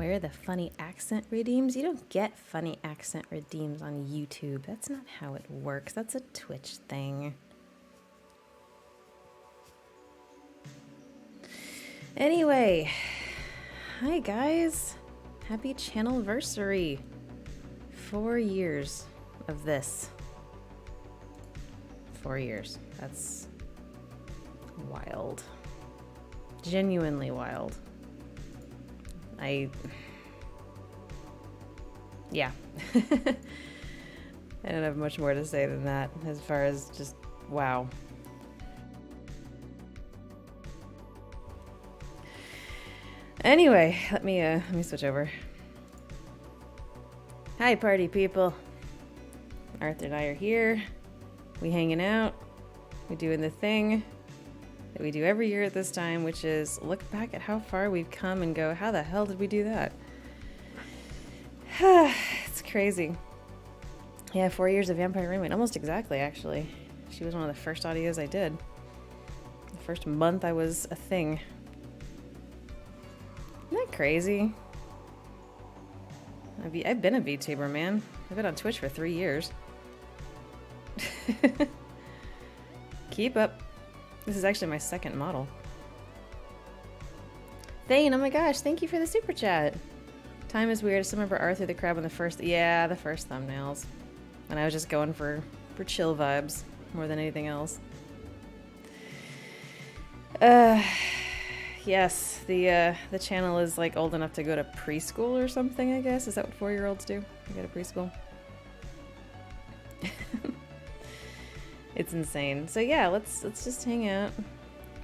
Where are the funny accent redeems? You don't get funny accent redeems on YouTube. That's not how it works. That's a Twitch thing. Anyway, hi guys. Happy Channelversary. 4 years of this. 4 years. That's wild. Genuinely wild. Yeah. I don't have much more to say than that as far as just wow. Anyway, let me switch over. Hi party people. Arthur and I are here. We hanging out. We doing the thing that we do every year at this time, which is look back at how far we've come and go, how the hell did we do that? It's crazy. Yeah, 4 years of Vampire Roommate, almost exactly actually. She was one of the first audios I did. The first month I was a thing. Isn't that crazy? I've been a VTuber, man. I've been on Twitch for 3 years. Keep up. This is actually my second model. Thane, oh my gosh, thank you for the super chat. Time is weird. I still remember Arthur the Crab on the first thumbnails. And I was just going for chill vibes more than anything else. Yes, the channel is like old enough to go to preschool or something, I guess. Is that what 4-year-olds do? They go to preschool? It's insane. So yeah, let's just hang out.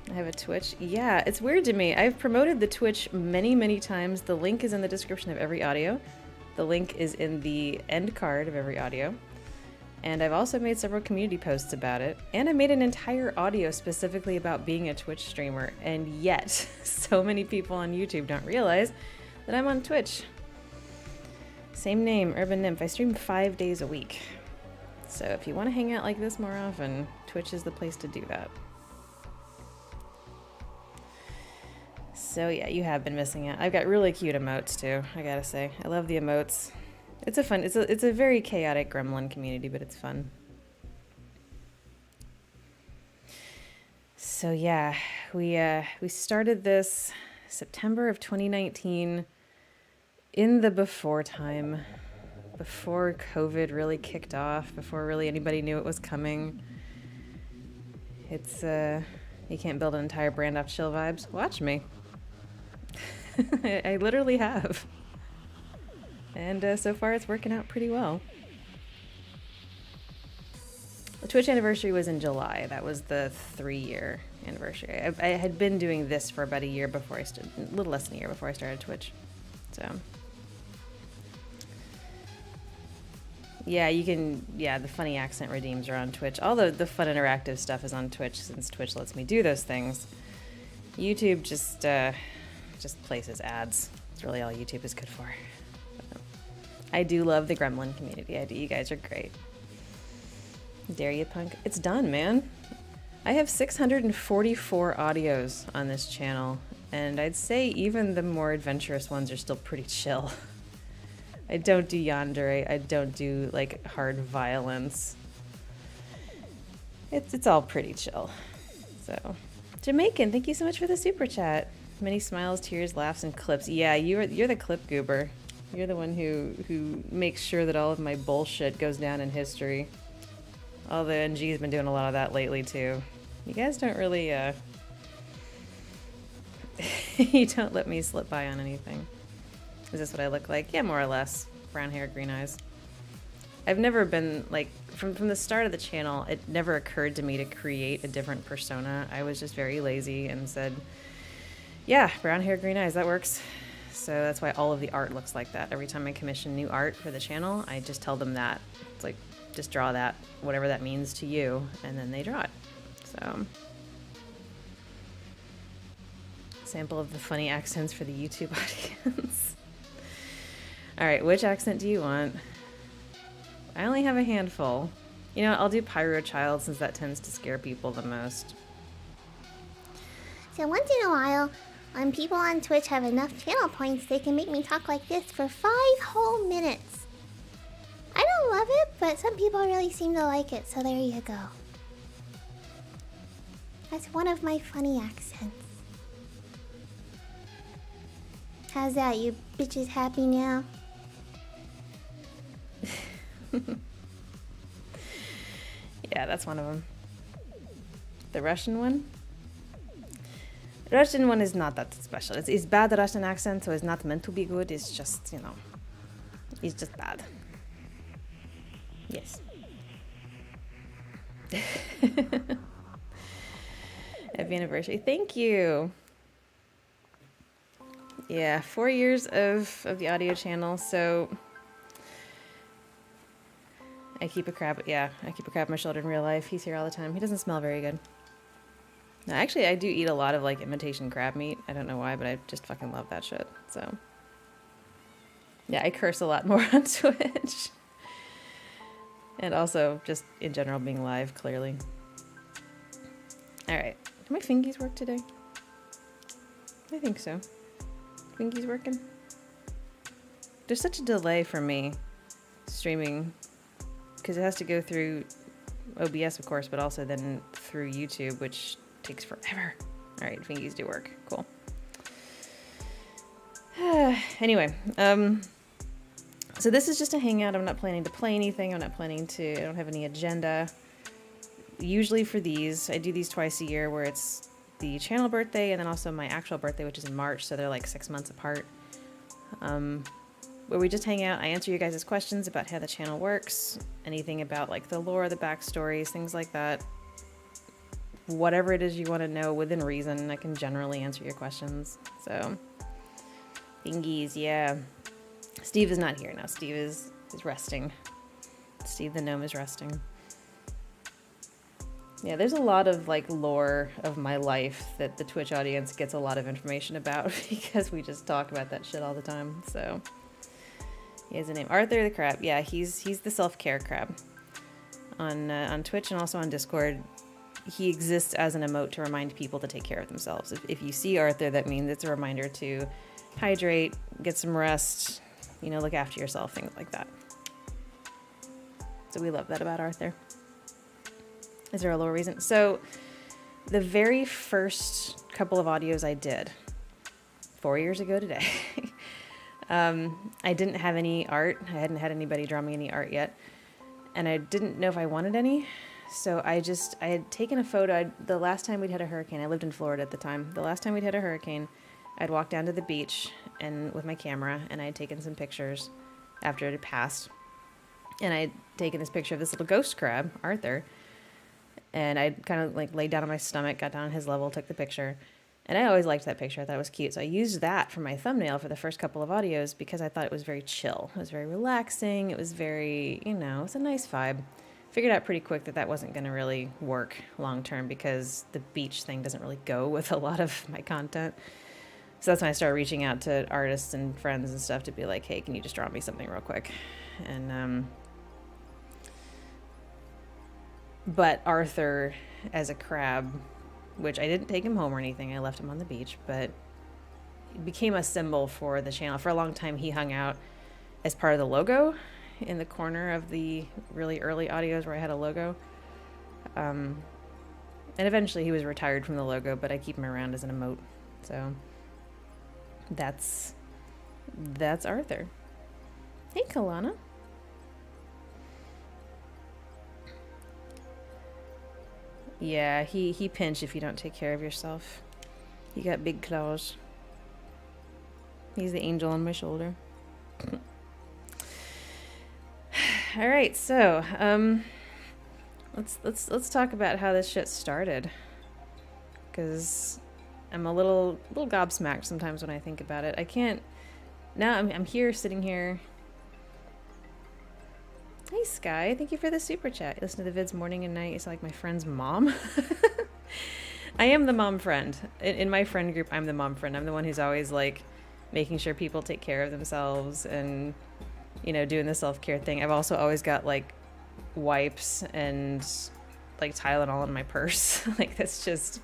I have a Twitch. Yeah, it's weird to me. I've promoted the Twitch many times. The link is in the description of every audio. The link is in the end card of every audio. And I've also made several community posts about it. And I made an entire audio specifically about being a Twitch streamer. And yet, so many people on YouTube don't realize that I'm on Twitch. Same name, Urban Nymph. I stream 5 days a week. So if you want to hang out like this more often, Twitch is the place to do that. So yeah, you have been missing out. I've got really cute emotes too, I gotta say. I love the emotes. It's a very chaotic gremlin community, but it's fun. So yeah, we started this September of 2019 in the before time. Before COVID really kicked off, before really anybody knew it was coming. It's, you can't build an entire brand off chill vibes. Watch me. I literally have. And so far it's working out pretty well. The Twitch anniversary was in July. That was the 3-year anniversary. I had been doing this for about a year before a little less than a year before I started Twitch. So... yeah, you can, the funny accent redeems are on Twitch. All the fun interactive stuff is on Twitch since Twitch lets me do those things. YouTube just places ads. That's really all YouTube is good for. But I do love the gremlin community. I do. You guys are great. Dare you, punk? It's done, man. I have 644 audios on this channel, and I'd say even the more adventurous ones are still pretty chill. I don't do yandere. I don't do like hard violence. It's all pretty chill. So, Jamaican, thank you so much for the super chat. Many smiles, tears, laughs, and clips. Yeah, you're the clip goober. You're the one who makes sure that all of my bullshit goes down in history. Although NG's been doing a lot of that lately too. You guys don't really you don't let me slip by on anything. Is this what I look like? Yeah, more or less. Brown hair, green eyes. I've never been, like, from the start of the channel, it never occurred to me to create a different persona. I was just very lazy and said, yeah, brown hair, green eyes, that works. So that's why all of the art looks like that. Every time I commission new art for the channel, I just tell them that. It's like, just draw that, whatever that means to you, and then they draw it. So... sample of the funny accents for the YouTube audience. Alright, which accent do you want? I only have a handful. You know, I'll do Pyro Child since that tends to scare people the most. So once in a while, And people on Twitch have enough channel points they can make me talk like this for 5 whole minutes. I don't love it, but some people really seem to like it, so there you go. That's one of my funny accents. How's that? You bitches happy now? Yeah, that's one of them. The Russian one? The Russian one is not that special. It's bad Russian accent, so it's not meant to be good. It's just, you know, it's just bad. Yes. Happy anniversary. Thank you. Yeah, 4 years of the audio channel, so I keep a crab on my shoulder in real life. He's here all the time. He doesn't smell very good. No, actually, I do eat a lot of, like, imitation crab meat. I don't know why, but I just fucking love that shit, so. Yeah, I curse a lot more on Twitch. And also, just in general, being live, clearly. Alright. Do my fingies work today? I think so. Fingies working? There's such a delay for me streaming, because it has to go through OBS, of course, but also then through YouTube, which takes forever. Alright, fingies do work. Cool. Anyway, so this is just a hangout. I'm not planning to play anything. I don't have any agenda. Usually for these, I do these twice a year where it's the channel birthday and then also my actual birthday, which is in March, so they're like 6 months apart. Where we just hang out. I answer you guys' questions about how the channel works, anything about like the lore, the backstories, things like that. Whatever it is you want to know within reason, I can generally answer your questions. So, thingies, yeah. Steve is not here now. Steve is resting. Steve the gnome is resting. Yeah, there's a lot of like lore of my life that the Twitch audience gets a lot of information about because we just talk about that shit all the time. So he has a name, Arthur the Crab. Yeah, he's the self-care crab on Twitch and also on Discord. He exists as an emote to remind people to take care of themselves. If you see Arthur, that means it's a reminder to hydrate, get some rest, you know, look after yourself, things like that. So we love that about Arthur. Is there a lower reason? So the very first couple of audios I did 4 years ago today, I didn't have any art. I hadn't had anybody draw me any art yet. And I didn't know if I wanted any. So I had taken a photo. The last time we'd had a hurricane, I lived in Florida at the time. The last time we'd had a hurricane, I'd walked down to the beach and with my camera and I had taken some pictures after it had passed. And I'd taken this picture of this little ghost crab, Arthur. And I kind of like laid down on my stomach, got down on his level, took the picture. And I always liked that picture. I thought it was cute. So I used that for my thumbnail for the first couple of audios because I thought it was very chill. It was very relaxing. It was very, you know, it's a nice vibe. Figured out pretty quick that that wasn't going to really work long term because the beach thing doesn't really go with a lot of my content. So that's when I started reaching out to artists and friends and stuff to be like, hey, can you just draw me something real quick? And, but Arthur as a crab, which I didn't take him home or anything, I left him on the beach, but it became a symbol for the channel. For a long time, he hung out as part of the logo in the corner of the really early audios where I had a logo. And eventually he was retired from the logo, but I keep him around as an emote. So that's Arthur. Hey, Kalana. Yeah, he pinch if you don't take care of yourself. You got big claws. He's the angel on my shoulder. All right, so let's talk about how this shit started, because I'm a little gobsmacked sometimes when I think about it. I can't. Now I'm here, sitting here. Hey Sky, thank you for the super chat. You listen to the vids morning and night. It's like my friend's mom. I am the mom friend. In my friend group, I'm the mom friend. I'm the one who's always like making sure people take care of themselves and, you know, doing the self-care thing. I've also always got like wipes and like Tylenol in my purse. Like that's just,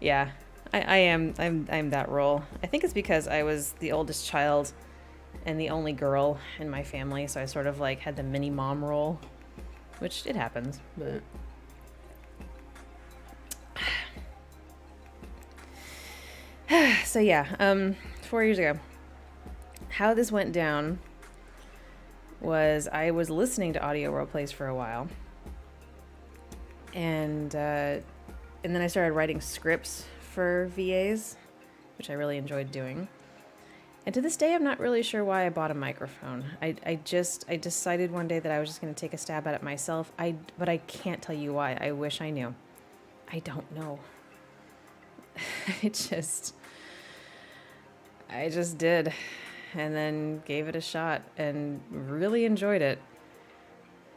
yeah. I am. I'm that role. I think it's because I was the oldest child and the only girl in my family, so I sort of like had the mini mom role, which it happens, but so yeah, 4 years ago, how this went down was I was listening to audio role plays for a while, and then I started writing scripts for VAs, which I really enjoyed doing. And to this day, I'm not really sure why I bought a microphone. I decided one day that I was just going to take a stab at it myself. But I can't tell you why. I wish I knew. I don't know. I just did, and then gave it a shot and really enjoyed it.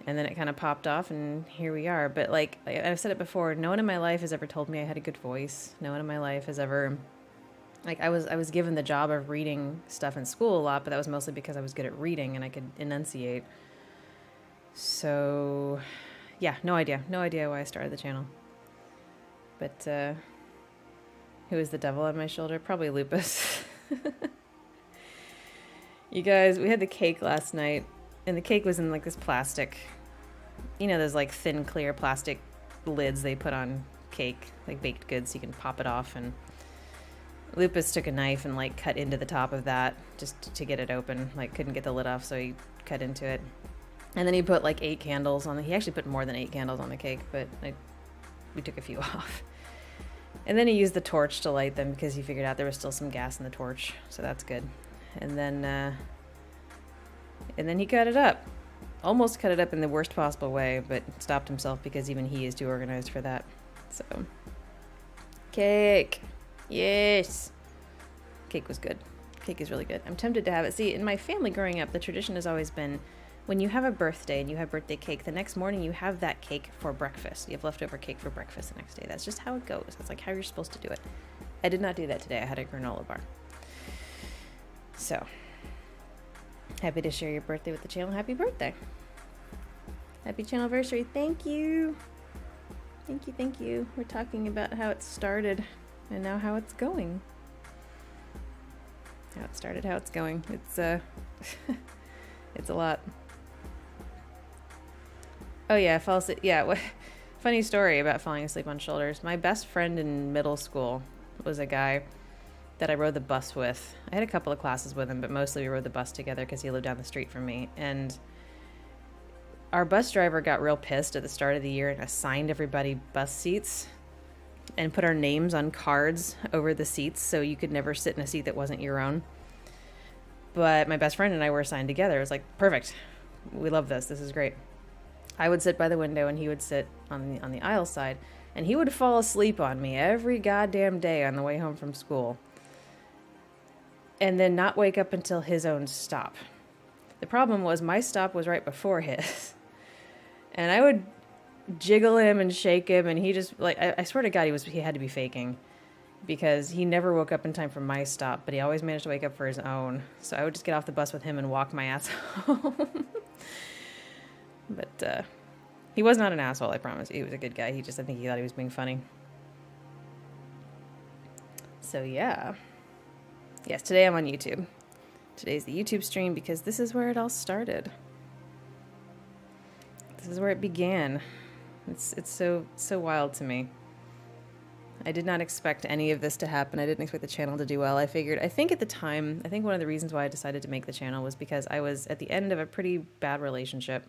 And then it kind of popped off, and here we are. But like I've said it before, no one in my life has ever told me I had a good voice. No one in my life has ever, like, I was given the job of reading stuff in school a lot, but that was mostly because I was good at reading and I could enunciate. So yeah, no idea why I started the channel. But who is the devil on my shoulder? Probably Lupus. You guys, we had the cake last night, and the cake was in like this plastic, you know, those like thin, clear plastic lids they put on cake, like baked goods, so you can pop it off. And Lupus took a knife and like cut into the top of that just to get it open. Like couldn't get the lid off, so he cut into it. And then he put like 8 candles on he actually put more than 8 candles on the cake, but we took a few off. And then he used the torch to light them because he figured out there was still some gas in the torch, so that's good. And then he cut it up. Almost cut it up in the worst possible way, but stopped himself because even he is too organized for that. So, cake. Yes. Cake was good. Cake is really good. I'm tempted to have it. See, in my family growing up, the tradition has always been when you have a birthday and you have birthday cake, the next morning you have that cake for breakfast. You have leftover cake for breakfast the next day. That's just how it goes. That's like how you're supposed to do it. I did not do that today. I had a granola bar. So, happy to share your birthday with the channel. Happy birthday. Happy Channelversary. Thank you. Thank you, thank you. We're talking about how it started and now how it's going. How it started, how it's going. It's it's a lot. Oh yeah, fall asleep. Yeah, funny story about falling asleep on shoulders. My best friend in middle school was a guy that I rode the bus with. I had a couple of classes with him, but mostly we rode the bus together because he lived down the street from me. And our bus driver got real pissed at the start of the year and assigned everybody bus seats and put our names on cards over the seats so you could never sit in a seat that wasn't your own. But my best friend and I were assigned together. It was like, perfect. We love this. This is great. I would sit by the window and he would sit on the aisle side, and he would fall asleep on me every goddamn day on the way home from school. And then not wake up until his own stop. The problem was my stop was right before his. And I would jiggle him and shake him, and he just, like, I swear to God, he had to be faking. Because he never woke up in time for my stop, but he always managed to wake up for his own. So I would just get off the bus with him and walk my ass home. But he was not an asshole, I promise. He was a good guy. I think he thought he was being funny. So yeah. Yes, today I'm on YouTube. Today's the YouTube stream because this is where it all started. This is where it began. It's so wild to me. I did not expect any of this to happen. I didn't expect the channel to do well. I think at the time, I think one of the reasons why I decided to make the channel was because I was at the end of a pretty bad relationship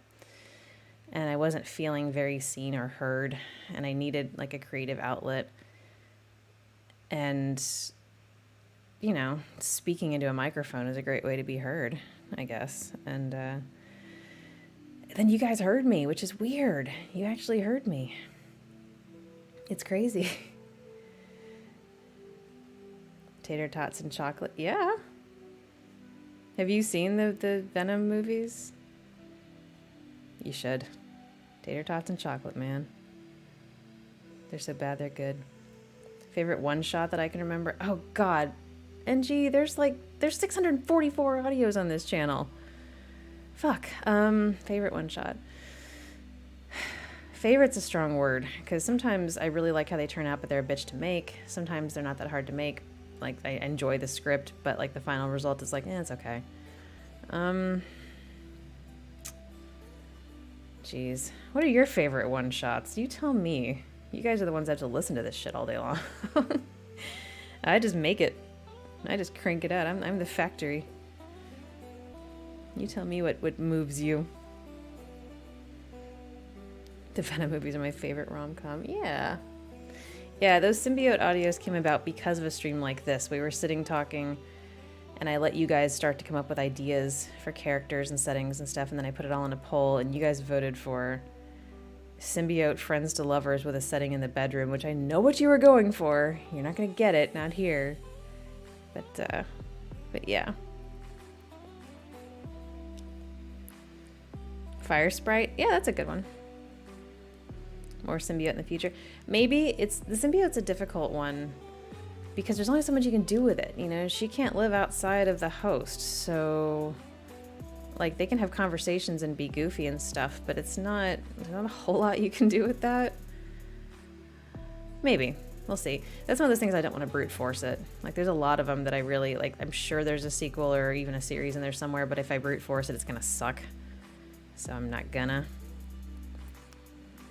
and I wasn't feeling very seen or heard, and I needed like a creative outlet. And you know, speaking into a microphone is a great way to be heard, I guess. And then you guys heard me, which is weird. You actually heard me. It's crazy. Tater tots and chocolate. Yeah. Have you seen the Venom movies? You should. Tater tots and chocolate, man. They're so bad, they're good. Favorite one shot that I can remember? Oh, God. NG, there's 644 audios on this channel. Fuck. Favorite one shot. Favorite's a strong word, because sometimes I really like how they turn out, but they're a bitch to make. Sometimes they're not that hard to make. Like, I enjoy the script, but like the final result is like, it's okay. Jeez. What are your favorite one-shots? You tell me. You guys are the ones that have to listen to this shit all day long. I just make it. I just crank it out. I'm the factory. You tell me what moves you. The Venom movies are my favorite rom-com. Yeah. Yeah, those symbiote audios came about because of a stream like this. We were sitting talking, and I let you guys start to come up with ideas for characters and settings and stuff, and then I put it all in a poll, and you guys voted for symbiote friends to lovers with a setting in the bedroom, which I know what you were going for. You're not going to get it, not here. But yeah. Fire Sprite? Yeah, that's a good one. More symbiote in the future. Maybe the symbiote's a difficult one because there's only so much you can do with it. You know, she can't live outside of the host, so like they can have conversations and be goofy and stuff, but there's not a whole lot you can do with that. Maybe. We'll see. That's one of those things I don't want to brute force it. Like there's a lot of them that I really like. I'm sure there's a sequel or even a series in there somewhere, but if I brute force it, it's gonna suck. So I'm not gonna.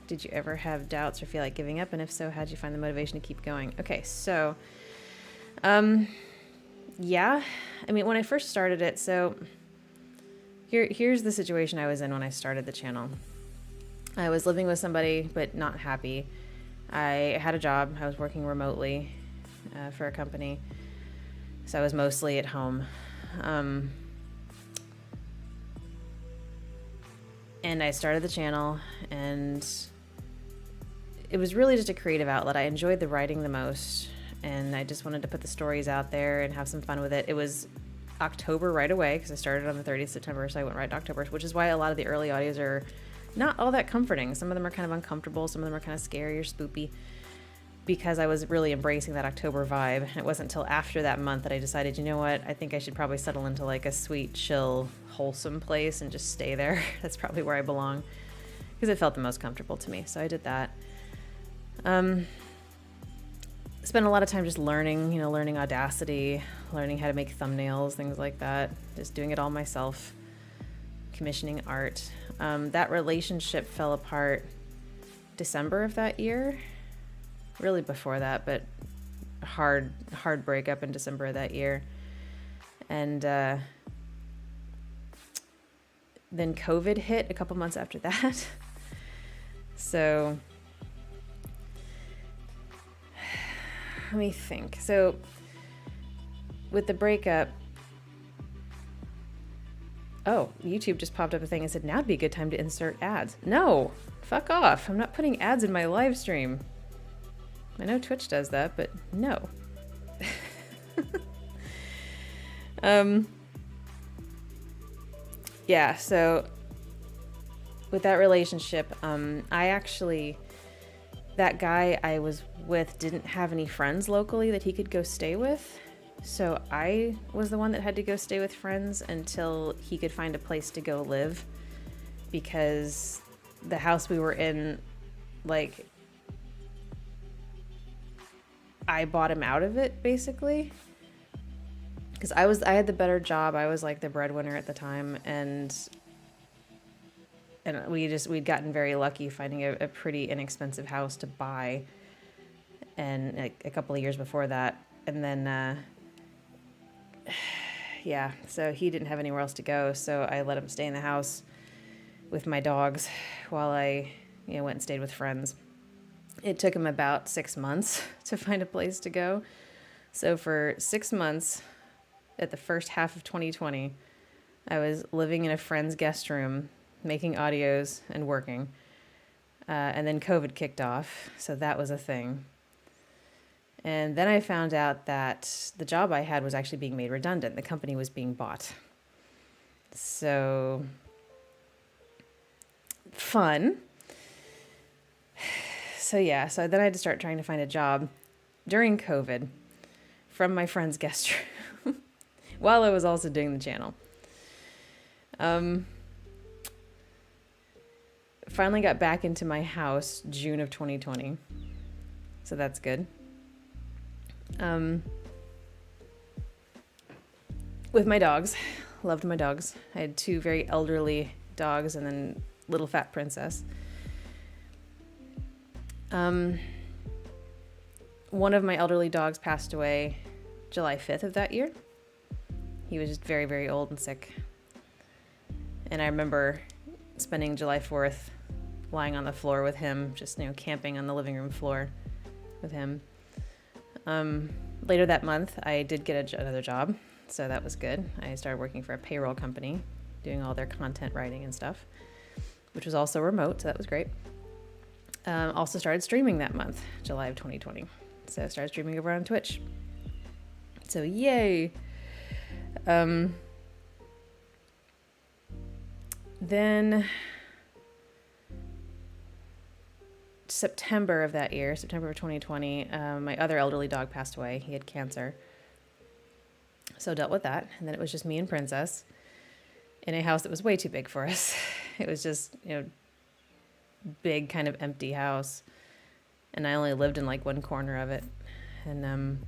Did you ever have doubts or feel like giving up? And if so, how'd you find the motivation to keep going? Okay, so, yeah. I mean, when I first started it, so here's the situation I was in when I started the channel. I was living with somebody, but not happy. I had a job. I was working remotely for a company, so I was mostly at home. And I started the channel, and it was really just a creative outlet. I enjoyed the writing the most, and I just wanted to put the stories out there and have some fun with it. It was October right away, because I started on the 30th of September, so I went right to October, which is why a lot of the early audios are not all that comforting. Some of them are kind of uncomfortable, some of them are kind of scary or spoopy, because I was really embracing that October vibe. And it wasn't until after that month that I decided, you know what, I think I should probably settle into like a sweet, chill, wholesome place and just stay there. That's probably where I belong, because it felt the most comfortable to me. So I did that. Spent a lot of time just learning, learning Audacity, learning how to make thumbnails, things like that. Just doing it all myself, commissioning art. That relationship fell apart December of that year. Really before that, but hard breakup in December of that year. And then COVID hit a couple months after that. So let me think. So with the breakup, oh, YouTube just popped up a thing and said, now'd be a good time to insert ads. No, fuck off. I'm not putting ads in my live stream. I know Twitch does that, but no. Yeah, so with that relationship, that guy I was with didn't have any friends locally that he could go stay with. So I was the one that had to go stay with friends until he could find a place to go live, because the house we were in, like, I bought him out of it basically, because I had the better job. I was like the breadwinner at the time, and we'd gotten very lucky finding a pretty inexpensive house to buy, and like a couple of years before that. And then yeah, so he didn't have anywhere else to go, so I let him stay in the house with my dogs while I went and stayed with friends. It took him about 6 months to find a place to go. So for 6 months, at the first half of 2020, I was living in a friend's guest room, making audios and working. And then COVID kicked off, so that was a thing. And then I found out that the job I had was actually being made redundant. The company was being bought. So fun. So yeah, so then I had to start trying to find a job during COVID from my friend's guest room while I was also doing the channel. finally got back into my house June of 2020. So that's good. With my dogs. Loved my dogs. I had 2 very elderly dogs and then little fat princess. One of my elderly dogs passed away July 5th of that year. He was just very, very old and sick. And I remember spending July 4th lying on the floor with him, just, camping on the living room floor with him. Later that month, I did get another job, so that was good. I started working for a payroll company, doing all their content writing and stuff, which was also remote, so that was great. Also started streaming that month, July of 2020. So I started streaming over on Twitch. So yay! Then September of that year, September of 2020, my other elderly dog passed away. He had cancer. So dealt with that. And then it was just me and Princess in a house that was way too big for us. It was just, big kind of empty house. And I only lived in like one corner of it. And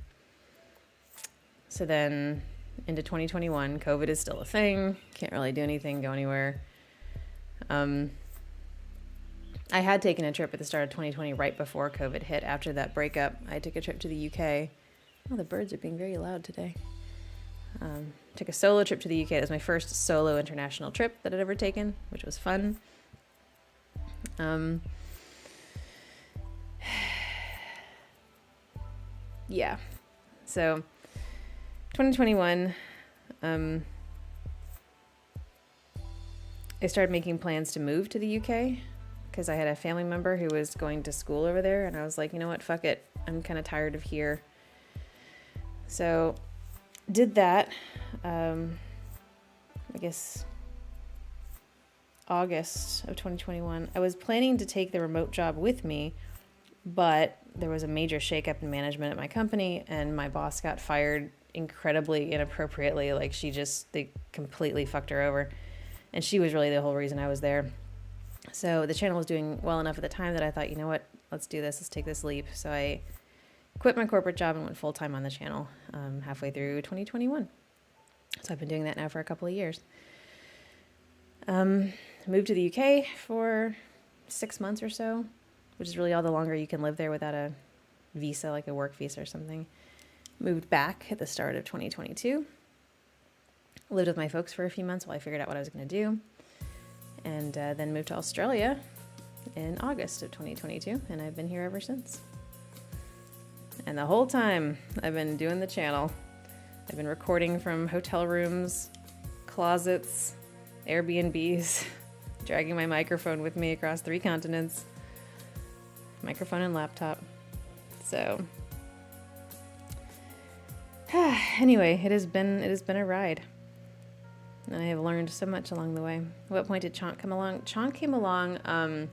so then into 2021, COVID is still a thing. Can't really do anything, go anywhere. I had taken a trip at the start of 2020 right before COVID hit. After that breakup, I took a trip to the UK. Oh, the birds are being very loud today. Took a solo trip to the UK. That was my first solo international trip that I'd ever taken, which was fun. Yeah. So 2021, I started making plans to move to the UK because I had a family member who was going to school over there, and I was like, you know what, fuck it. I'm kind of tired of here. So did that. I guess August of 2021. I was planning to take the remote job with me, but there was a major shakeup in management at my company, and my boss got fired incredibly inappropriately. Like they completely fucked her over, and she was really the whole reason I was there. So the channel was doing well enough at the time that I thought, you know what, let's do this. Let's take this leap. So I quit my corporate job and went full time on the channel halfway through 2021. So I've been doing that now for a couple of years. Moved to the UK for 6 months or so, which is really all the longer you can live there without a visa, like a work visa or something. Moved back at the start of 2022. Lived with my folks for a few months while I figured out what I was going to do. And then moved to Australia in August of 2022, and I've been here ever since. And the whole time I've been doing the channel. I've been recording from hotel rooms, closets, Airbnbs, dragging my microphone with me across 3 continents, microphone and laptop. So anyway, it has been a ride. And I have learned so much along the way. At what point did Chonk come along? Chonk came along, it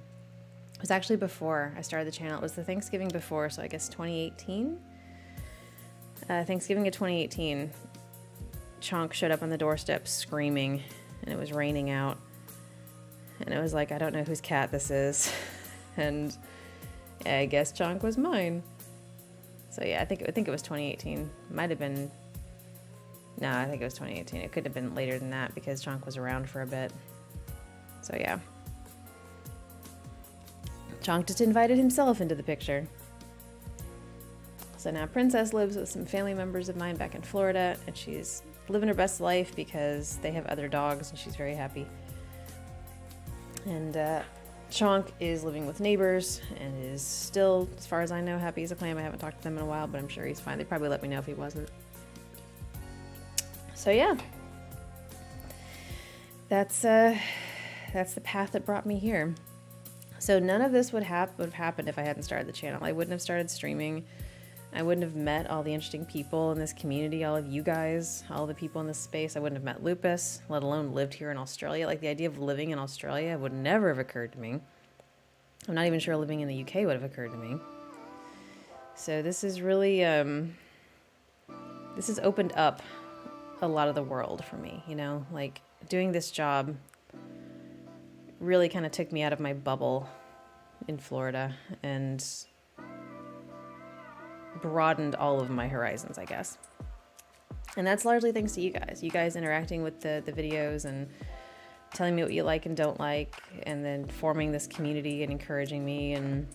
was actually before I started the channel. It was the Thanksgiving before, so I guess 2018? Thanksgiving of 2018, Chonk showed up on the doorstep screaming, and it was raining out. And it was like, I don't know whose cat this is. And I guess Chonk was mine. So yeah, I think it was 2018. Might have been... No, I think it was 2018. It could have been later than that because Chonk was around for a bit. So yeah. Chonk just invited himself into the picture. So now Princess lives with some family members of mine back in Florida, and she's living her best life because they have other dogs, and she's very happy. And Chonk is living with neighbors and is still, as far as I know, happy as a clam. I haven't talked to them in a while, but I'm sure he's fine. They'd probably let me know if he wasn't. So yeah, that's the path that brought me here. So none of this would have happened if I hadn't started the channel. I wouldn't have started streaming. I wouldn't have met all the interesting people in this community, all of you guys, all the people in this space. I wouldn't have met Lupus, let alone lived here in Australia. Like the idea of living in Australia would never have occurred to me. I'm not even sure living in the UK would have occurred to me. So this is really, this has opened up a lot of the world for me, like doing this job really kind of took me out of my bubble in Florida and broadened all of my horizons, I guess. And that's largely thanks to you guys. You guys interacting with the videos and telling me what you like and don't like, and then forming this community and encouraging me and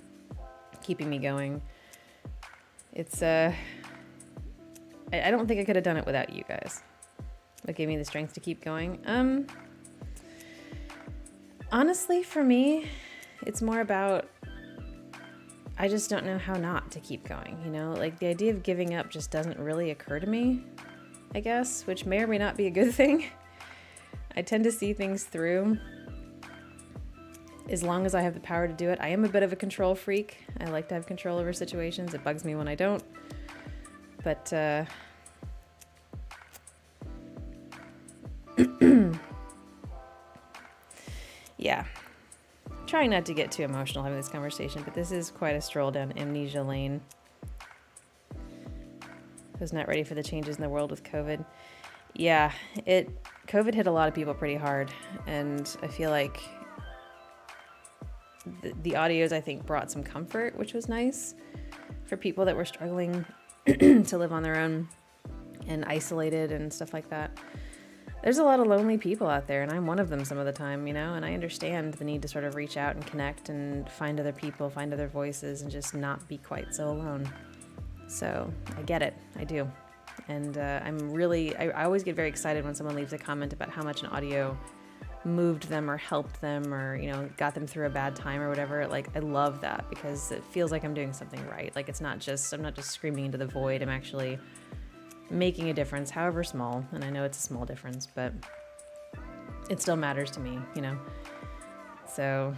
keeping me going. It's I don't think I could have done it without you guys. What gave me the strength to keep going? Honestly, for me, it's more about I just don't know how not to keep going, you know? Like, the idea of giving up just doesn't really occur to me, I guess, which may or may not be a good thing. I tend to see things through as long as I have the power to do it. I am a bit of a control freak. I like to have control over situations. It bugs me when I don't. But, yeah. Trying not to get too emotional having this conversation, but this is quite a stroll down amnesia lane. Was not ready for the changes in the world with COVID. Yeah, COVID hit a lot of people pretty hard, and I feel like the audios, I think, brought some comfort, which was nice for people that were struggling to live on their own and isolated and stuff like that. There's a lot of lonely people out there, and I'm one of them some of the time, you know, and I understand the need to sort of reach out and connect and find other people, find other voices, and just not be quite so alone. So I get it. I do. And I always get very excited when someone leaves a comment about how much an audio moved them or helped them or, you know, got them through a bad time or whatever. Like, I love that because it feels like I'm doing something right. Like, I'm not just screaming into the void. I'm actually making a difference, however small. And I know it's a small difference, but it still matters to me, you know? So,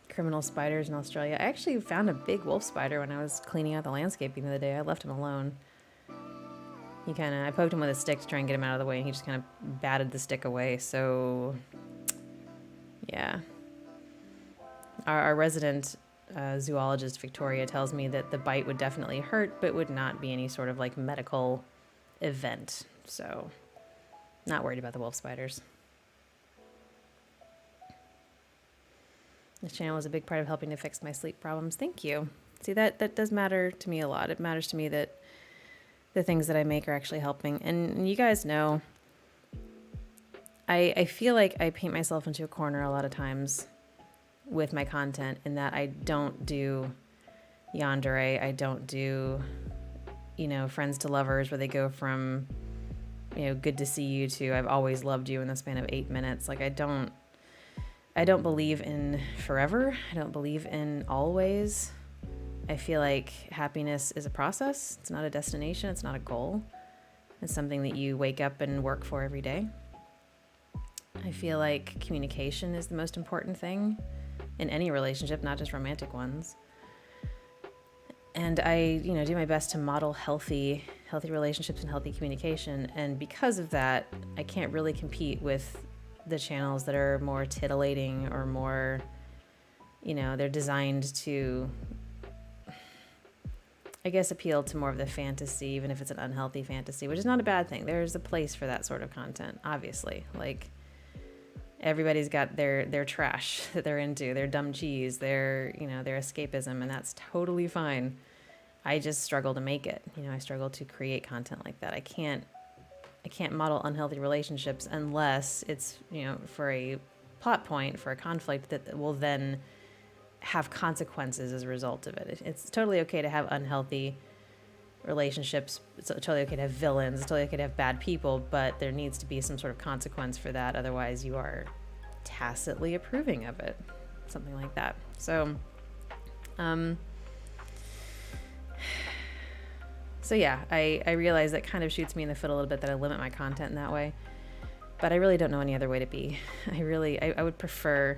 criminal spiders in Australia. I actually found a big wolf spider when I was cleaning out the landscaping the other day. I left him alone. I poked him with a stick to try and get him out of the way, and he just kind of batted the stick away. So, yeah. Our resident zoologist, Victoria, tells me that the bite would definitely hurt, but would not be any sort of like medical event. So, not worried about the wolf spiders. This channel is a big part of helping to fix my sleep problems. Thank you. See, that does matter to me a lot. It matters to me that the things that I make are actually helping. And you guys know, I feel like I paint myself into a corner a lot of times with my content in that I don't do yandere. I don't do, you know, friends to lovers where they go from, you know, good to see you to I've always loved you in the span of 8 minutes. Like, I don't believe in forever. I don't believe in always. I feel like happiness is a process. It's not a destination. It's not a goal. It's something that you wake up and work for every day. I feel like communication is the most important thing in any relationship, not just romantic ones. And I, you know, do my best to model healthy relationships and healthy communication. And because of that, I can't really compete with the channels that are more titillating or more, you know, they're designed to, I guess, appeal to more of the fantasy, even if it's an unhealthy fantasy, which is not a bad thing. There's a place for that sort of content, obviously. Like, everybody's got their trash that they're into, their dumb cheese, their escapism, and that's totally fine. I just struggle to make it. You know, I struggle to create content like that. I can't model unhealthy relationships unless it's, you know, for a plot point, for a conflict that will then have consequences as a result of it. It's totally okay to have unhealthy relationships. It's totally okay to have villains. It's totally okay to have bad people, but there needs to be some sort of consequence for that. Otherwise, you are tacitly approving of it. Something like that. So, yeah, I realize that kind of shoots me in the foot a little bit that I limit my content in that way. But I really don't know any other way to be. I would prefer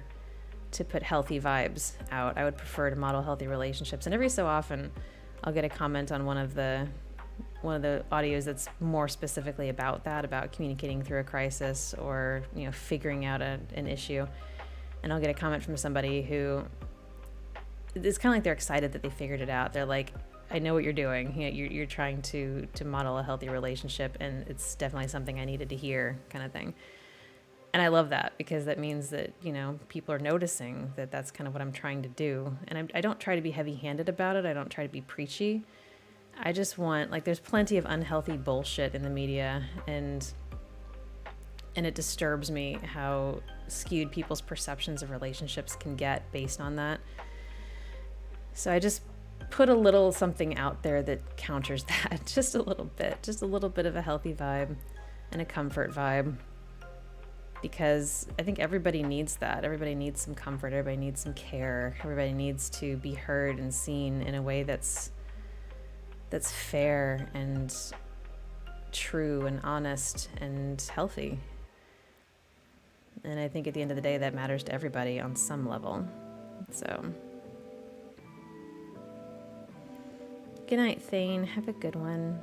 to put healthy vibes out. I would prefer to model healthy relationships. And every so often, I'll get a comment on one of the audios that's more specifically about that, about communicating through a crisis or, you know, figuring out an issue. And I'll get a comment from somebody who, it's kind of like they're excited that they figured it out. They're like, I know what you're doing. You know, you're trying to model a healthy relationship, and it's definitely something I needed to hear, kind of thing. And I love that because that means that, people are noticing that that's kind of what I'm trying to do. And I don't try to be heavy-handed about it. I don't try to be preachy. I just want, like, there's plenty of unhealthy bullshit in the media, and it disturbs me how skewed people's perceptions of relationships can get based on that. So I just put a little something out there that counters that just a little bit of a healthy vibe and a comfort vibe. Because I think everybody needs that. Everybody needs some comfort. Everybody needs some care. Everybody needs to be heard and seen in a way that's fair and true and honest and healthy. And I think at the end of the day, that matters to everybody on some level. So, good night, Thane. Have a good one.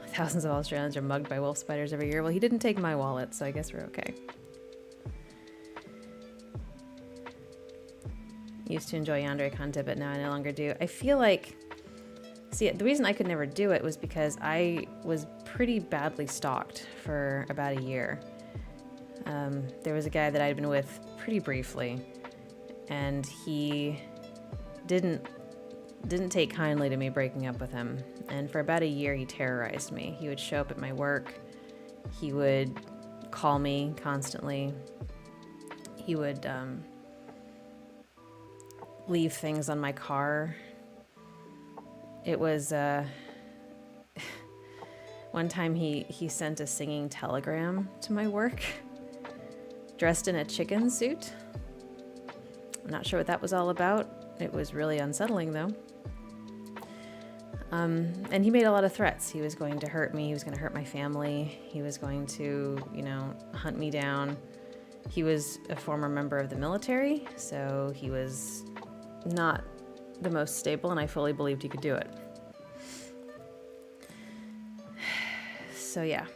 Thousands of Australians are mugged by wolf spiders every year. Well, he didn't take my wallet, so I guess we're okay. Used to enjoy yandere content, but now I no longer do. I feel like... See, the reason I could never do it was because I was pretty badly stalked for about a year. There was a guy that I'd been with pretty briefly, and he didn't take kindly to me breaking up with him. And for about a year, he terrorized me. He would show up at my work. He would call me constantly. He would leave things on my car. It was one time he sent a singing telegram to my work, dressed in a chicken suit. I'm not sure what that was all about. It was really unsettling, though. And he made a lot of threats. He was going to hurt me. He was going to hurt my family. He was going to, hunt me down. He was a former member of the military, so he was not the most stable, and I fully believed he could do it. So yeah.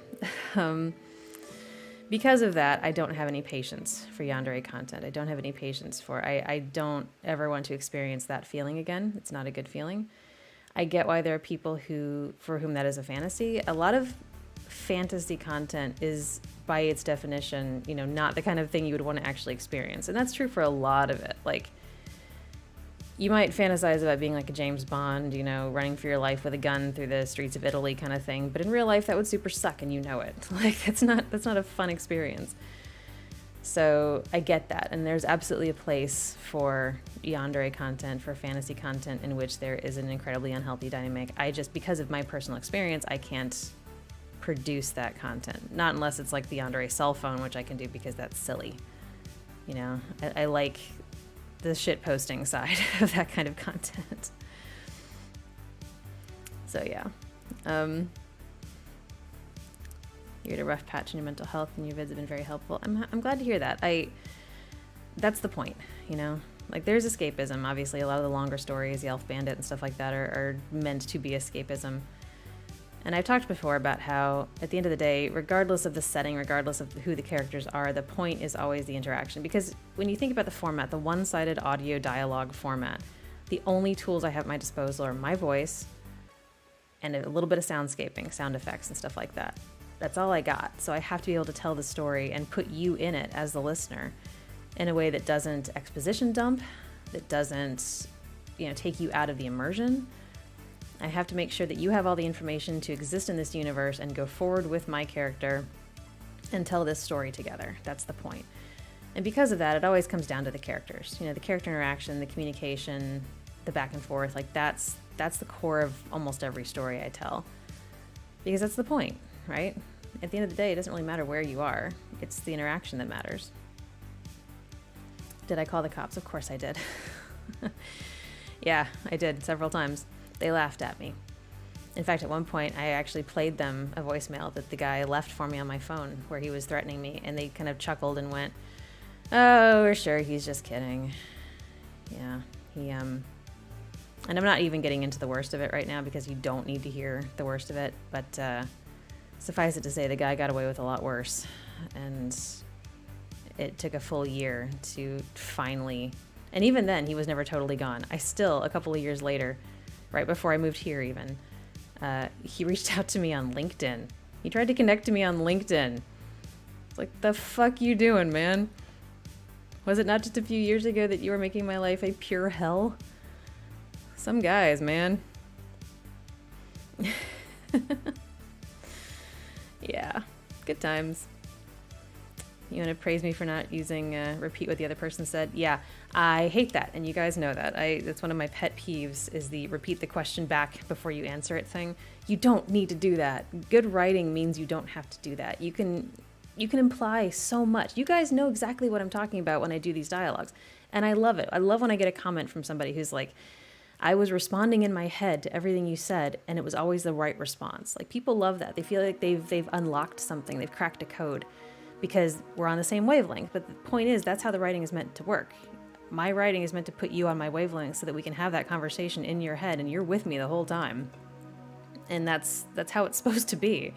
Because of that, I don't have any patience for yandere content. I don't have any patience for... I don't ever want to experience that feeling again. It's not a good feeling. I get why there are people for whom that is a fantasy. A lot of fantasy content is, by its definition, not the kind of thing you would want to actually experience. And that's true for a lot of it. Like, you might fantasize about being like a James Bond, running for your life with a gun through the streets of Italy kind of thing. But in real life, that would super suck, and you know it. Like, that's not a fun experience. So I get that. And there's absolutely a place for yandere content, for fantasy content in which there is an incredibly unhealthy dynamic. Because of my personal experience, I can't produce that content. Not unless it's like the yandere cell phone, which I can do because that's silly. I like the shit posting side of that kind of content. So yeah. You're at a rough patch in your mental health, and your vids have been very helpful. I'm glad to hear that. That's the point, Like, there's escapism. Obviously, a lot of the longer stories, the Elf Bandit and stuff like that, are meant to be escapism. And I've talked before about how, at the end of the day, regardless of the setting, regardless of who the characters are, the point is always the interaction. Because when you think about the format, the one-sided audio dialogue format, the only tools I have at my disposal are my voice and a little bit of soundscaping, sound effects and stuff like that. That's all I got. So I have to be able to tell the story and put you in it as the listener in a way that doesn't exposition dump, that doesn't, take you out of the immersion. I have to make sure that you have all the information to exist in this universe and go forward with my character and tell this story together. That's the point. And because of that, it always comes down to the characters. The character interaction, the communication, the back and forth. Like, that's the core of almost every story I tell. Because that's the point, right? At the end of the day, it doesn't really matter where you are. It's the interaction that matters. Did I call the cops? Of course I did. Yeah, I did several times. They laughed at me. In fact, at one point, I actually played them a voicemail that the guy left for me on my phone where he was threatening me, and they kind of chuckled and went, "Oh, we're sure he's just kidding." Yeah, and I'm not even getting into the worst of it right now because you don't need to hear the worst of it, but suffice it to say, the guy got away with a lot worse, and it took a full year to finally, and even then, he was never totally gone. I still, a couple of years later, right before I moved here even, he reached out to me on LinkedIn. He tried to connect to me on LinkedIn. Like, the fuck you doing, man? Was it not just a few years ago that you were making my life a pure hell? Some guys, man. Yeah, good times. You want to praise me for not using repeat what the other person said? Yeah, I hate that, and you guys know that. That's one of my pet peeves, is the repeat the question back before you answer it thing. You don't need to do that. Good writing means you don't have to do that. You can imply so much. You guys know exactly what I'm talking about when I do these dialogues, and I love it. I love when I get a comment from somebody who's like, I was responding in my head to everything you said, and it was always the right response. Like, people love that. They feel like they've unlocked something. They've cracked a code because we're on the same wavelength. But the point is, that's how the writing is meant to work. My writing is meant to put you on my wavelength so that we can have that conversation in your head, and you're with me the whole time. And that's how it's supposed to be.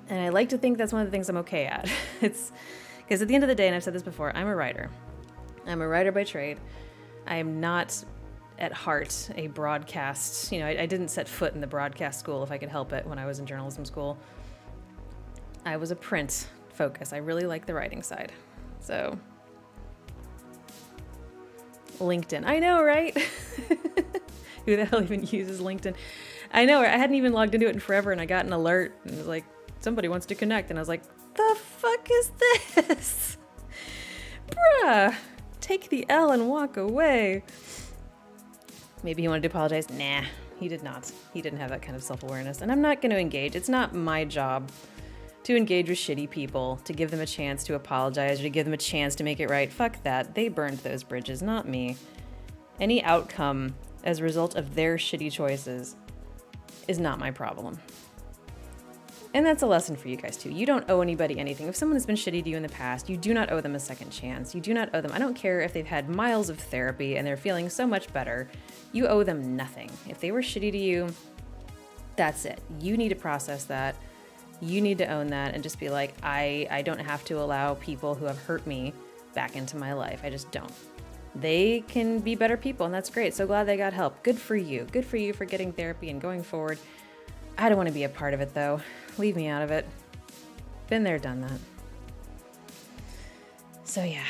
And I like to think that's one of the things I'm okay at. It's because at the end of the day, and I've said this before, I'm a writer. I'm a writer by trade. I am not at heart a broadcast, I didn't set foot in the broadcast school if I could help it when I was in journalism school. I was a print focus. I really like the writing side. So, LinkedIn. I know, right? Who the hell even uses LinkedIn? I know, I hadn't even logged into it in forever, and I got an alert, and it was like, somebody wants to connect, and I was like, the fuck is this? Bruh, take the L and walk away. Maybe he wanted to apologize. Nah, he did not. He didn't have that kind of self-awareness, and I'm not going to engage. It's not my job to engage with shitty people, to give them a chance to apologize, or to give them a chance to make it right. Fuck that. They burned those bridges, not me. Any outcome as a result of their shitty choices is not my problem. And that's a lesson for you guys too. You don't owe anybody anything. If someone has been shitty to you in the past, you do not owe them a second chance. You do not owe them. I don't care if they've had miles of therapy and they're feeling so much better. You owe them nothing. If they were shitty to you, that's it. You need to process that. You need to own that and just be like, I don't have to allow people who have hurt me back into my life. I just don't. They can be better people, and that's great. So glad they got help. Good for you. Good for you for getting therapy and going forward. I don't want to be a part of it, though. Leave me out of it. Been there, done that. So yeah,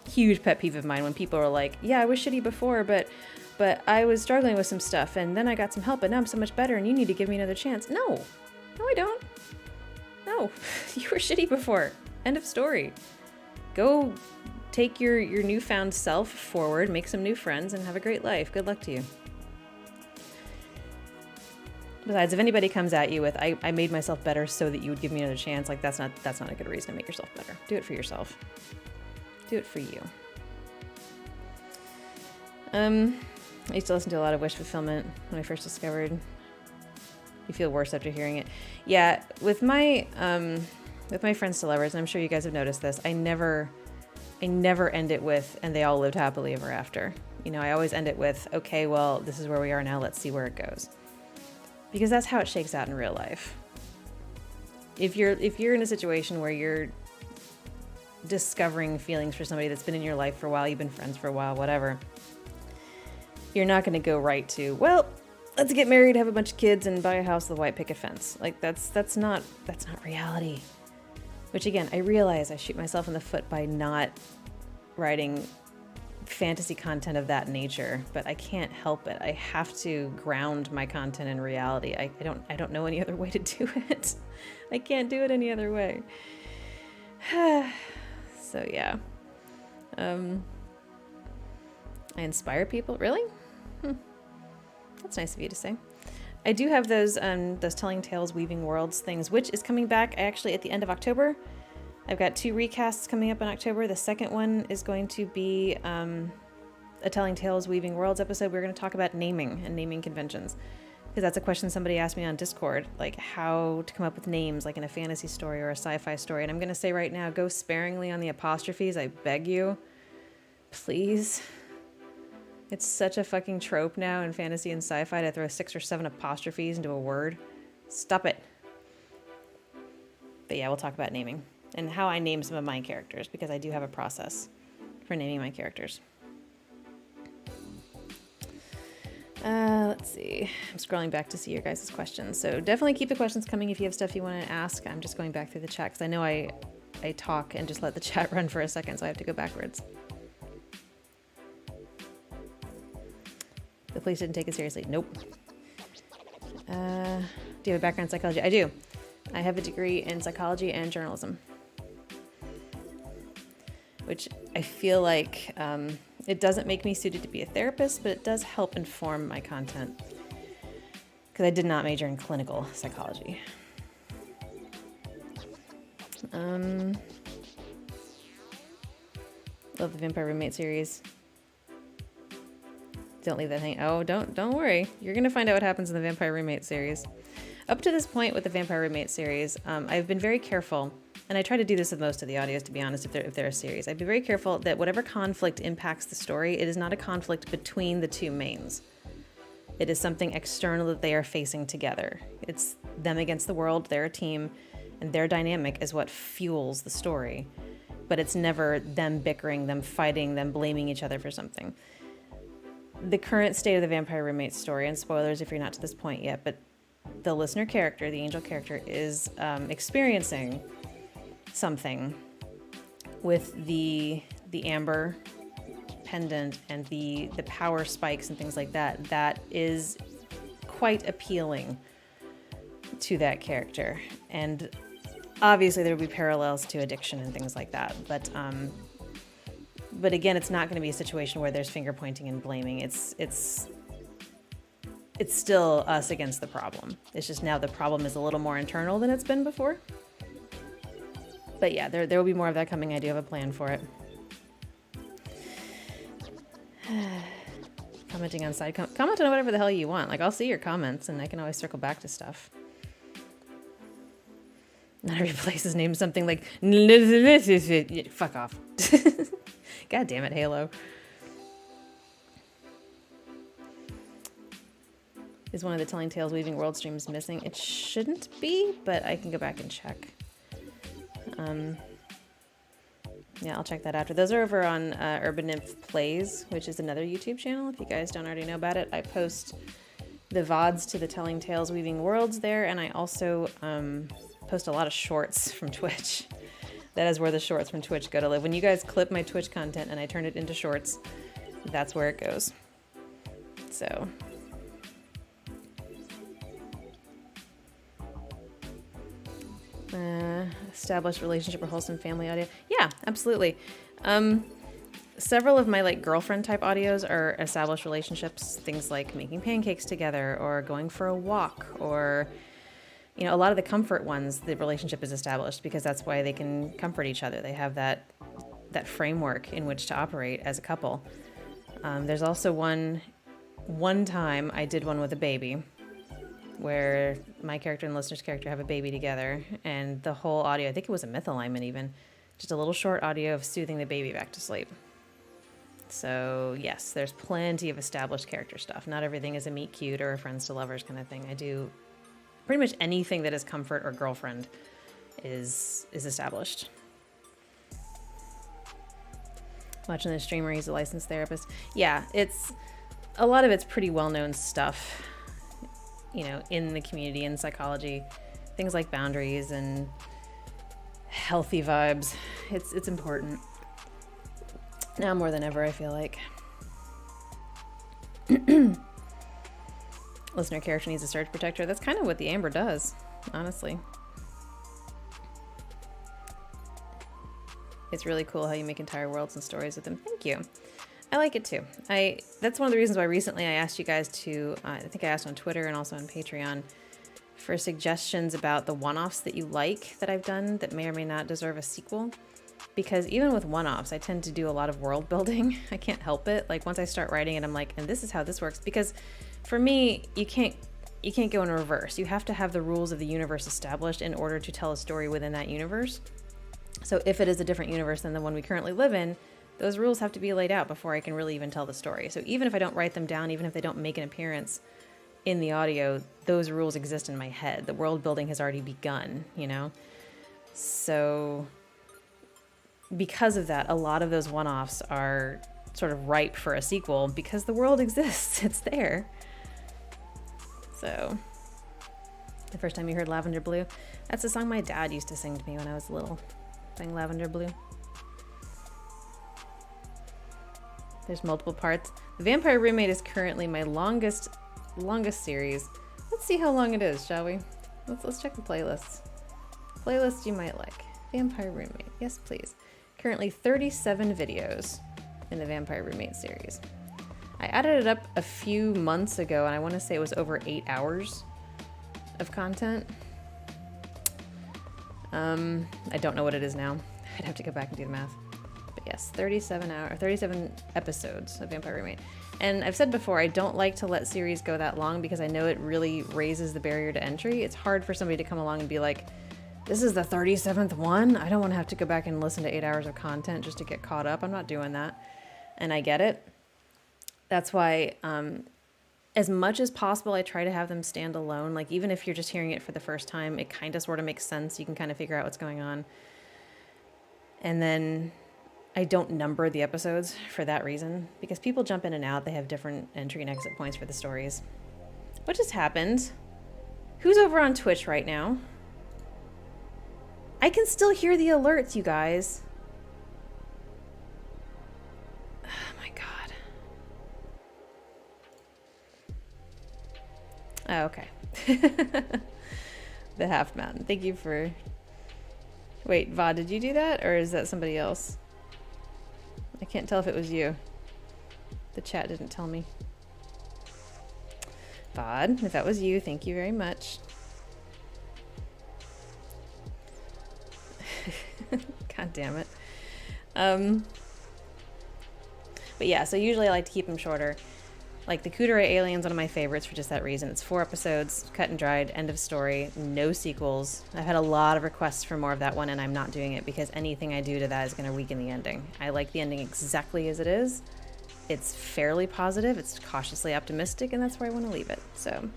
huge pet peeve of mine when people are like, yeah, I was shitty before, but I was struggling with some stuff, and then I got some help, and now I'm so much better, and you need to give me another chance. No, I don't. No, you were shitty before. End of story. Go take your newfound self forward, make some new friends, and have a great life. Good luck to you. Besides, if anybody comes at you with, I made myself better so that you would give me another chance, like that's not a good reason to make yourself better. Do it for yourself. Do it for you. I used to listen to a lot of Wish Fulfillment when I first discovered. You feel worse after hearing it. Yeah, with my friends to lovers, and I'm sure you guys have noticed this, I never end it with, and they all lived happily ever after. I always end it with, okay, well, this is where we are now, let's see where it goes. Because that's how it shakes out in real life. If you're in a situation where you're discovering feelings for somebody that's been in your life for a while, you've been friends for a while, whatever, you're not going to go right to, well, let's get married, have a bunch of kids, and buy a house with a white picket fence. Like that's not reality. Which again, I realize I shoot myself in the foot by not writing fantasy content of that nature, but I can't help it. I have to ground my content in reality. I don't know any other way to do it. I can't do it any other way. So yeah. I inspire people, really? That's nice of you to say. I do have those Telling Tales, Weaving Worlds things, which is coming back actually at the end of October. I've got 2 recasts coming up in October. The second one is going to be a Telling Tales, Weaving Worlds episode. We're going to talk about naming and naming conventions. Because that's a question somebody asked me on Discord, like how to come up with names like in a fantasy story or a sci-fi story. And I'm going to say right now, go sparingly on the apostrophes. I beg you. Please. It's such a fucking trope now in fantasy and sci-fi to throw 6 or 7 apostrophes into a word. Stop it. But yeah, we'll talk about naming and how I name some of my characters, because I do have a process for naming my characters. Let's see. I'm scrolling back to see your guys' questions. So definitely keep the questions coming if you have stuff you want to ask. I'm just going back through the chat because I know I talk and just let the chat run for a second, so I have to go backwards. The police didn't take it seriously. Nope. Do you have a background in psychology? I do. I have a degree in psychology and journalism, which I feel like it doesn't make me suited to be a therapist, but it does help inform my content because I did not major in clinical psychology. Love the Vampire Roommate series. Don't leave that hanging. Oh, don't worry. You're gonna find out what happens in the Vampire Roommate series. Up to this point with the Vampire Roommate series, I've been very careful, and I try to do this with most of the audios, to be honest, if they're a series. I'd be very careful that whatever conflict impacts the story, it is not a conflict between the two mains. It is something external that they are facing together. It's them against the world, they're a team, and their dynamic is what fuels the story. But it's never them bickering, them fighting, them blaming each other for something. The current state of the Vampire Roommate story, and spoilers if you're not to this point yet, but the listener character, the angel character, is experiencing something with the amber pendant and the power spikes and things like that. That is quite appealing to that character. And obviously there will be parallels to addiction and things like that. But again, it's not going to be a situation where there's finger pointing and blaming. It's still us against the problem. It's just now the problem is a little more internal than it's been before. But yeah, there will be more of that coming. I do have a plan for it. Commenting on side comment on whatever the hell you want. Like, I'll see your comments and I can always circle back to stuff. Not every place is named something like fuck off. God damn it, Halo. Is one of the Telling Tales Weaving World streams missing? It shouldn't be, but I can go back and check. Yeah, I'll check that after. Those are over on Urban Nymph Plays, which is another YouTube channel. If you guys don't already know about it, I post the VODs to the Telling Tales Weaving Worlds there, and I also post a lot of shorts from Twitch. That is where the shorts from Twitch go to live. When you guys clip my Twitch content and I turn it into shorts, that's where it goes. So... established relationship or wholesome family audio. Yeah, absolutely. Several of my like girlfriend type audios are established relationships, things like making pancakes together or going for a walk, or you know, a lot of the comfort ones, the relationship is established because that's why they can comfort each other. They have that framework in which to operate as a couple. There's also one time I did one with a baby, where my character and the listener's character have a baby together, and the whole audio, I think it was a myth alignment even, just a little short audio of soothing the baby back to sleep. So yes, there's plenty of established character stuff. Not everything is a meet cute or a friends to lovers kind of thing. I do pretty much anything that is comfort or girlfriend is established. Watching the streamer, he's a licensed therapist. Yeah, a lot of it's pretty well-known stuff, you know, in the community, in psychology, things like boundaries and healthy vibes. It's important now more than ever, I feel like. Listener character needs a surge protector. That's kind of what the Amber does, honestly. It's really cool how you make entire worlds and stories with them. Thank you. I like it too. That's one of the reasons why recently I asked you guys to, I think I asked on Twitter and also on Patreon, for suggestions about the one-offs that you like that I've done that may or may not deserve a sequel. Because even with one-offs, I tend to do a lot of world building. I can't help it. Like once I start writing it, I'm like, and this is how this works. Because for me, you can't go in reverse. You have to have the rules of the universe established in order to tell a story within that universe. So if it is a different universe than the one we currently live in, those rules have to be laid out before I can really even tell the story. So even if I don't write them down, even if they don't make an appearance in the audio, those rules exist in my head. The world building has already begun, you know? So because of that, a lot of those one-offs are sort of ripe for a sequel because the world exists. It's there. So, the first time you heard Lavender Blue, that's the song my dad used to sing to me when I was little. Sang Lavender Blue. There's multiple parts. The Vampire Roommate is currently my longest series. Let's see how long it is, shall we? Let's check the playlists. Playlists you might like. Vampire Roommate. Yes, please. Currently 37 videos in the Vampire Roommate series. I added it up a few months ago, and I want to say it was over 8 hours of content. I don't know what it is now. I'd have to go back and do the math. But yes, 37 episodes of Vampire Roommate. And I've said before, I don't like to let series go that long because I know it really raises the barrier to entry. It's hard for somebody to come along and be like, this is the 37th one? I don't want to have to go back and listen to 8 hours of content just to get caught up. I'm not doing that. And I get it. That's why, as much as possible, I try to have them stand alone. Like, even if you're just hearing it for the first time, it kind of sort of makes sense. You can kind of figure out what's going on. And then I don't number the episodes for that reason, because people jump in and out. They have different entry and exit points for the stories. What just happened? Who's over on Twitch right now? I can still hear the alerts, you guys. Oh my god. Oh, okay. The Half Mountain. Thank you for... Wait, Vod, did you do that? Or is that somebody else? I can't tell if it was you. The chat didn't tell me. Vod, if that was you, thank you very much. God damn it. But yeah, so usually I like to keep them shorter. Like the Kudere Alien's one of my favorites for just that reason. It's 4 episodes, cut and dried, end of story, no sequels. I've had a lot of requests for more of that one, and I'm not doing it because anything I do to that is going to weaken the ending. I like the ending exactly as it is. It's fairly positive, it's cautiously optimistic, and that's where I want to leave it. So,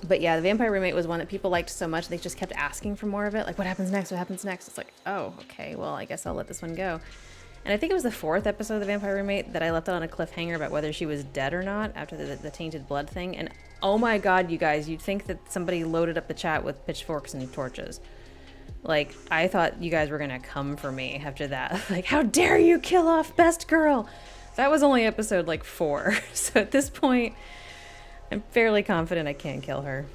but yeah, the Vampire Roommate was one that people liked so much, they just kept asking for more of it. Like, what happens next? What happens next? It's like, oh, okay, well, I guess I'll let this one go. And I think it was the 4th episode of The Vampire Roommate that I left it on a cliffhanger about whether she was dead or not after the tainted blood thing. And oh my god, you guys, you'd think that somebody loaded up the chat with pitchforks and torches. Like, I thought you guys were gonna come for me after that. Like, how dare you kill off Best Girl? That was only episode, like, 4. So at this point, I'm fairly confident I can't kill her.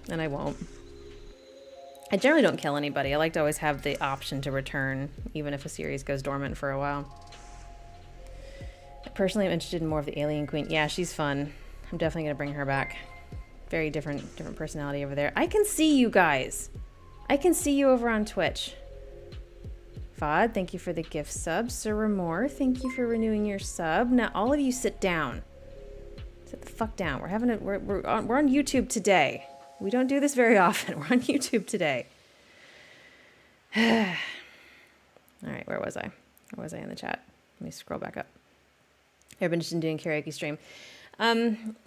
And I won't. I generally don't kill anybody. I like to always have the option to return, even if a series goes dormant for a while. Personally, I'm interested in more of the Alien Queen. Yeah, she's fun. I'm definitely going to bring her back. Very different personality over there. I can see you guys. I can see you over on Twitch. Vod, thank you for the gift sub. Sir Ramore, thank you for renewing your sub. Now, all of you sit down. Sit the fuck down. We're on YouTube today. We don't do this very often. We're on YouTube today. All right, where was I? Where was I in the chat? Let me scroll back up. I've been interested in doing karaoke stream.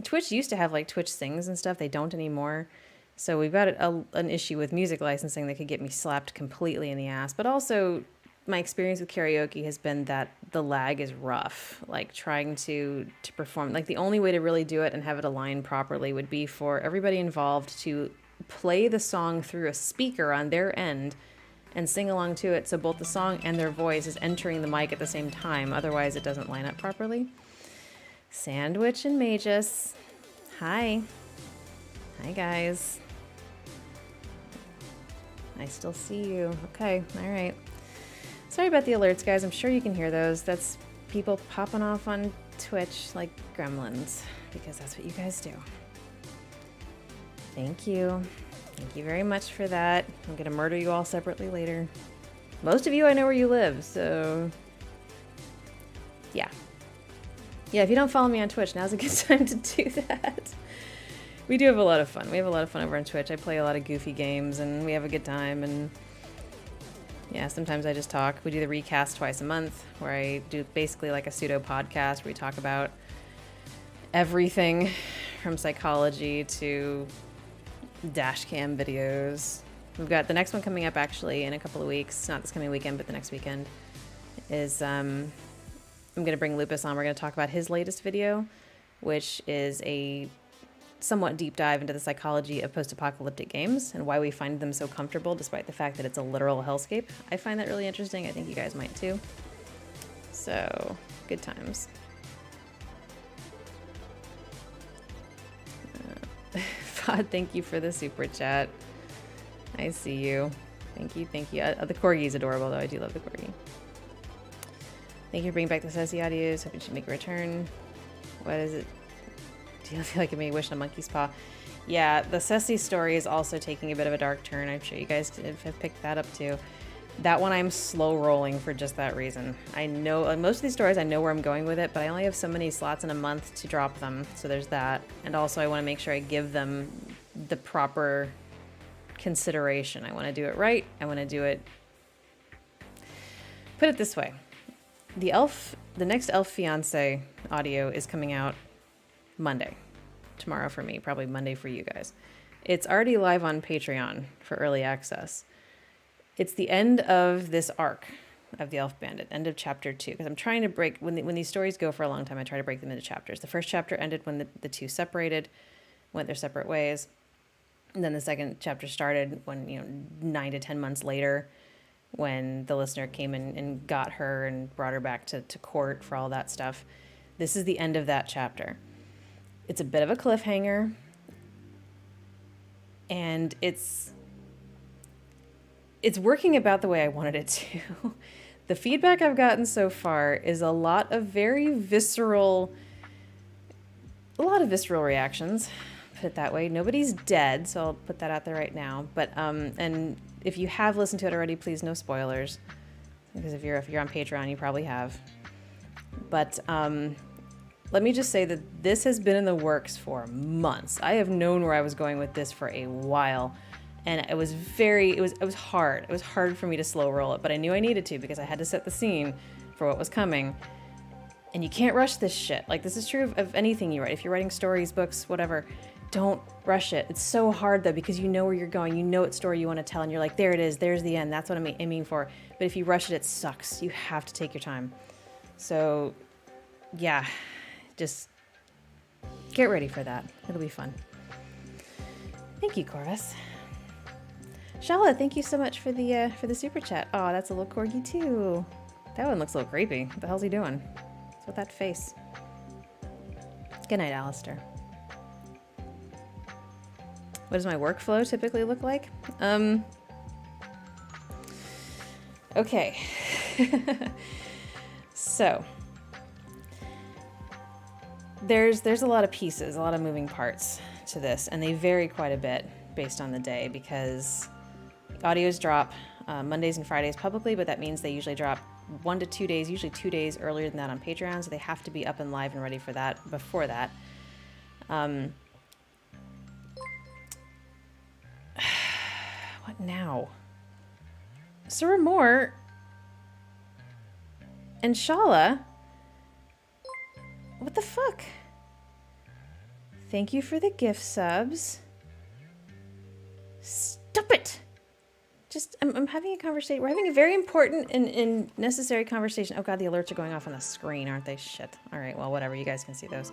Twitch used to have like Twitch Sings and stuff. They don't anymore. So we've got an issue with music licensing that could get me slapped completely in the ass. But also, my experience with karaoke has been that the lag is rough. Like trying to perform, like the only way to really do it and have it align properly would be for everybody involved to play the song through a speaker on their end and sing along to it, so both the song and their voice is entering the mic at the same time. Otherwise, it doesn't line up properly. Sandwich and Magus. Hi. Hi, guys. I still see you. Okay, all right. Sorry about the alerts, guys. I'm sure you can hear those. That's people popping off on Twitch like gremlins, because that's what you guys do. Thank you. Thank you very much for that. I'm going to murder you all separately later. Most of you, I know where you live, so... yeah. Yeah, if you don't follow me on Twitch, now's a good time to do that. We do have a lot of fun. We have a lot of fun over on Twitch. I play a lot of goofy games, and we have a good time, and... yeah, sometimes I just talk. We do the recast twice a month, where I do basically like a pseudo podcast where we talk about everything from psychology to dash cam videos. We've got the next one coming up actually in a couple of weeks. Not this coming weekend, but the next weekend is I'm going to bring Lupus on. We're going to talk about his latest video, which is a somewhat deep dive into the psychology of post-apocalyptic games and why we find them so comfortable despite the fact that it's a literal hellscape. I find that really interesting. I think you guys might too. So, good times. Fod, thank you for the super chat. I see you. Thank you, thank you. The corgi's adorable, though. I do love the corgi. Thank you for bringing back the Ceci audios. Hope you should make a return. What is it? Do you feel like it made a wish on a monkey's paw? Yeah, the Ceci story is also taking a bit of a dark turn. I'm sure you guys have picked that up too. That one I'm slow rolling for just that reason. I know, like most of these stories, I know where I'm going with it, but I only have so many slots in a month to drop them. So there's that. And also I want to make sure I give them the proper consideration. I want to do it right. I want to do it. Put it this way. The next Elf Fiancé audio is coming out Monday. Tomorrow for me, probably Monday for you guys. It's already live on Patreon for early access. It's the end of this arc of the Elf Bandit, end of chapter 2, because I'm trying to break, when these stories go for a long time, I try to break them into chapters. The first chapter ended when the two separated, went their separate ways. And then the second chapter started when, 9 to 10 months later, when the listener came in and got her and brought her back to court for all that stuff. This is the end of that chapter. It's a bit of a cliffhanger, and it's working about the way I wanted it to. The feedback I've gotten so far is a lot of reactions. Put it that way. Nobody's dead, so I'll put that out there right now. But and if you have listened to it already, please no spoilers, because if you're on Patreon, you probably have. But let me just say that this has been in the works for months. I have known where I was going with this for a while, and it was hard. It was hard for me to slow roll it, but I knew I needed to because I had to set the scene for what was coming. And you can't rush this shit. Like, this is true of anything you write. If you're writing stories, books, whatever, don't rush it. It's so hard, though, because you know where you're going. You know what story you want to tell, and you're like, there it is. There's the end. That's what I'm aiming for. But if you rush it, it sucks. You have to take your time. So, yeah, just get ready for that. It'll be fun. Thank you, Corvus. Shala, thank you so much for the super chat. Oh, that's a little corgi, too. That one looks a little creepy. What the hell's he doing? What's with that face? Good night, Alistair. What does my workflow typically look like? Okay. So, there's a lot of pieces, a lot of moving parts to this, and they vary quite a bit based on the day because audios drop Mondays and Fridays publicly, but that means they usually drop 1 to 2 days, usually 2 days earlier than that on Patreon, so they have to be up and live and ready for that before that. What now? Sir Moore and Shala? What the fuck? Thank you for the gift subs. Stop it! I'm having a conversation. We're having a very important and necessary conversation. Oh god, the alerts are going off on the screen, aren't they? Shit. Alright, well, whatever. You guys can see those.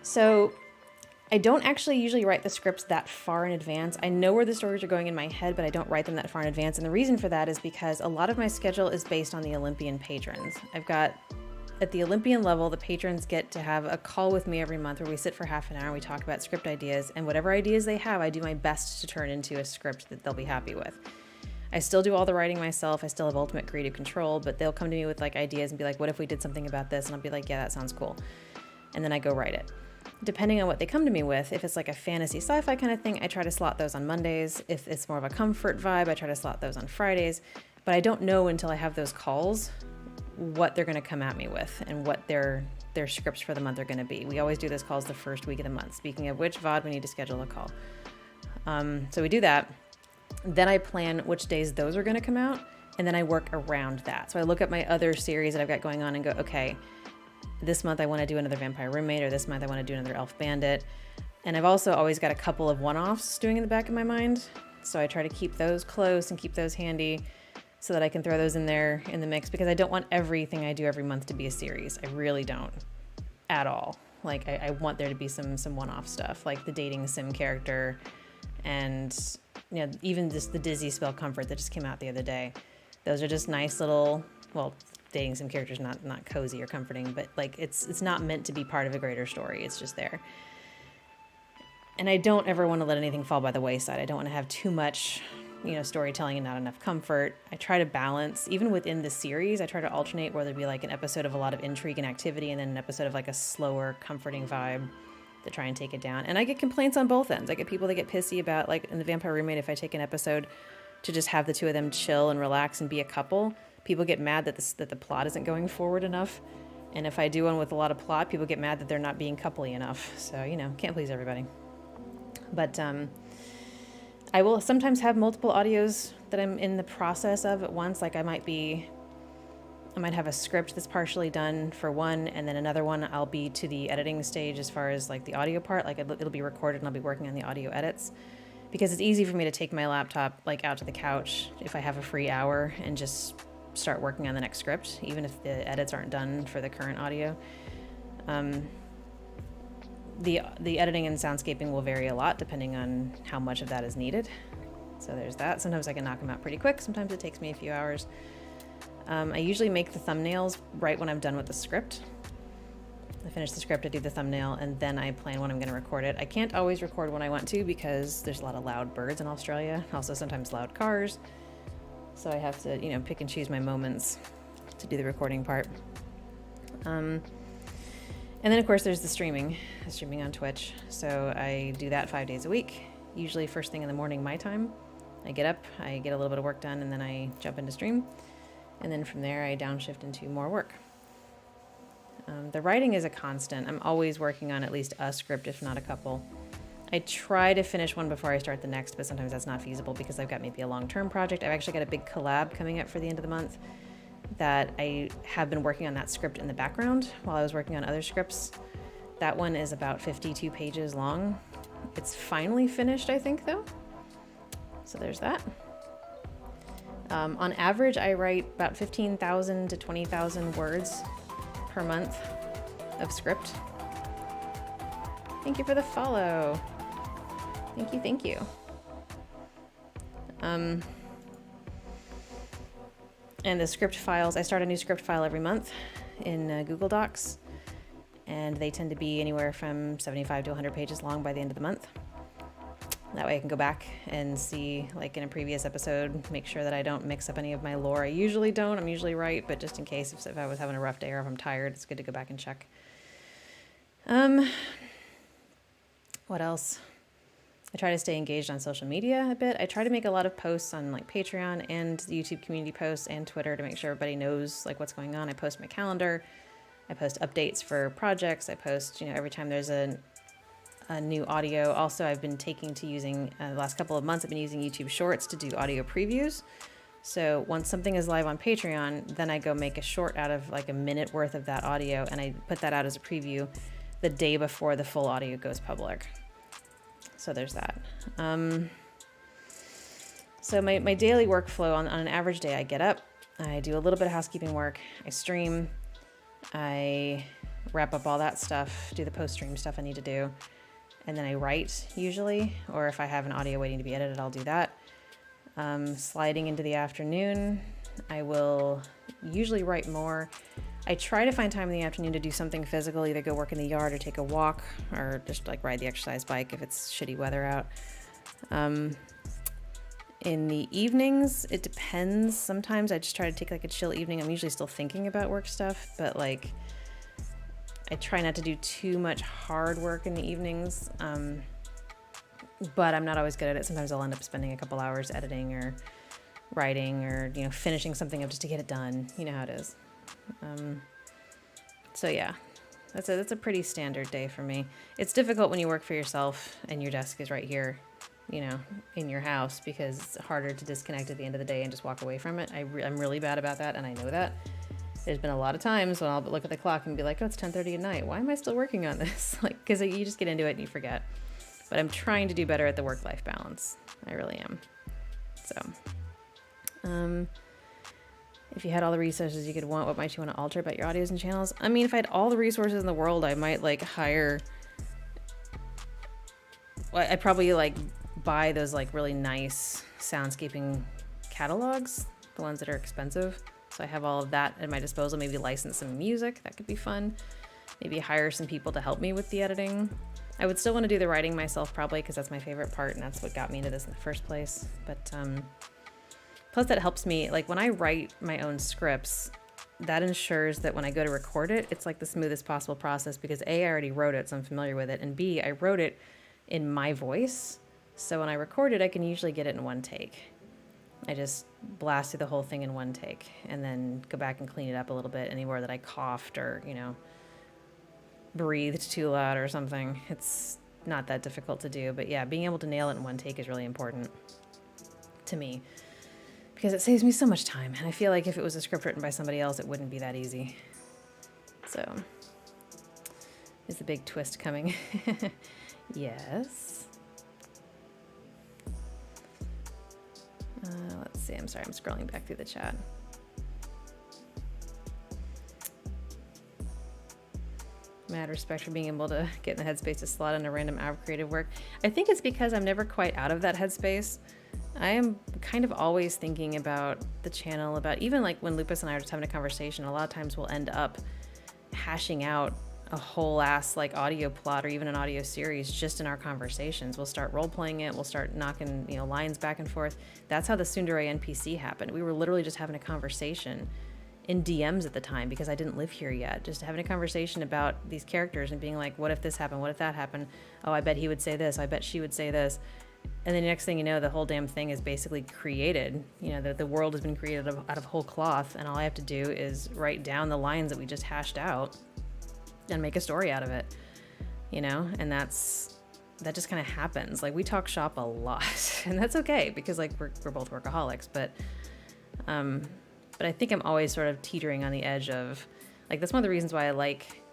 So, I don't actually usually write the scripts that far in advance. I know where the stories are going in my head, but I don't write them that far in advance. And the reason for that is because a lot of my schedule is based on the Olympian patrons. I've got, at the Olympian level, the patrons get to have a call with me every month where we sit for half an hour and we talk about script ideas. And whatever ideas they have, I do my best to turn into a script that they'll be happy with. I still do all the writing myself. I still have ultimate creative control, but they'll come to me with like ideas and be like, what if we did something about this? And I'll be like, yeah, that sounds cool. And then I go write it. Depending on what they come to me with, if it's like a fantasy sci-fi kind of thing, I try to slot those on Mondays. If it's more of a comfort vibe, I try to slot those on Fridays. But I don't know until I have those calls what they're going to come at me with and what their scripts for the month are going to be. We always do those calls the first week of the month. Speaking of which, VOD, we need to schedule a call. So we do that. Then I plan which days those are going to come out, and then I work around that. So I look at my other series that I've got going on and go, okay, this month I want to do another Vampire Roommate, or this month I want to do another Elf Bandit. And I've also always got a couple of one-offs doing in the back of my mind. So I try to keep those close and keep those handy so that I can throw those in there in the mix, because I don't want everything I do every month to be a series. I really don't. At all. Like I want there to be some one-off stuff, like the dating sim character, and even just the Dizzy spell comfort that just came out the other day. Those are just nice little, well, dating sim characters not cozy or comforting, but like it's not meant to be part of a greater story. It's just there. And I don't ever want to let anything fall by the wayside. I don't want to have too much, storytelling and not enough comfort. I try to balance, even within the series, I try to alternate where there'd be like an episode of a lot of intrigue and activity and then an episode of like a slower, comforting vibe to try and take it down. And I get complaints on both ends. I get people that get pissy about, like in The Vampire Roommate, if I take an episode to just have the two of them chill and relax and be a couple, people get mad that the plot isn't going forward enough. And if I do one with a lot of plot, people get mad that they're not being coupley enough. So, can't please everybody. But I will sometimes have multiple audios that I'm in the process of at once. Like I might have a script that's partially done for one, and then another one I'll be to the editing stage as far as like the audio part. Like it'll be recorded and I'll be working on the audio edits, because it's easy for me to take my laptop like out to the couch if I have a free hour and just start working on the next script, even if the edits aren't done for the current audio. The editing and soundscaping will vary a lot depending on how much of that is needed. So there's that. Sometimes I can knock them out pretty quick. Sometimes it takes me a few hours. I usually make the thumbnails right when I'm done with the script. I finish the script, I do the thumbnail, and then I plan when I'm going to record it. I can't always record when I want to because there's a lot of loud birds in Australia. Also sometimes loud cars. So I have to, pick and choose my moments to do the recording part. And then, of course, there's the streaming on Twitch. So I do that 5 days a week, usually first thing in the morning, my time. I get up, I get a little bit of work done, and then I jump into stream. And then from there, I downshift into more work. The writing is a constant. I'm always working on at least a script, if not a couple. I try to finish one before I start the next, but sometimes that's not feasible because I've got maybe a long-term project. I've actually got a big collab coming up for the end of the month that I have been working on that script in the background while I was working on other scripts. That one is about 52 pages long. It's finally finished, I think, though. So there's that. On average, I write about 15,000 to 20,000 words per month of script. Thank you for the follow. Thank you. And the script files, I start a new script file every month in Google Docs, and they tend to be anywhere from 75 to 100 pages long by the end of the month. That way I can go back and see, like in a previous episode, make sure that I don't mix up any of my lore. I usually don't, I'm usually right, but just in case if I was having a rough day or if I'm tired, it's good to go back and check. What else? I try to stay engaged on social media a bit. I try to make a lot of posts on like Patreon and YouTube community posts and Twitter to make sure everybody knows like what's going on. I post my calendar. I post updates for projects. I post, every time there's a new audio. Also, I've been taking to using, the last couple of months, I've been using YouTube Shorts to do audio previews. So once something is live on Patreon, then I go make a short out of like a minute worth of that audio, and I put that out as a preview the day before the full audio goes public. So there's that. So my daily workflow on an average day, I get up, I do a little bit of housekeeping work, I stream, I wrap up all that stuff, do the post-stream stuff I need to do, and then I write usually, or if I have an audio waiting to be edited, I'll do that. Sliding into the afternoon, I will usually write more. I try to find time in the afternoon to do something physical, either go work in the yard or take a walk or just like ride the exercise bike if it's shitty weather out. In the evenings, it depends. Sometimes I just try to take like a chill evening. I'm usually still thinking about work stuff, but like I try not to do too much hard work in the evenings. But I'm not always good at it. Sometimes I'll end up spending a couple hours editing or writing or, finishing something up just to get it done. You know how it is. So yeah, that's a pretty standard day for me. It's difficult when you work for yourself and your desk is right here, in your house, because it's harder to disconnect at the end of the day and just walk away from it. I'm really bad about that, and I know that. There's been a lot of times when I'll look at the clock and be like, oh, it's 10:30 at night. Why am I still working on this? Because you just get into it and you forget. But I'm trying to do better at the work-life balance. I really am. So, If you had all the resources you could want, what might you want to alter about your audios and channels? I mean, if I had all the resources in the world, I might like hire... Well, I'd probably like buy those like really nice soundscaping catalogs, the ones that are expensive. So I have all of that at my disposal. Maybe license some music. That could be fun. Maybe hire some people to help me with the editing. I would still want to do the writing myself probably because that's my favorite part and that's what got me into this in the first place. But plus that helps me, like when I write my own scripts, that ensures that when I go to record it, it's like the smoothest possible process because A, I already wrote it, so I'm familiar with it, and B, I wrote it in my voice. So when I record it, I can usually get it in one take. I just blast through the whole thing in one take and then go back and clean it up a little bit anywhere that I coughed or, you know, breathed too loud or something. It's not that difficult to do, but yeah, being able to nail it in one take is really important to me because it saves me so much time. And I feel like if it was a script written by somebody else, it wouldn't be that easy. So is the big twist coming? Yes. Let's see. I'm sorry. I'm scrolling back through the chat. Mad respect for being able to get in the headspace to slot in a random hour of creative work. I think it's because I'm never quite out of that headspace. I am kind of always thinking about the channel, about even like when Lupus and I are just having a conversation, a lot of times we'll end up hashing out a whole ass like audio plot or even an audio series just in our conversations. We'll start role playing it. We'll start knocking, you know, lines back and forth. That's how the Tsundere NPC happened. We were literally just having a conversation in DMs at the time because I didn't live here yet. Just having a conversation about these characters and being like, what if this happened? What if that happened? Oh, I bet he would say this. I bet she would say this. And then the next thing you know, the whole damn thing is basically created. You know, the world has been created out of whole cloth, and all I have to do is write down the lines that we just hashed out and make a story out of it, you know? And that just kind of happens. Like we talk shop a lot and that's okay because like we're both workaholics, but I think I'm always sort of teetering on the edge of like, that's one of the reasons why I like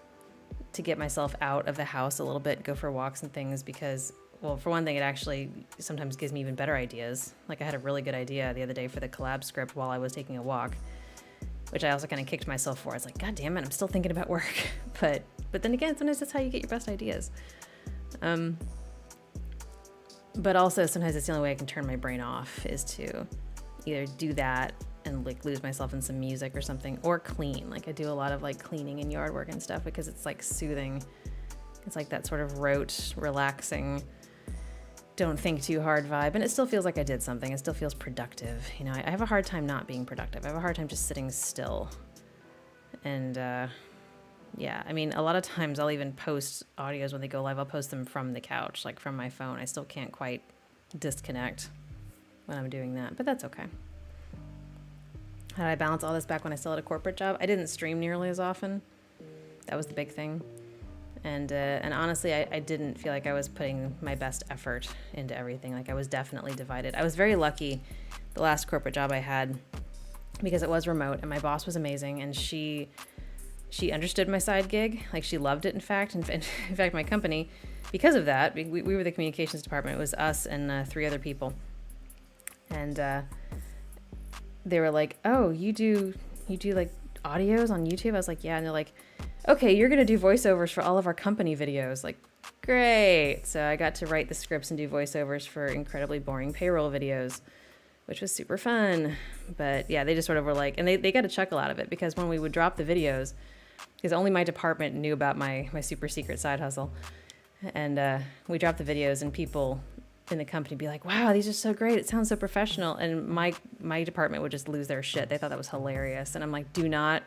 to get myself out of the house a little bit, go for walks and things because, well, for one thing, it actually sometimes gives me even better ideas. Like I had a really good idea the other day for the collab script while I was taking a walk, which I also kind of kicked myself for. It's like, God damn it, I'm still thinking about work. But then again, sometimes that's how you get your best ideas. But also sometimes it's the only way I can turn my brain off is to either do that and like lose myself in some music or something, or clean. Like I do a lot of like cleaning and yard work and stuff because it's like soothing. It's like that sort of rote, relaxing, don't think too hard vibe, and it still feels like I did something. It still feels productive. You know, I have a hard time not being productive. I have a hard time just sitting still. And yeah, I mean, a lot of times I'll even post audios when they go live. I'll post them from the couch, like from my phone. I still can't quite disconnect when I'm doing that, but that's okay. How did I balance all this back when I still had a corporate job? I didn't stream nearly as often. That was the big thing. And honestly, I didn't feel like I was putting my best effort into everything. Like I was definitely divided. I was very lucky the last corporate job I had because it was remote and my boss was amazing and she understood my side gig. Like she loved it, in fact. In fact, my company, because of that, we were the communications department. It was us and 3 other people. And they were like, oh, you do like audios on YouTube? I was like, yeah. And they're like, okay, you're going to do voiceovers for all of our company videos. Like, great. So I got to write the scripts and do voiceovers for incredibly boring payroll videos, which was super fun. But yeah, they just sort of were like, and they got a chuckle out of it because when we would drop the videos, because only my department knew about my super secret side hustle. And we dropped the videos and people in the company be like, wow, these are so great. It sounds so professional. And my department would just lose their shit. They thought that was hilarious. And I'm like, do not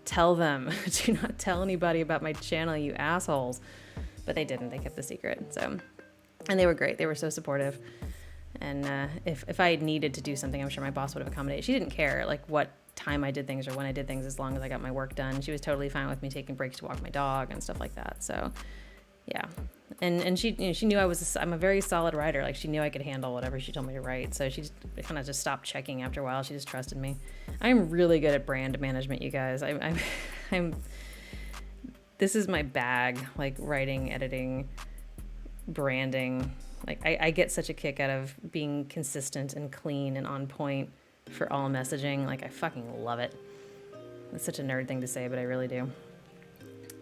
tell them. Do not tell anybody about my channel, you assholes. But they didn't. They kept the secret. So, and they were great. They were so supportive. And if I had needed to do something, I'm sure my boss would have accommodated. She didn't care like what time I did things or when I did things, as long as I got my work done. She was totally fine with me taking breaks to walk my dog and stuff like that. So, yeah. And she, you know, she knew I'm a very solid writer. Like she knew I could handle whatever she told me to write. So she kind of just stopped checking after a while. She just trusted me. I'm really good at brand management, you guys. I'm this is my bag, like writing, editing, branding. Like I get such a kick out of being consistent and clean and on point for all messaging. Like I fucking love it. It's such a nerd thing to say, but I really do.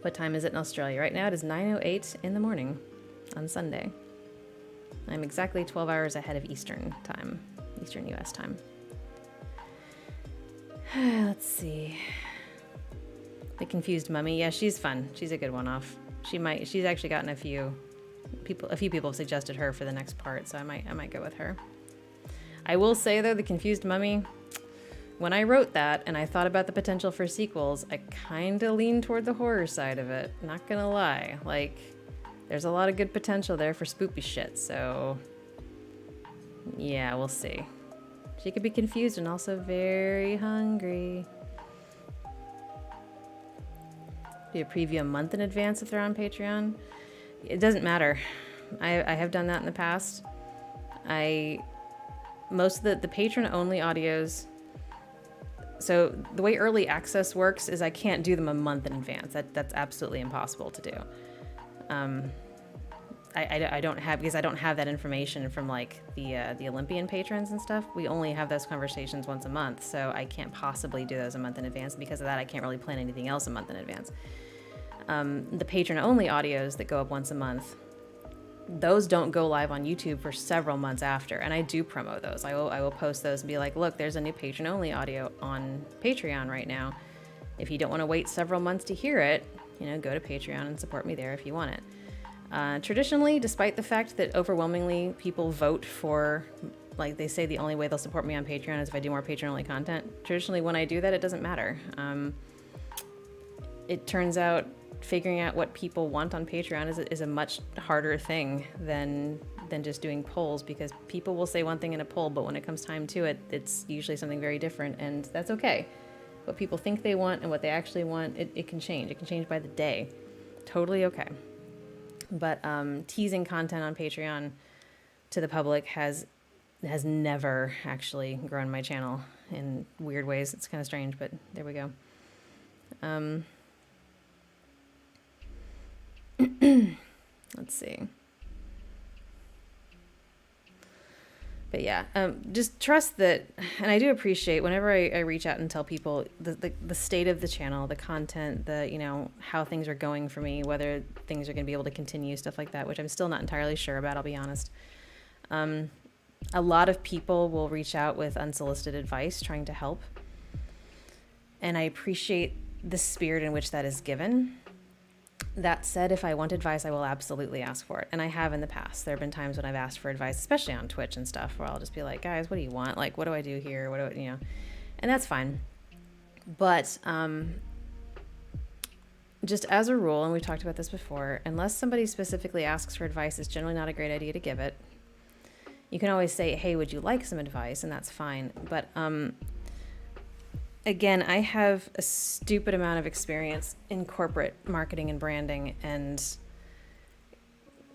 What time is it in Australia? Right now it is 9:08 in the morning on Sunday. I'm exactly 12 hours ahead of Eastern time, Eastern US time. Let's see. The Confused Mummy. Yeah, she's fun. She's a good one-off. She's actually gotten a few people have suggested her for the next part, so I might go with her. I will say though, The Confused Mummy, when I wrote that and I thought about the potential for sequels, I kind of leaned toward the horror side of it. Not gonna lie. Like, there's a lot of good potential there for spoopy shit, so yeah, we'll see. She could be confused and also very hungry. Do a preview a month in advance if they're on Patreon. It doesn't matter. I have done that in the past. Most of the patron-only audios. So the way early access works is I can't do them a month in advance. That's absolutely impossible to do. I don't have, because I don't have that information from like the Olympian patrons and stuff. We only have those conversations once a month, so I can't possibly do those a month in advance. Because of that, I can't really plan anything else a month in advance. The patron-only audios that go up once a month, those don't go live on YouTube for several months after, and I do promo those. I will post those and be like, look, there's a new patron-only audio on Patreon right now. If you don't want to wait several months to hear it, go to Patreon and support me there if you want it. Traditionally, despite the fact that overwhelmingly people vote for, like they say the only way they'll support me on Patreon is if I do more patron-only content, traditionally when I do that, it doesn't matter. It turns out figuring out what people want on Patreon is a much harder thing than just doing polls, because people will say one thing in a poll, but when it comes time to it, it's usually something very different, and that's okay. What people think they want and what they actually want, it can change. It can change by the day. Totally okay. But teasing content on Patreon to the public has never actually grown my channel in weird ways. It's kind of strange, but there we go. Let's see. But yeah, just trust that, and I do appreciate whenever I reach out and tell people the state of the channel, the content, how things are going for me, whether things are going to be able to continue, stuff like that, which I'm still not entirely sure about, I'll be honest. A lot of people will reach out with unsolicited advice trying to help, and I appreciate the spirit in which that is given. That said, if I want advice, I will absolutely ask for it. And I have in the past. There have been times when I've asked for advice, especially on Twitch and stuff, where I'll just be like, guys, what do you want? Like, what do I do here? And that's fine. But just as a rule, and we've talked about this before, unless somebody specifically asks for advice, it's generally not a great idea to give it. You can always say, hey, would you like some advice? And that's fine. But again, I have a stupid amount of experience in corporate marketing and branding and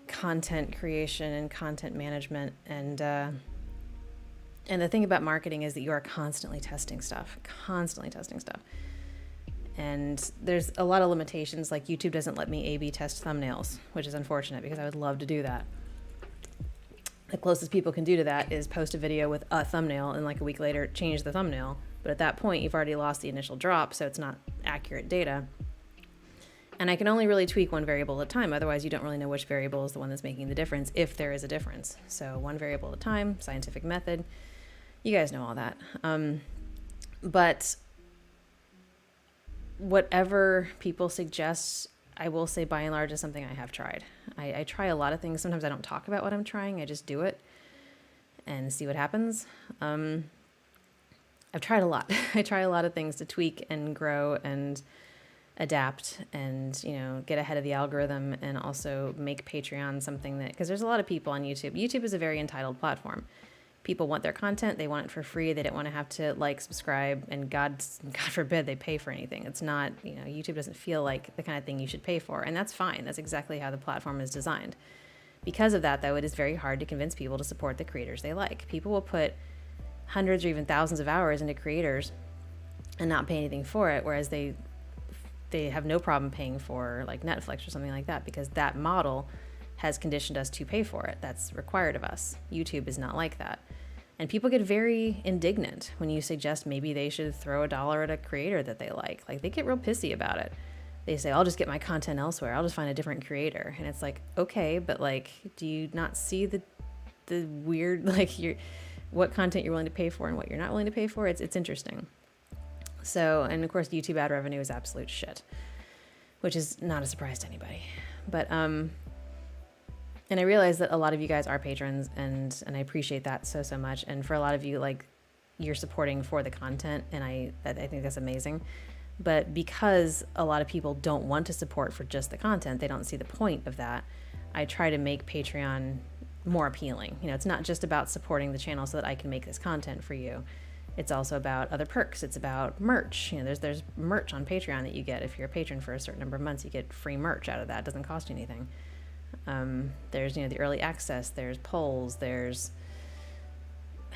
content creation and content management. And the thing about marketing is that you are constantly testing stuff. And there's a lot of limitations, like YouTube doesn't let me A/B test thumbnails, which is unfortunate because I would love to do that. The closest people can do to that is post a video with a thumbnail and like a week later change the thumbnail. But at that point, you've already lost the initial drop, so it's not accurate data. And I can only really tweak one variable at a time. Otherwise, you don't really know which variable is the one that's making the difference, if there is a difference. So one variable at a time, scientific method. You guys know all that. But whatever people suggest, I will say by and large is something I have tried. I try a lot of things. Sometimes I don't talk about what I'm trying. I just do it and see what happens. I've tried a lot. I try a lot of things to tweak and grow and adapt and, get ahead of the algorithm, and also make Patreon something that, because there's a lot of people on YouTube. YouTube is a very entitled platform. People want their content. They want it for free. They don't want to have to subscribe, and God forbid they pay for anything. It's not, YouTube doesn't feel like the kind of thing you should pay for, and that's fine. That's exactly how the platform is designed. Because of that, though, it is very hard to convince people to support the creators they like. People will put hundreds or even thousands of hours into creators and not pay anything for it, whereas they have no problem paying for like Netflix or something like that, because that model has conditioned us to pay for it. That's required of us. YouTube is not like that. And people get very indignant when you suggest maybe they should throw $1 at a creator that they like. Like, they get real pissy about it. They say, I'll just get my content elsewhere. I'll just find a different creator. And it's like, okay, but like, do you not see the weird, like, what content you're willing to pay for and what you're not willing to pay for? It's interesting. So, and of course, YouTube ad revenue is absolute shit, which is not a surprise to anybody. But, and I realize that a lot of you guys are patrons, and I appreciate that so much. And for a lot of you, like, you're supporting for the content, and I think that's amazing. But because a lot of people don't want to support for just the content, they don't see the point of that, I try to make Patreon more appealing. You know, it's not just about supporting the channel so that I can make this content for you. It's also about other perks. It's about merch. You know, there's merch on Patreon that you get. If you're a patron for a certain number of months, you get free merch out of that. It doesn't cost you anything. There's, you know, the early access, there's polls, there's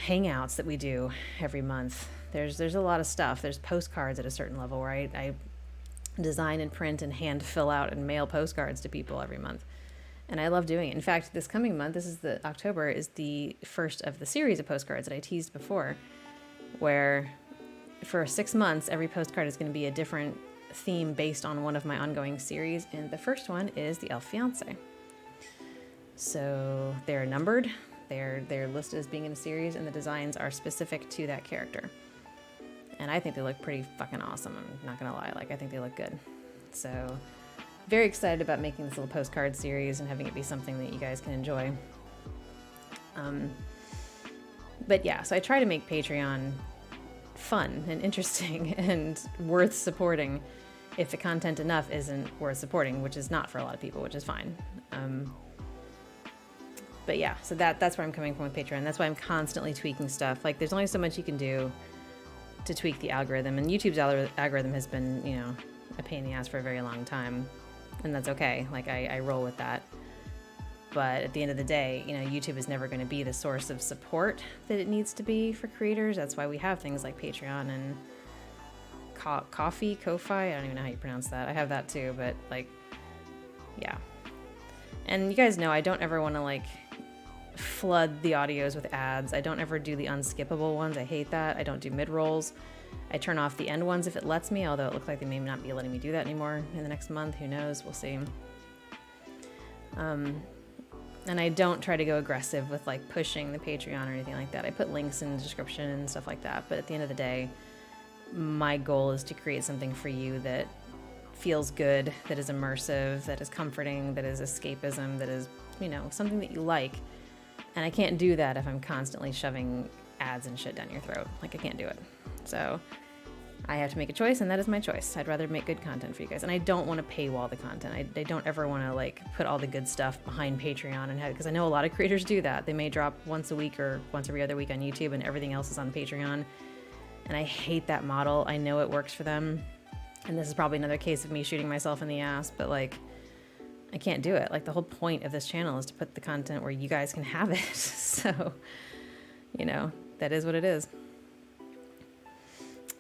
hangouts that we do every month. There's a lot of stuff. There's postcards at a certain level where I design and print and hand fill out and mail postcards to people every month. And I love doing it. In fact, this coming month, October is the first of the series of postcards that I teased before, where for 6 months, every postcard is going to be a different theme based on one of my ongoing series. And the first one is the Elf Fiance. So they're numbered, they're listed as being in a series, and the designs are specific to that character. And I think they look pretty fucking awesome. I'm not gonna lie, like, I think they look good. So very excited about making this little postcard series and having it be something that you guys can enjoy. But yeah, so I try to make Patreon fun and interesting and worth supporting. If the content enough isn't worth supporting, which is not for a lot of people, which is fine. But yeah, so that's where I'm coming from with Patreon. That's why I'm constantly tweaking stuff. Like, there's only so much you can do to tweak the algorithm, and YouTube's algorithm has been, you know, a pain in the ass for a very long time, and that's okay. Like, I roll with that. But at the end of the day, you know, YouTube is never going to be the source of support that it needs to be for creators. That's why we have things like Patreon and Ko-fi. I don't even know how you pronounce that. I have that too, but like, yeah. And you guys know I don't ever want to like flood the audios with ads. I don't ever do the unskippable ones. I hate that. I don't do mid-rolls. I turn off the end ones if it lets me, although it looks like they may not be letting me do that anymore in the next month. Who knows? We'll see. And I don't try to go aggressive with like pushing the Patreon or anything like that. I put links in the description and stuff like that. But at the end of the day, my goal is to create something for you that feels good, that is immersive, that is comforting, that is escapism, that is, you know, something that you like. And I can't do that if I'm constantly shoving ads and shit down your throat. Like, I can't do it. So I have to make a choice, and that is my choice. I'd rather make good content for you guys. And I don't want to paywall the content. I don't ever want to like put all the good stuff behind Patreon and have, because I know a lot of creators do that. They may drop once a week or once every other week on YouTube, and everything else is on Patreon. And I hate that model. I know it works for them. And this is probably another case of me shooting myself in the ass, but like, I can't do it. Like, the whole point of this channel is to put the content where you guys can have it. So, you know, that is what it is.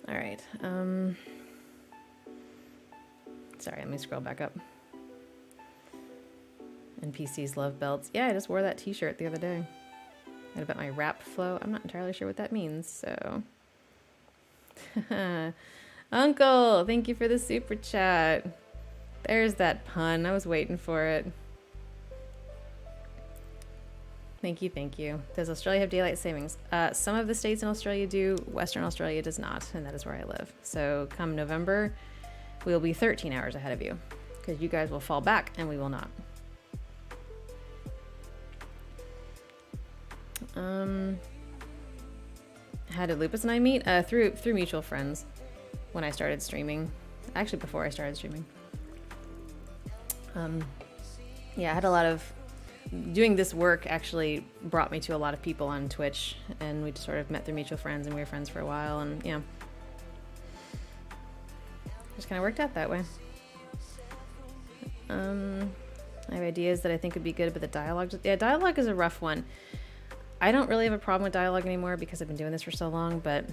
All right. Sorry, let me scroll back up. NPCs love belts. Yeah, I just wore that t-shirt the other day. And about my rap flow. I'm not entirely sure what that means, so. Uncle, thank you for the super chat. There's that pun. I was waiting for it. Thank you, thank you. Does Australia have daylight savings? Some of the states in Australia do. Western Australia does not, and that is where I live. So come November, we will be 13 hours ahead of you, because you guys will fall back and we will not. How did Lupus and I meet? Through mutual friends when I started streaming. Actually, before I started streaming. Yeah, I had a lot of... Doing this work actually brought me to a lot of people on Twitch, and we just sort of met through mutual friends, and we were friends for a while, and yeah. Just kind of worked out that way. I have ideas that I think would be good, but the dialogue... Yeah, dialogue is a rough one. I don't really have a problem with dialogue anymore because I've been doing this for so long, but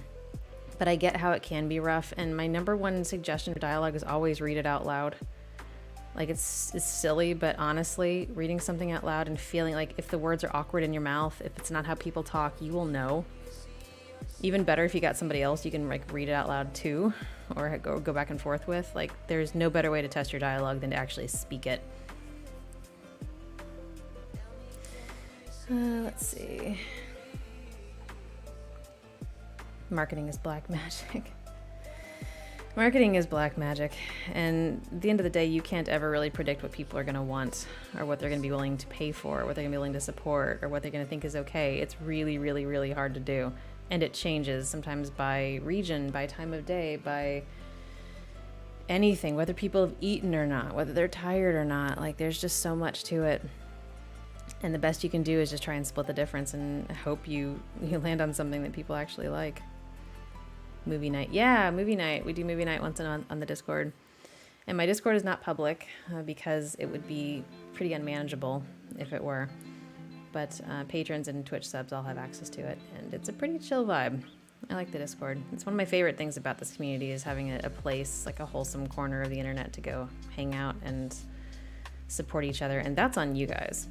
I get how it can be rough, and my number one suggestion for dialogue is always read it out loud. Like it's silly, but honestly, reading something out loud and feeling like if the words are awkward in your mouth, if it's not how people talk, you will know. Even better if you got somebody else you can like read it out loud too, or go back and forth with. Like there's no better way to test your dialogue than to actually speak it. Let's see. Marketing is black magic. Marketing is black magic, and at the end of the day, you can't ever really predict what people are going to want, or what they're going to be willing to pay for, or what they're going to be willing to support, or what they're going to think is okay. It's really, really, really hard to do, and it changes sometimes by region, by time of day, by anything, whether people have eaten or not, whether they're tired or not. Like, there's just so much to it, and the best you can do is just try and split the difference and hope you land on something that people actually like. Movie night. Yeah, movie night. We do movie night once on the Discord. And my Discord is not public because it would be pretty unmanageable if it were. But patrons and Twitch subs all have access to it. And it's a pretty chill vibe. I like the Discord. It's one of my favorite things about this community is having a place, like a wholesome corner of the internet to go hang out and support each other. And that's on you guys.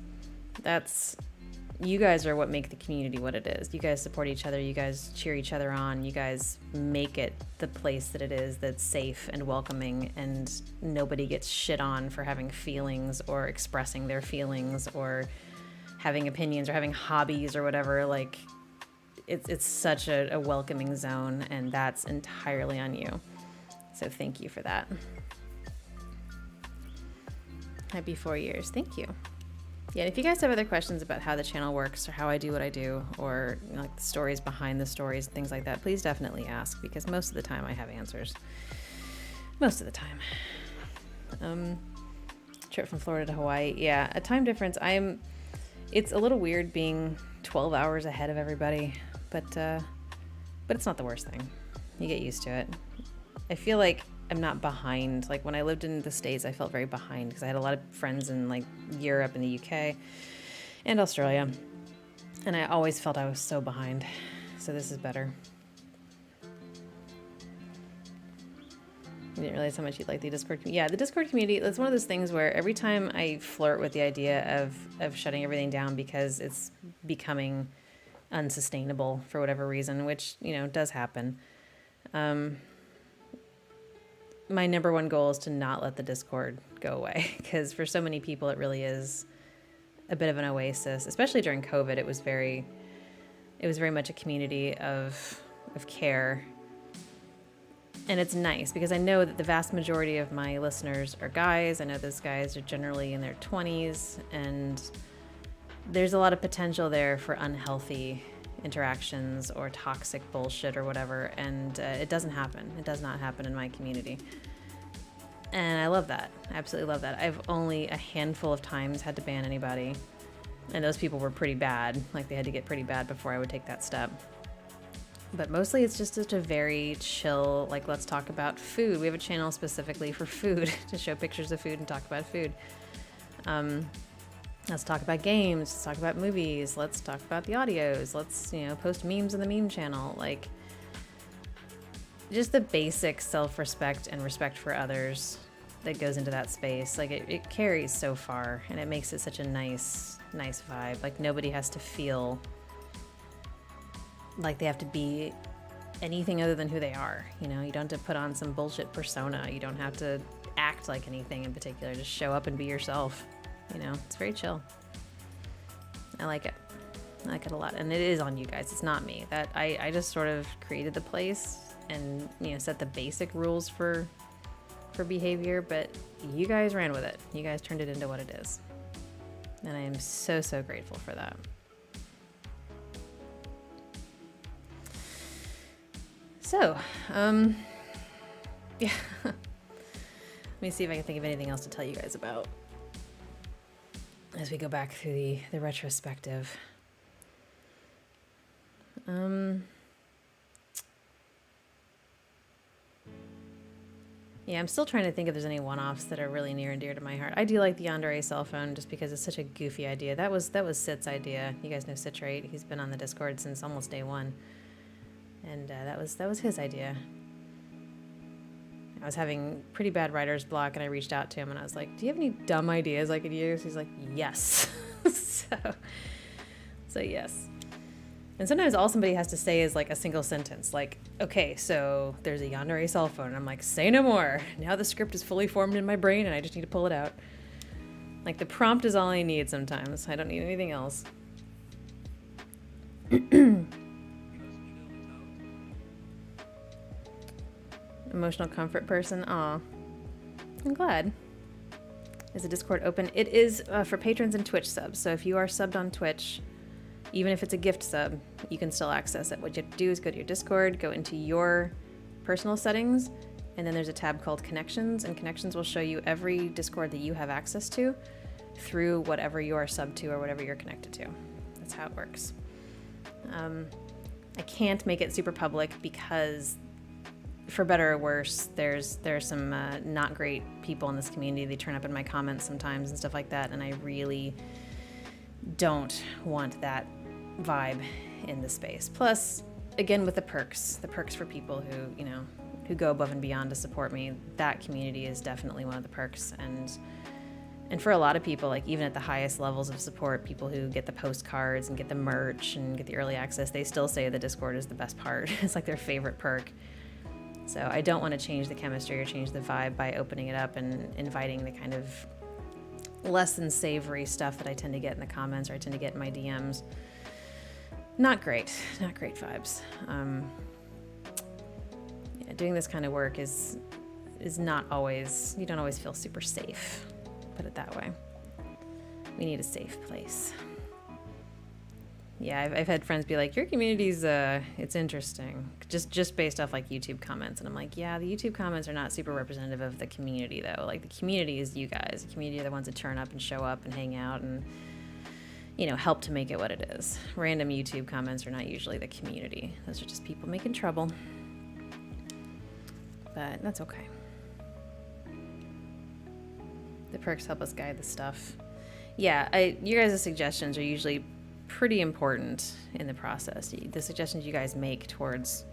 You guys are what make the community what it is. You guys support each other. You guys cheer each other on. You guys make it the place that it is, that's safe and welcoming, and nobody gets shit on for having feelings or expressing their feelings or having opinions or having hobbies or whatever. Like, it's such a welcoming zone, and that's entirely on you. So thank you for that. Happy 4 years. Thank you. Yeah, if you guys have other questions about how the channel works or how I do what I do, or like the stories behind the stories and things like that, please definitely ask, because most of the time I have answers. Most of the time. Trip from Florida to Hawaii. Yeah, a time difference. It's a little weird being 12 hours ahead of everybody, but it's not the worst thing. You get used to it. I feel like I'm not behind. Like when I lived in the States, I felt very behind because I had a lot of friends in like Europe and the UK and Australia. And I always felt I was so behind. So this is better. I didn't realize how much you'd like the Discord community. Yeah, the Discord community, that's one of those things where every time I flirt with the idea of shutting everything down because it's becoming unsustainable for whatever reason, which, does happen. My number one goal is to not let the Discord go away, because for so many people it really is a bit of an oasis, especially during COVID. It was very much a community of care. And it's nice because I know that the vast majority of my listeners are guys. I know those guys are generally in their 20s, and there's a lot of potential there for unhealthy interactions or toxic bullshit or whatever, and it doesn't happen. It does not happen in my community, and I love that. I absolutely love that. I've only a handful of times had to ban anybody, and those people were pretty bad. Like, they had to get pretty bad before I would take that step. But mostly it's just such a very chill, like, let's talk about food. We have a channel specifically for food to show pictures of food and talk about food. Let's talk about games, let's talk about movies, let's talk about the audios, let's, post memes in the meme channel. Like, just the basic self-respect and respect for others that goes into that space. Like, it carries so far, and it makes it such a nice vibe. Like, nobody has to feel like they have to be anything other than who they are. You don't have to put on some bullshit persona. You don't have to act like anything in particular. Just show up and be yourself. It's very chill. I like it. I like it a lot. And it is on you guys. It's not me. That I just sort of created the place and, set the basic rules for behavior, but you guys ran with it. You guys turned it into what it is. And I am so, so grateful for that. So, yeah. Let me see if I can think of anything else to tell you guys about as we go back through the retrospective. Yeah, I'm still trying to think if there's any one-offs that are really near and dear to my heart. I do like the Yandere cell phone just because it's such a goofy idea. That was Sit's idea. You guys know Citrate. He's been on the Discord since almost day one. And that was his idea. I was having pretty bad writer's block, and I reached out to him and I was like, do you have any dumb ideas I could use? He's like, yes. So yes. And sometimes all somebody has to say is like a single sentence, like, okay, so there's a yandere cell phone. And I'm like, say no more. Now the script is fully formed in my brain and I just need to pull it out. Like, the prompt is all I need sometimes. I don't need anything else. Emotional comfort person. Aw. I'm glad. Is the Discord open? It is for patrons and Twitch subs. So if you are subbed on Twitch, even if it's a gift sub, you can still access it. What you have to do is go to your Discord, go into your personal settings, and then there's a tab called Connections, and Connections will show you every Discord that you have access to through whatever you are subbed to or whatever you're connected to. That's how it works. I can't make it super public because, for better or worse, there's some not great people in this community. They turn up in my comments sometimes and stuff like that, and I really don't want that vibe in the space. Plus, again, with the perks for people who, you know, who go above and beyond to support me, that community is definitely one of the perks. And for a lot of people, like even at the highest levels of support, people who get the postcards and get the merch and get the early access, they still say the Discord is the best part. It's like their favorite perk. So I don't want to change the chemistry or change the vibe by opening it up and inviting the kind of less than savory stuff that I tend to get in the comments or I tend to get in my DMs. Not great vibes. Yeah, doing this kind of work is not always, you don't always feel super safe, put it that way. We need a safe place. Yeah, I've had friends be like, your community's, it's interesting. Just based off like YouTube comments. And I'm like, yeah, the YouTube comments are not super representative of the community though. Like the community is you guys. The community are the ones that turn up and show up and hang out and, you know, help to make it what it is. Random YouTube comments are not usually the community. Those are just people making trouble. But that's okay. The perks help us guide the stuff. Yeah, you guys' suggestions are usually pretty important in the process. The suggestions you guys make towards,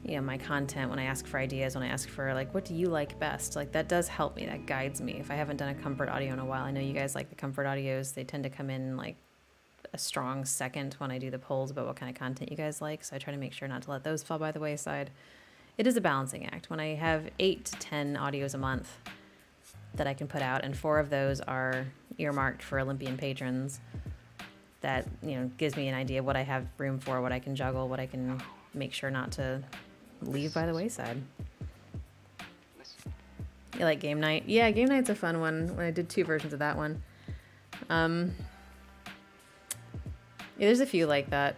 you know, my content, when I ask for ideas, when I ask for like, what do you like best? Like that does help me. That guides me. If I haven't done a comfort audio in a while, I know you guys like the comfort audios. They tend to come in like a strong second when I do the polls about what kind of content you guys like. So I try to make sure not to let those fall by the wayside. It is a balancing act. When I have 8 to 10 audios a month that I can put out, and 4 of those are earmarked for Olympian patrons, that, you know, gives me an idea of what I have room for, what I can juggle, what I can make sure not to leave by the wayside. You like game night? Yeah, game night's a fun one. When I did 2 versions of that one. Yeah, there's a few like that.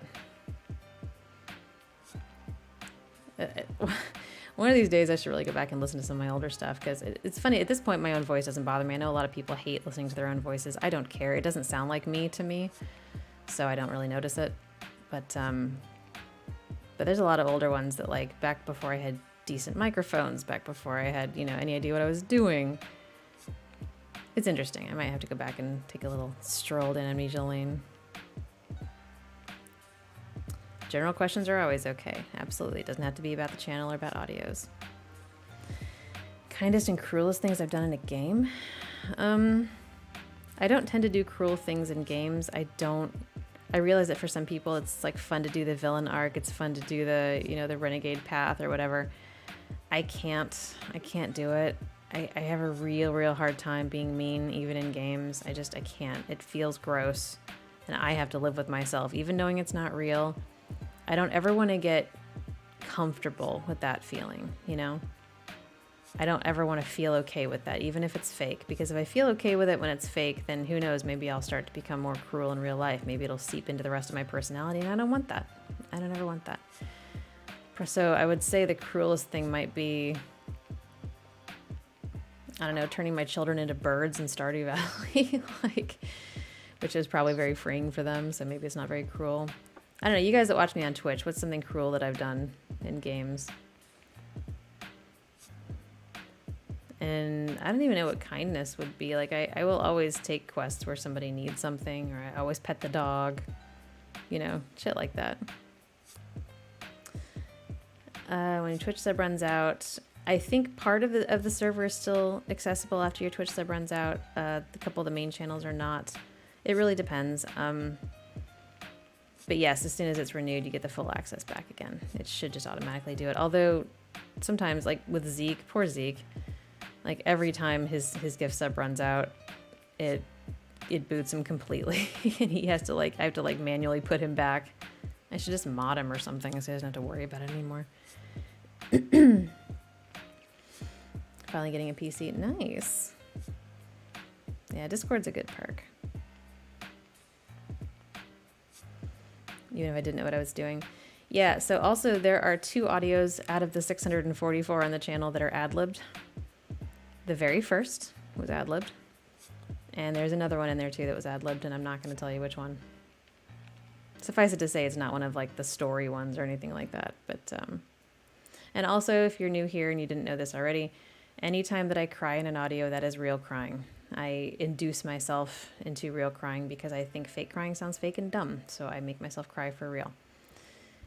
One of these days I should really go back and listen to some of my older stuff, because it's funny, at this point my own voice doesn't bother me. I know a lot of people hate listening to their own voices. I don't care. It doesn't sound like me to me, so I don't really notice it. But there's a lot of older ones that, like, back before I had decent microphones, back before I had, you know, any idea what I was doing. It's interesting. I might have to go back and take a little stroll down Amnesia Lane. General questions are always okay. Absolutely. It doesn't have to be about the channel or about audios. Kindest and cruelest things I've done in a game? I don't tend to do cruel things in games. I realize that for some people it's like fun to do the villain arc. It's fun to do the, you know, the renegade path or whatever. I can't do it. I have a real hard time being mean, even in games. I can't. It feels gross. And I have to live with myself, even knowing it's not real. I don't ever want to get comfortable with that feeling, you know? I don't ever want to feel okay with that, even if it's fake. Because if I feel okay with it when it's fake, then who knows, maybe I'll start to become more cruel in real life. Maybe it'll seep into the rest of my personality, and I don't want that. I don't ever want that. So I would say the cruelest thing might be, I don't know, turning my children into birds in Stardew Valley, which is probably very freeing for them, so maybe it's not very cruel. I don't know, you guys that watch me on Twitch, what's something cruel that I've done in games? And I don't even know what kindness would be. Like, I will always take quests where somebody needs something, or I always pet the dog, you know, shit like that. When your Twitch sub runs out, I think part of the server is still accessible after your Twitch sub runs out. A couple of the main channels are not. It really depends. But yes, as soon as it's renewed, you get the full access back again. It should just automatically do it. Although sometimes, like with Zeke, poor Zeke, like every time his gift sub runs out, it boots him completely, and he has to I have to manually put him back. I should just mod him or something so he doesn't have to worry about it anymore. Finally getting a PC. Nice. Yeah, Discord's a good perk. Even if I didn't know what I was doing. Yeah, so also there are 2 audios out of the 644 on the channel that are ad-libbed. The very first was ad-libbed. And there's another one in there too that was ad-libbed, and I'm not going to tell you which one. Suffice it to say, it's not one of the story ones or anything like that. But and also, if you're new here and you didn't know this already, anytime that I cry in an audio, that is real crying. I induce myself into real crying because I think fake crying sounds fake and dumb. So I make myself cry for real.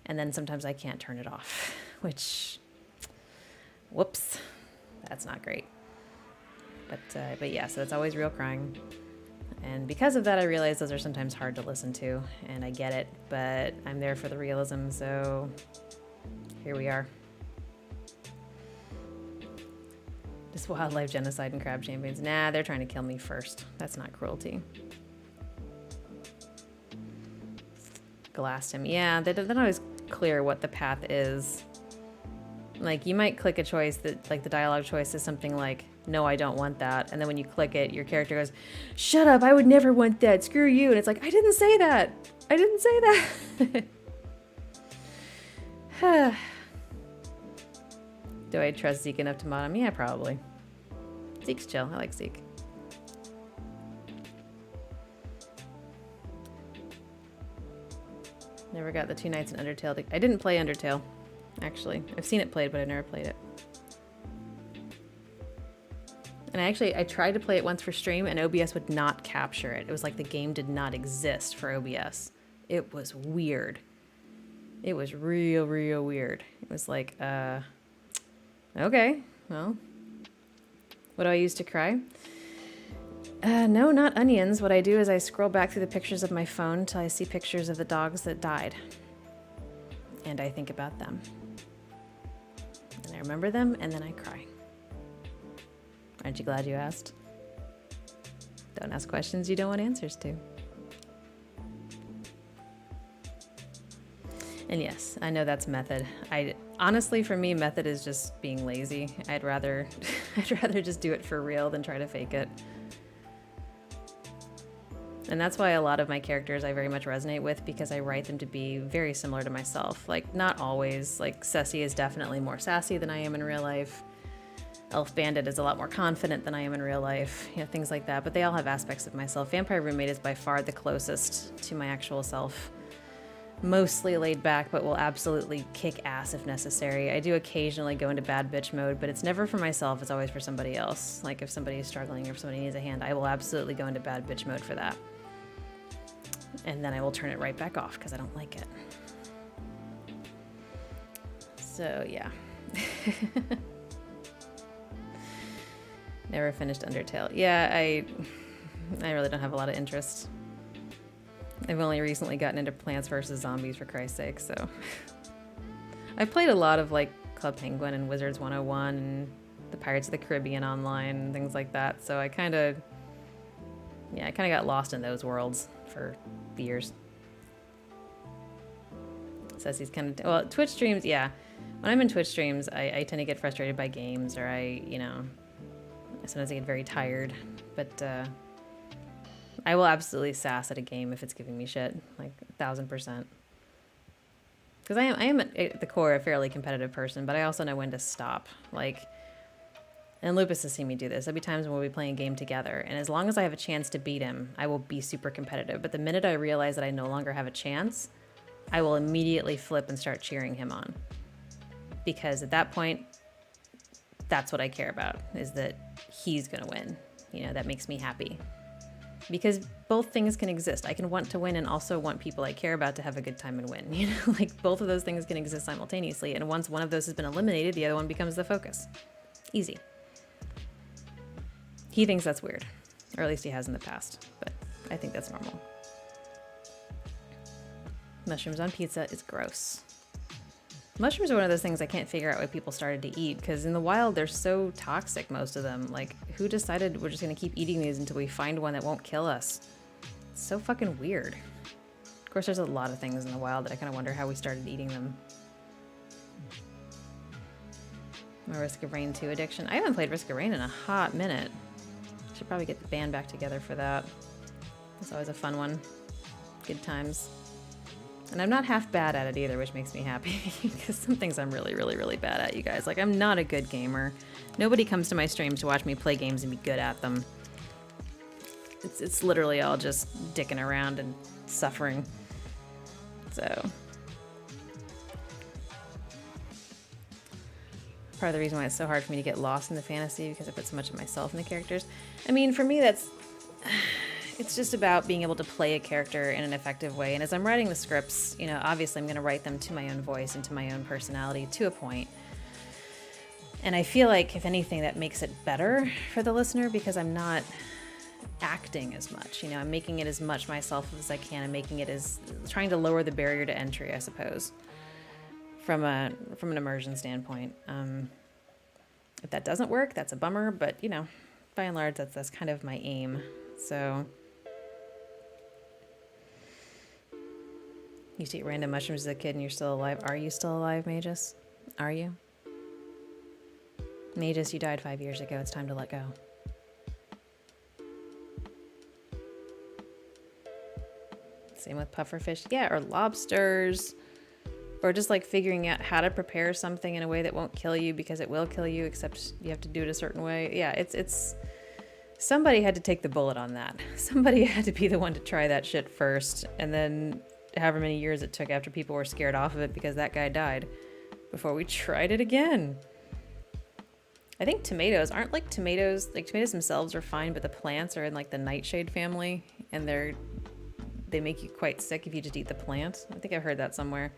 And then sometimes I can't turn it off, which, whoops, that's not great. But yeah, so it's always real crying. And because of that, I realize those are sometimes hard to listen to, and I get it, but I'm there for the realism, so here we are. Just wildlife genocide and crab champions. Nah, they're trying to kill me first. That's not cruelty. Glassed him. Yeah, they're not always clear what the path is. Like, you might click a choice that, the dialogue choice is something like, no, I don't want that. And then when you click it, your character goes, shut up, I would never want that. Screw you. And it's like, I didn't say that. I didn't say that. Do I trust Zeke enough to mod him? Yeah, probably. Zeke's chill. I like Zeke. Never got the 2 nights in Undertale. I didn't play Undertale, actually. I've seen it played, but I've never played it. And I tried to play it once for stream, and OBS would not capture it. It was like the game did not exist for OBS. It was weird. It was real, real weird. It was like, okay, well, what do I use to cry? No, not onions. What I do is I scroll back through the pictures of my phone till I see pictures of the dogs that died. And I think about them. And I remember them, and then I cry. Aren't you glad you asked? Don't ask questions you don't want answers to. And yes, I know that's method. Honestly, for me, method is just being lazy. I'd rather just do it for real than try to fake it. And that's why a lot of my characters I very much resonate with, because I write them to be very similar to myself. Like, not always. Like, Ceci is definitely more sassy than I am in real life. Elf Bandit is a lot more confident than I am in real life. You know, things like that. But they all have aspects of myself. Vampire Roommate is by far the closest to my actual self. Mostly laid back, but will absolutely kick ass if necessary. I do occasionally go into bad bitch mode, but it's never for myself. It's always for somebody else. Like, if somebody is struggling or if somebody needs a hand, I will absolutely go into bad bitch mode for that. And then I will turn it right back off because I don't like it. So, yeah. Never finished Undertale. Yeah, I really don't have a lot of interest. I've only recently gotten into Plants vs. Zombies, for Christ's sake, so. I've played a lot of, like, Club Penguin and Wizards 101 and the Pirates of the Caribbean online and things like that, so I kind of got lost in those worlds for years. Says he's kind of, well, Twitch streams, yeah. When I'm in Twitch streams, I tend to get frustrated by games, or sometimes I get very tired, but I will absolutely sass at a game if it's giving me shit, like 1000%. Because I am at the core a fairly competitive person, but I also know when to stop. Like, and Lupus has seen me do this. There'll be times when we'll be playing a game together, and as long as I have a chance to beat him, I will be super competitive. But the minute I realize that I no longer have a chance, I will immediately flip and start cheering him on. Because at that point, that's what I care about, is that he's gonna win. You know, that makes me happy. because both things can exist. I can want to win and also want people I care about to have a good time and win. You know, like both of those things can exist simultaneously. And once one of those has been eliminated, the other one becomes the focus. Easy. He thinks that's weird, or at least he has in the past, but I think that's normal. Mushrooms on pizza is gross. Mushrooms are one of those things I can't figure out why people started to eat, because in the wild they're so toxic, most of them. Like, who decided we're just gonna keep eating these until we find one that won't kill us? It's so fucking weird. Of course, there's a lot of things in the wild that I kind of wonder how we started eating them. My Risk of Rain 2 addiction. I haven't played Risk of Rain in a hot minute. Should probably get the band back together for that. It's always a fun one. Good times. And I'm not half bad at it either, which makes me happy, because some things I'm really, really, really bad at, you guys. Like, I'm not a good gamer. Nobody comes to my streams to watch me play games and be good at them. It's literally all just dicking around and suffering. So, part of the reason why it's so hard for me to get lost in the fantasy, because I put so much of myself in the characters. I mean, for me, it's just about being able to play a character in an effective way. And as I'm writing the scripts, you know, obviously I'm going to write them to my own voice and to my own personality to a point. And I feel like, if anything, that makes it better for the listener, because I'm not acting as much. You know, I'm making it as much myself as I can. I'm making it as trying to lower the barrier to entry, I suppose, from an immersion standpoint. If that doesn't work, that's a bummer. But, you know, by and large, that's kind of my aim. So, you used to eat random mushrooms as a kid and you're still alive. Are you still alive, Magus? Are you? Magus, you died 5 years ago. It's time to let go. Same with pufferfish. Yeah, or lobsters. Or just like figuring out how to prepare something in a way that won't kill you, because it will kill you, except you have to do it a certain way. Yeah, it's somebody had to take the bullet on that. Somebody had to be the one to try that shit first, and then however many years it took after people were scared off of it because that guy died, before we tried it again. I think tomatoes aren't like tomatoes themselves are fine, but the plants are in like the nightshade family, and they make you quite sick if you just eat the plant. I think I've heard that somewhere.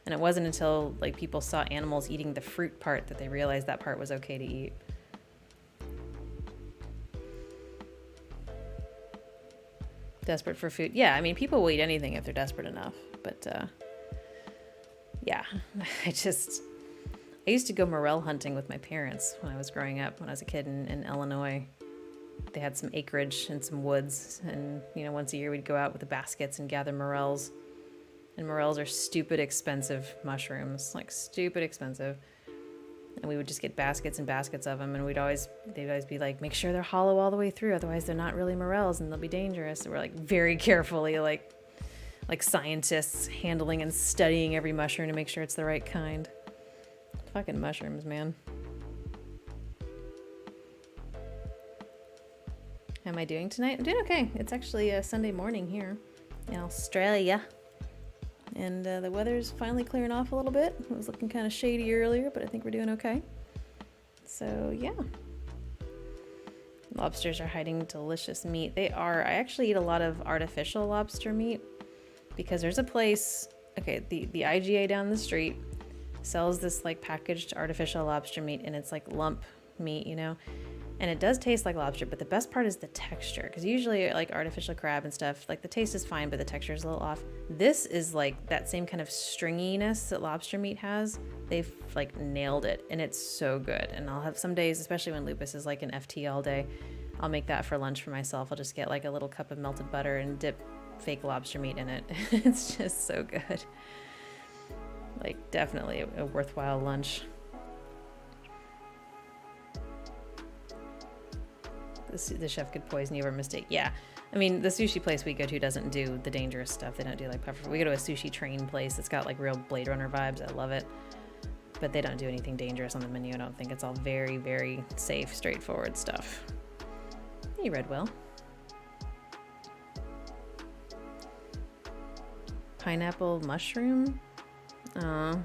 And it wasn't until like people saw animals eating the fruit part that they realized that part was okay to eat. Desperate for food. Yeah, I mean, people will eat anything if they're desperate enough. But, yeah, I used to go morel hunting with my parents when I was growing up, when I was a kid in Illinois. They had some acreage and some woods. And, you know, once a year we'd go out with the baskets and gather morels. And morels are stupid expensive mushrooms, like stupid expensive. And we would just get baskets and baskets of them, and they'd always be like, make sure they're hollow all the way through, otherwise they're not really morels and they'll be dangerous. So we're like very carefully, like scientists, handling and studying every mushroom to make sure it's the right kind. Fucking mushrooms, man. How am I doing tonight? I'm doing okay. It's actually a Sunday morning here in Australia. And the weather's finally clearing off a little bit. It was looking kind of shady earlier, but I think we're doing okay. So, yeah. Lobsters are hiding delicious meat. They are. I actually eat a lot of artificial lobster meat, because there's a place, okay, the IGA down the street sells this like packaged artificial lobster meat, and it's like lump meat, you know? And it does taste like lobster, but the best part is the texture. Because usually like artificial crab and stuff, like the taste is fine, but the texture is a little off. This is like that same kind of stringiness that lobster meat has. They've like nailed it, and it's so good. And I'll have some days, especially when lupus is like an FT all day, I'll make that for lunch for myself. I'll just get like a little cup of melted butter and dip fake lobster meat in it. It's just so good. Like definitely a worthwhile lunch. The chef could poison you over mistake. Yeah. I mean, the sushi place we go to doesn't do the dangerous stuff. They don't do like puffer. We go to a sushi train place that's got like real Blade Runner vibes. I love it. But they don't do anything dangerous on the menu. I don't think. It's all very, very safe, straightforward stuff. Hey, Redwell. Pineapple mushroom? Aw.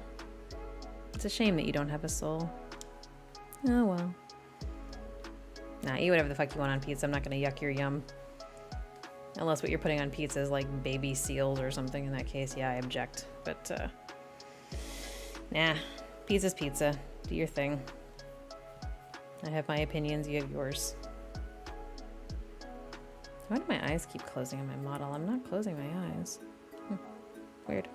It's a shame that you don't have a soul. Oh, well. Nah, eat whatever the fuck you want on pizza. I'm not gonna yuck your yum. Unless what you're putting on pizza is like baby seals or something. In that case, yeah, I object. But, nah. Pizza's pizza. Do your thing. I have my opinions, you have yours. Why do my eyes keep closing on my model? I'm not closing my eyes. Weird.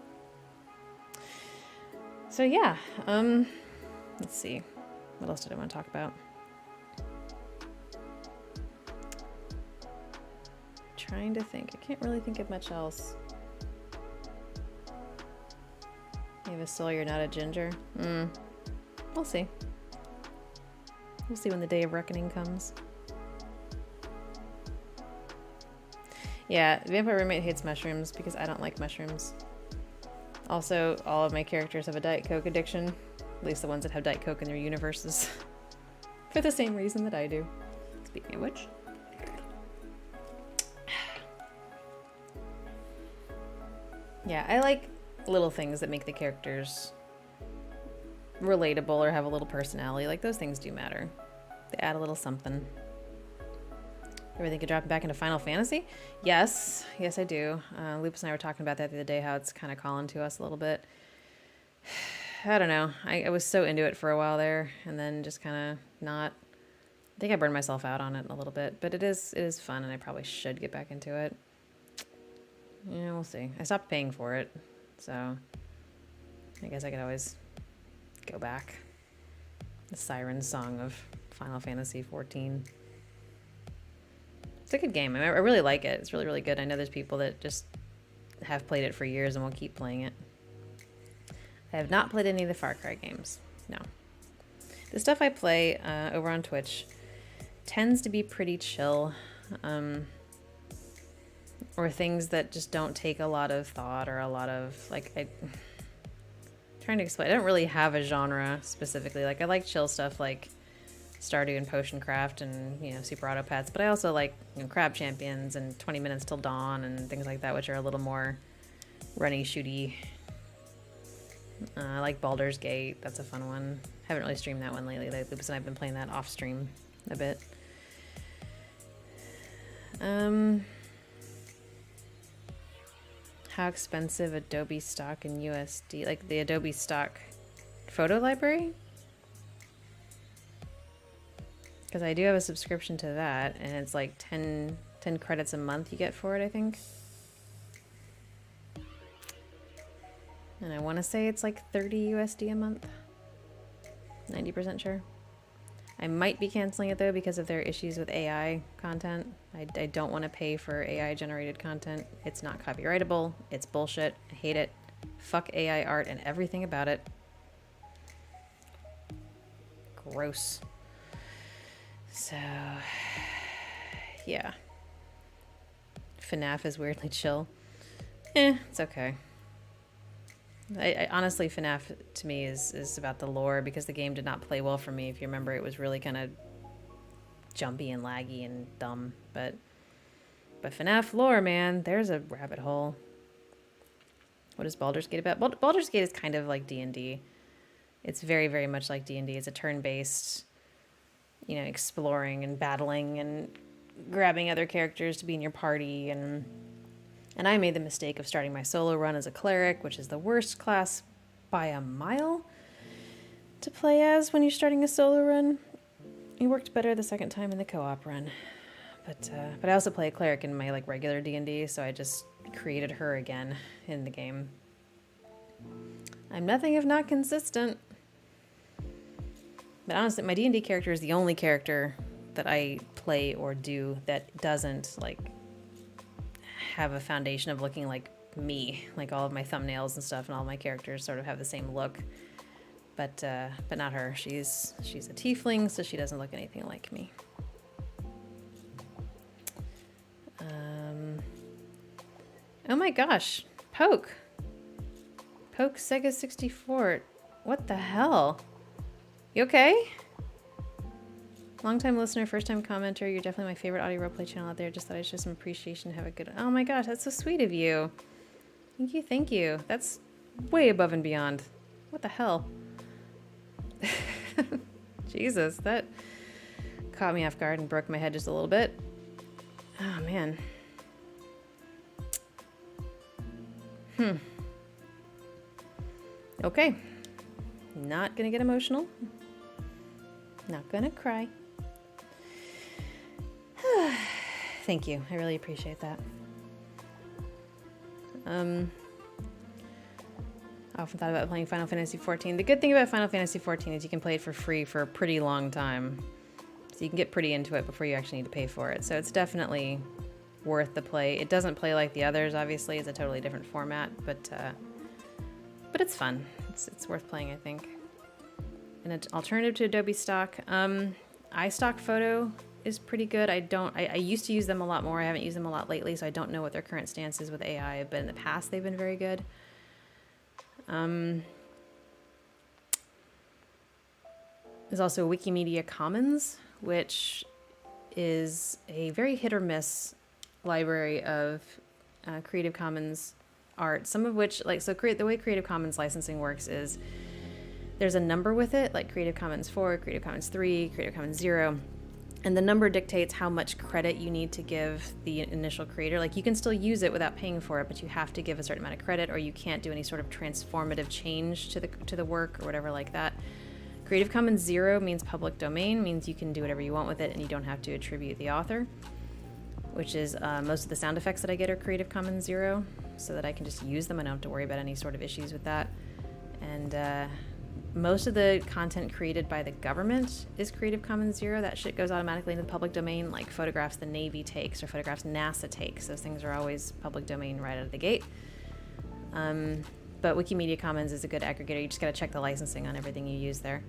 So yeah, let's see. What else did I want to talk about? Trying to think. I can't really think of much else. You have a soul, you're not a ginger. We'll see. We'll see when the day of reckoning comes. Yeah, Vampire Roommate hates mushrooms because I don't like mushrooms. Also, all of my characters have a Diet Coke addiction. At least the ones that have Diet Coke in their universes. For the same reason that I do. Speaking of which. Yeah, I like little things that make the characters relatable or have a little personality. Like, those things do matter. They add a little something. Everything could drop back into Final Fantasy? Yes. Yes, I do. Lupus and I were talking about that the other day, how it's kind of calling to us a little bit. I don't know. I was so into it for a while there, and then just kind of not. I think I burned myself out on it a little bit, but it is fun, and I probably should get back into it. Yeah, we'll see. I stopped paying for it, so I guess I could always go back. The Siren Song of Final Fantasy XIV. It's a good game. I really like it. It's really, really good. I know there's people that just have played it for years and will keep playing it. I have not played any of the Far Cry games. No. The stuff I play over on Twitch tends to be pretty chill. Or things that just don't take a lot of thought or a lot of, like, trying to explain. I don't really have a genre specifically. Like, I like chill stuff like Stardew and Potion Craft and, you know, Super Auto Pets, but I also like, you know, Crab Champions and 20 Minutes Till Dawn and things like that, which are a little more runny, shooty. I like Baldur's Gate. That's a fun one. Haven't really streamed that one lately. Lupus and I've been playing that off stream a bit. How expensive Adobe stock in USD? Like the Adobe stock photo library? Because I do have a subscription to that, and it's like 10 credits a month you get for it, I think. And I want to say it's like 30 USD a month. 90% sure. I might be canceling it though because of their issues with AI content. I don't want to pay for AI generated content. It's not copyrightable. It's bullshit. I hate it. Fuck AI art and everything about it. Gross. So, yeah. FNAF is weirdly chill. It's okay. I honestly, FNAF to me is about the lore because the game did not play well for me. If you remember, it was really kind of jumpy and laggy and dumb. But FNAF lore, man, there's a rabbit hole. What is Baldur's Gate about? Baldur's Gate is kind of like D&D. It's very, very much like D&D. It's a turn-based, you know, exploring and battling and grabbing other characters to be in your party. And I made the mistake of starting my solo run as a cleric, which is the worst class by a mile to play as when you're starting a solo run. It worked better the second time in the co-op run. But I also play a cleric in my like regular D&D, so I just created her again in the game. I'm nothing if not consistent. But honestly, my D&D character is the only character that I play or do that doesn't like have a foundation of looking like me. Like all of my thumbnails and stuff and all my characters sort of have the same look. But not her. She's a tiefling, so she doesn't look anything like me. Oh my gosh, Poke Sega 64. What the hell? You okay? Long-time listener, first-time commenter. You're definitely my favorite audio roleplay channel out there. Just thought I'd show some appreciation. Have a good... Oh my gosh, that's so sweet of you. Thank you. That's way above and beyond. What the hell? Jesus, that caught me off guard and broke my head just a little bit. Oh, man. Okay. Not gonna get emotional. Not gonna cry. Thank you. I really appreciate that. I often thought about playing Final Fantasy XIV. The good thing about Final Fantasy XIV is you can play it for free for a pretty long time. So you can get pretty into it before you actually need to pay for it. So it's definitely worth the play. It doesn't play like the others, obviously. It's a totally different format, but it's fun. It's worth playing, I think. And an alternative to Adobe Stock, iStock Photo is pretty good. I used to use them a lot more. I haven't used them a lot lately, so I don't know what their current stance is with AI, but in the past they've been very good. There's also Wikimedia Commons, which is a very hit or miss library of Creative Commons art. Some of which, the way Creative Commons licensing works is there's a number with it, like Creative Commons 4, Creative Commons 3, Creative Commons 0. And the number dictates how much credit you need to give the initial creator. Like, you can still use it without paying for it, but you have to give a certain amount of credit, or you can't do any sort of transformative change to the work or whatever like that. Creative Commons 0 means public domain, means you can do whatever you want with it and you don't have to attribute the author, which is most of the sound effects that I get are Creative Commons 0, so that I can just use them. I don't have to worry about any sort of issues with that. And most of the content created by the government is Creative Commons 0. That shit goes automatically into the public domain, like photographs the Navy takes or photographs NASA takes. Those things are always public domain right out of the gate. But Wikimedia Commons is a good aggregator. You just got to check the licensing on everything you use there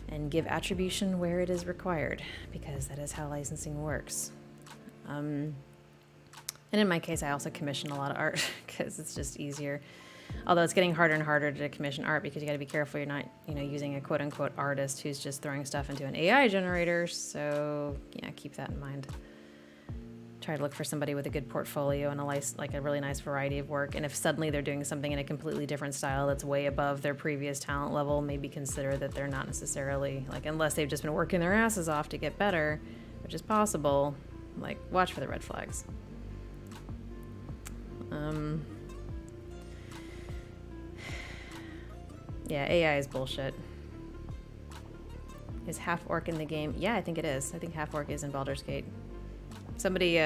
and give attribution where it is required, because that is how licensing works. And in my case, I also commission a lot of art because it's just easier. Although it's getting harder and harder to commission art because you got to be careful you're not, using a quote-unquote artist who's just throwing stuff into an AI generator. So yeah, keep that in mind. Try to look for somebody with a good portfolio and a really nice variety of work. And if suddenly they're doing something in a completely different style that's way above their previous talent level, maybe consider that they're not necessarily, unless they've just been working their asses off to get better, which is possible, watch for the red flags. Yeah, AI is bullshit. Is half-orc in the game? Yeah, I think it is. I think half-orc is in Baldur's Gate. Somebody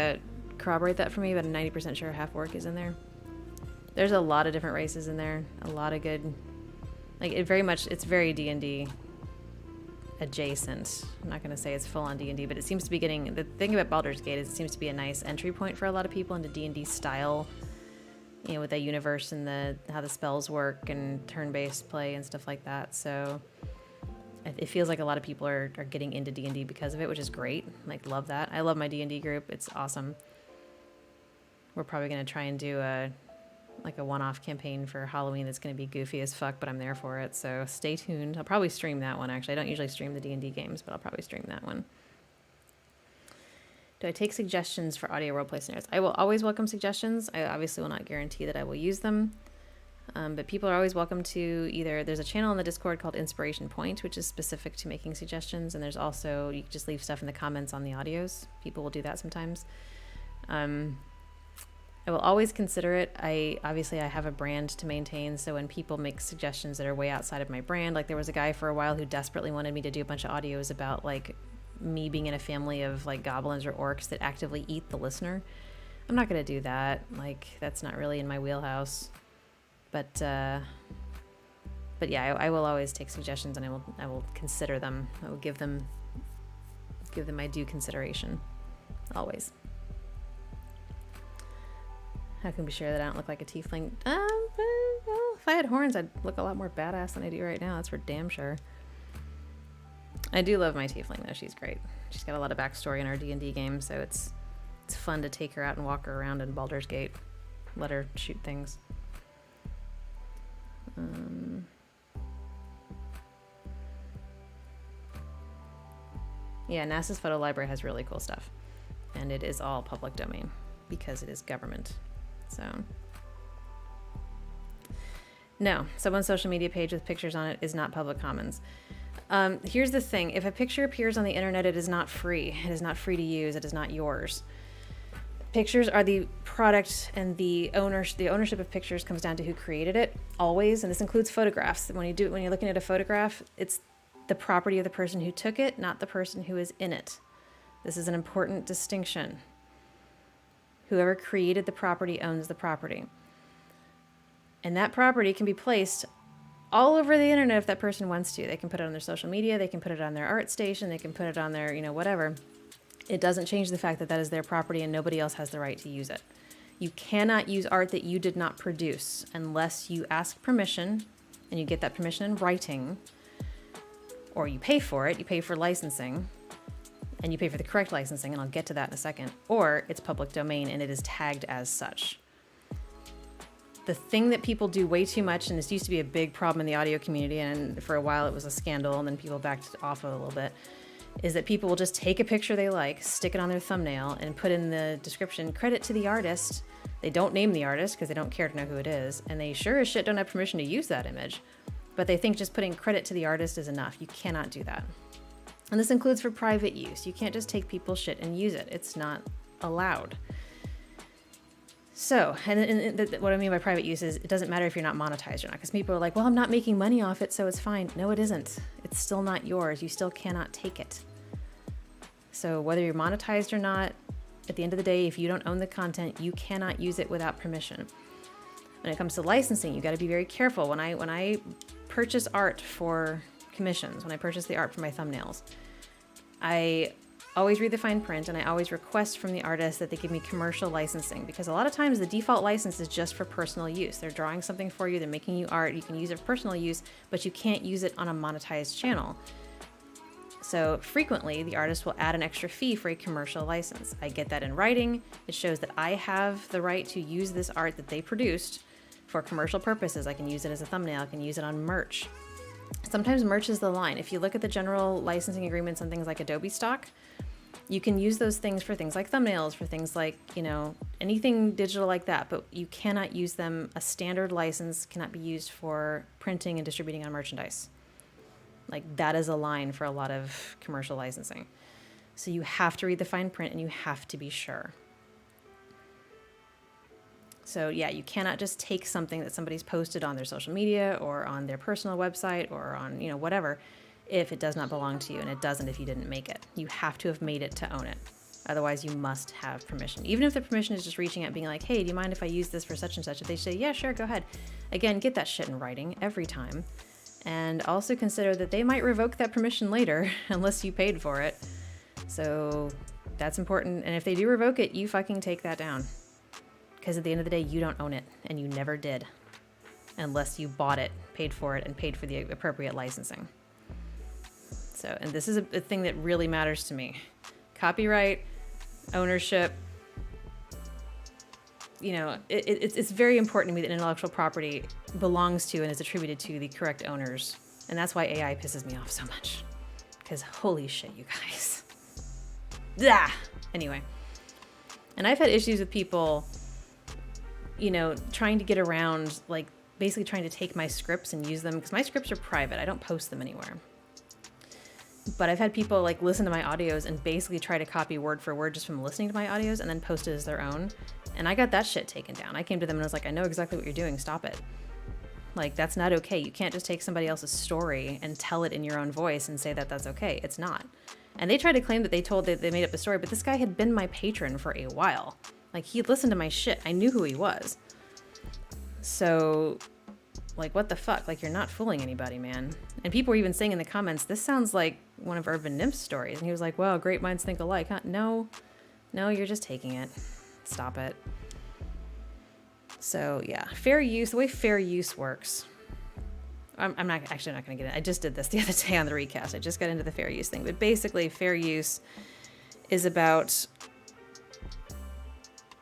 corroborate that for me, but I'm 90% sure half-orc is in there. There's a lot of different races in there. A lot of good... it's very D&D adjacent. I'm not going to say it's full-on D&D, but it seems to be getting... The thing about Baldur's Gate is it seems to be a nice entry point for a lot of people into D&D style, with that universe and how the spells work and turn-based play and stuff like that. So it feels like a lot of people are getting into D&D because of it, which is great. Love that. I love my D&D group. It's awesome. We're probably going to try and do a one-off campaign for Halloween that's going to be goofy as fuck, but I'm there for it. So stay tuned. I'll probably stream that one, actually. I don't usually stream the D&D games, but I'll probably stream that one. Do I take suggestions for audio roleplay scenarios? I will always welcome suggestions. I obviously will not guarantee that I will use them. But people are always welcome to there's a channel on the Discord called Inspiration Point, which is specific to making suggestions. And there's also, you can just leave stuff in the comments on the audios. People will do that sometimes. I will always consider it. I have a brand to maintain. So when people make suggestions that are way outside of my brand, there was a guy for a while who desperately wanted me to do a bunch of audios about me being in a family of goblins or orcs that actively eat the listener. I'm not going to do that. That's not really in my wheelhouse. But yeah, I will always take suggestions and I will consider them. I will give them my due consideration. Always. How can we be sure that I don't look like a tiefling? Well, if I had horns, I'd look a lot more badass than I do right now. That's for damn sure. I do love my tiefling, though. She's great. She's got a lot of backstory in our D&D game, so it's fun to take her out and walk her around in Baldur's Gate. Let her shoot things. Yeah, NASA's photo library has really cool stuff. And it is all public domain because it is government. So... No, someone's social media page with pictures on it is not public commons. Here's the thing. If a picture appears on the internet, it is not free. It is not free to use. It is not yours. Pictures are the product, and the ownership of pictures comes down to who created it always, and this includes photographs. When you're looking at a photograph, it's the property of the person who took it, not the person who is in it. This is an important distinction. Whoever created the property owns the property. And that property can be placed all over the internet if that person wants to. They can put it on their social media, they can put it on their art station, they can put it on their, whatever. It doesn't change the fact that that is their property and nobody else has the right to use it. You cannot use art that you did not produce unless you ask permission, and you get that permission in writing, or you pay for it. You pay for licensing, and you pay for the correct licensing, and I'll get to that in a second, or it's public domain and it is tagged as such. The thing that people do way too much, and this used to be a big problem in the audio community, and for a while it was a scandal, and then people backed off of it a little bit, is that people will just take a picture they like, stick it on their thumbnail, and put in the description, credit to the artist. They don't name the artist because they don't care to know who it is, and they sure as shit don't have permission to use that image. But they think just putting credit to the artist is enough. You cannot do that. And this includes for private use. You can't just take people's shit and use it. It's not allowed. So, what I mean by private use is it doesn't matter if you're not monetized or not, because people are like, well, I'm not making money off it, so it's fine. No, it isn't. It's still not yours. You still cannot take it. So whether you're monetized or not, at the end of the day, if you don't own the content, you cannot use it without permission. When it comes to licensing, you got to be very careful. When I purchase art for commissions, when I purchase the art for my thumbnails, I always read the fine print, and I always request from the artist that they give me commercial licensing, because a lot of times the default license is just for personal use. They're drawing something for you, they're making you art, you can use it for personal use, but you can't use it on a monetized channel. So frequently the artist will add an extra fee for a commercial license. I get that in writing. It shows that I have the right to use this art that they produced for commercial purposes. I can use it as a thumbnail, I can use it on merch. Sometimes merch is the line. If you look at the general licensing agreements on things like Adobe stock, you can use those things for things like thumbnails, for things like, anything digital like that, but you cannot use them. A standard license cannot be used for printing and distributing on merchandise. Like, that is a line for a lot of commercial licensing. So you have to read the fine print and you have to be sure. So yeah, you cannot just take something that somebody's posted on their social media or on their personal website or on, whatever, if it does not belong to you, and it doesn't if you didn't make it. You have to have made it to own it. Otherwise, you must have permission. Even if the permission is just reaching out being like, hey, do you mind if I use this for such and such? If they say, yeah, sure, go ahead. Again, get that shit in writing every time. And also consider that they might revoke that permission later unless you paid for it. So that's important. And if they do revoke it, you fucking take that down. Because at the end of the day, you don't own it, and you never did. Unless you bought it, paid for it, and paid for the appropriate licensing. So, and this is a thing that really matters to me. Copyright, ownership, it's very important to me that intellectual property belongs to and is attributed to the correct owners. And that's why AI pisses me off so much. Because holy shit, you guys. Blah! Anyway. And I've had issues with people, trying to get around, like, basically trying to take my scripts and use them, because my scripts are private. I don't post them anywhere. But I've had people, like, listen to my audios and basically try to copy word for word just from listening to my audios and then post it as their own. And I got that shit taken down. I came to them and I was like, I know exactly what you're doing. Stop it. Like, that's not okay. You can't just take somebody else's story and tell it in your own voice and say that that's okay. It's not. And they tried to claim that they made up the story, but this guy had been my patron for a while. Like, he listened to my shit. I knew who he was. So, like, what the fuck? Like, you're not fooling anybody, man. And people were even saying in the comments, this sounds like one of Urban Nymph's stories. And he was like, wow, great minds think alike, huh? No, you're just taking it. Stop it. So, yeah. Fair use, the way fair use works. I'm not going to get it. I just did this the other day on the recast. I just got into the fair use thing. But basically, fair use is about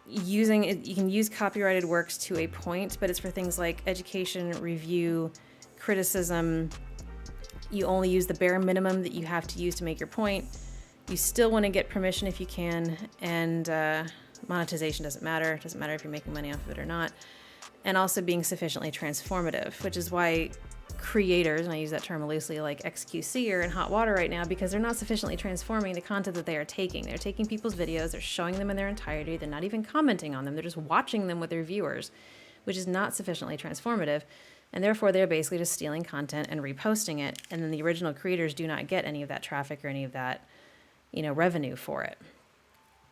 using it. You can use copyrighted works to a point, but it's for things like education, review, criticism. You only use the bare minimum that you have to use to make your point. You still want to get permission if you can, and monetization doesn't matter. It doesn't matter if you're making money off of it or not. And also being sufficiently transformative, which is why creators, and I use that term loosely, like XQC are in hot water right now because they're not sufficiently transforming the content that they are taking. They're taking people's videos, they're showing them in their entirety, they're not even commenting on them, they're just watching them with their viewers, which is not sufficiently transformative. And therefore, they're basically just stealing content and reposting it. And then the original creators do not get any of that traffic or any of that, revenue for it.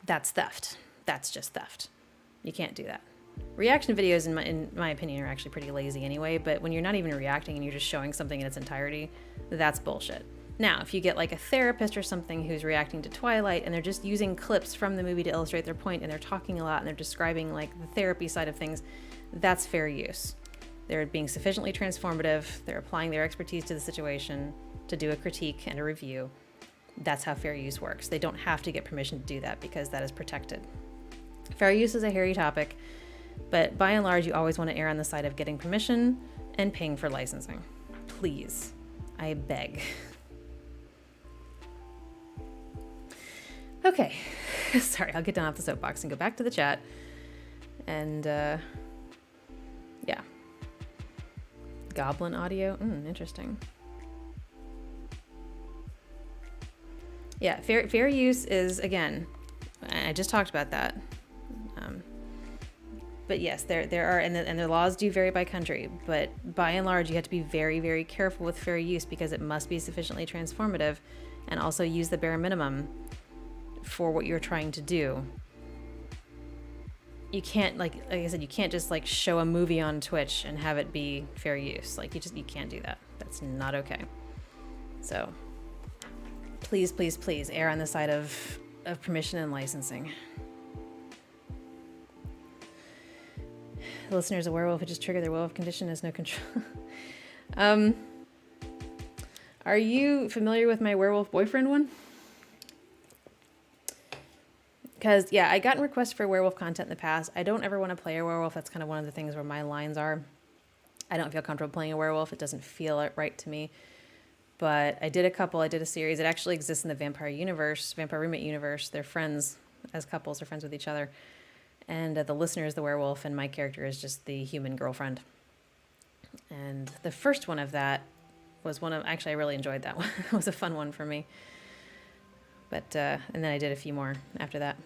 That's theft. That's just theft. You can't do that. Reaction videos, in my opinion, are actually pretty lazy anyway, but when you're not even reacting and you're just showing something in its entirety, that's bullshit. Now, if you get like a therapist or something who's reacting to Twilight and they're just using clips from the movie to illustrate their point and they're talking a lot and they're describing like the therapy side of things, that's fair use. They're being sufficiently transformative, they're applying their expertise to the situation to do a critique and a review. That's how fair use works. They don't have to get permission to do that because that is protected. Fair use is a hairy topic, but by and large, you always want to err on the side of getting permission and paying for licensing. Please, I beg. Okay, sorry, I'll get down off the soapbox and go back to the chat. And yeah. Goblin audio, interesting. Yeah, fair use is, again, I just talked about that. But yes, there are, and the laws do vary by country, but by and large, you have to be very, very careful with fair use because it must be sufficiently transformative and also use the bare minimum for what you're trying to do. You can't, like I said, you can't just like show a movie on Twitch and have it be fair use. Like you can't do that. That's not okay. So please, please, please err on the side of permission and licensing. The listener is a werewolf who just triggered their werewolf condition, has no control. Are you familiar with my werewolf boyfriend one? Because, yeah, I gotten requests for werewolf content in the past. I don't ever want to play a werewolf. That's kind of one of the things where my lines are. I don't feel comfortable playing a werewolf. It doesn't feel right to me. But I did a series. It actually exists in the Vampire universe, Vampire Roommate universe. They're friends as couples. They're friends with each other. And the listener is the werewolf, and my character is just the human girlfriend. And the first one of that was actually, I really enjoyed that one. It was a fun one for me. But, and then I did a few more after that.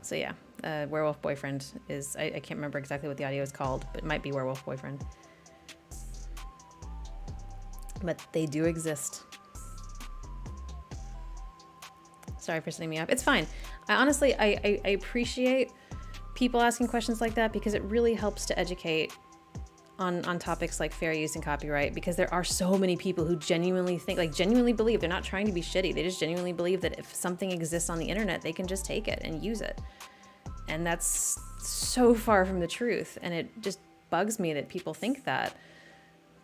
So yeah, Werewolf Boyfriend is, I can't remember exactly what the audio is called, but it might be Werewolf Boyfriend. But they do exist. Sorry for setting me up. It's fine. I honestly appreciate people asking questions like that because it really helps to educate on topics like fair use and copyright, because there are so many people who genuinely believe, they're not trying to be shitty. They just genuinely believe that if something exists on the internet, they can just take it and use it. And that's so far from the truth. And it just bugs me that people think that.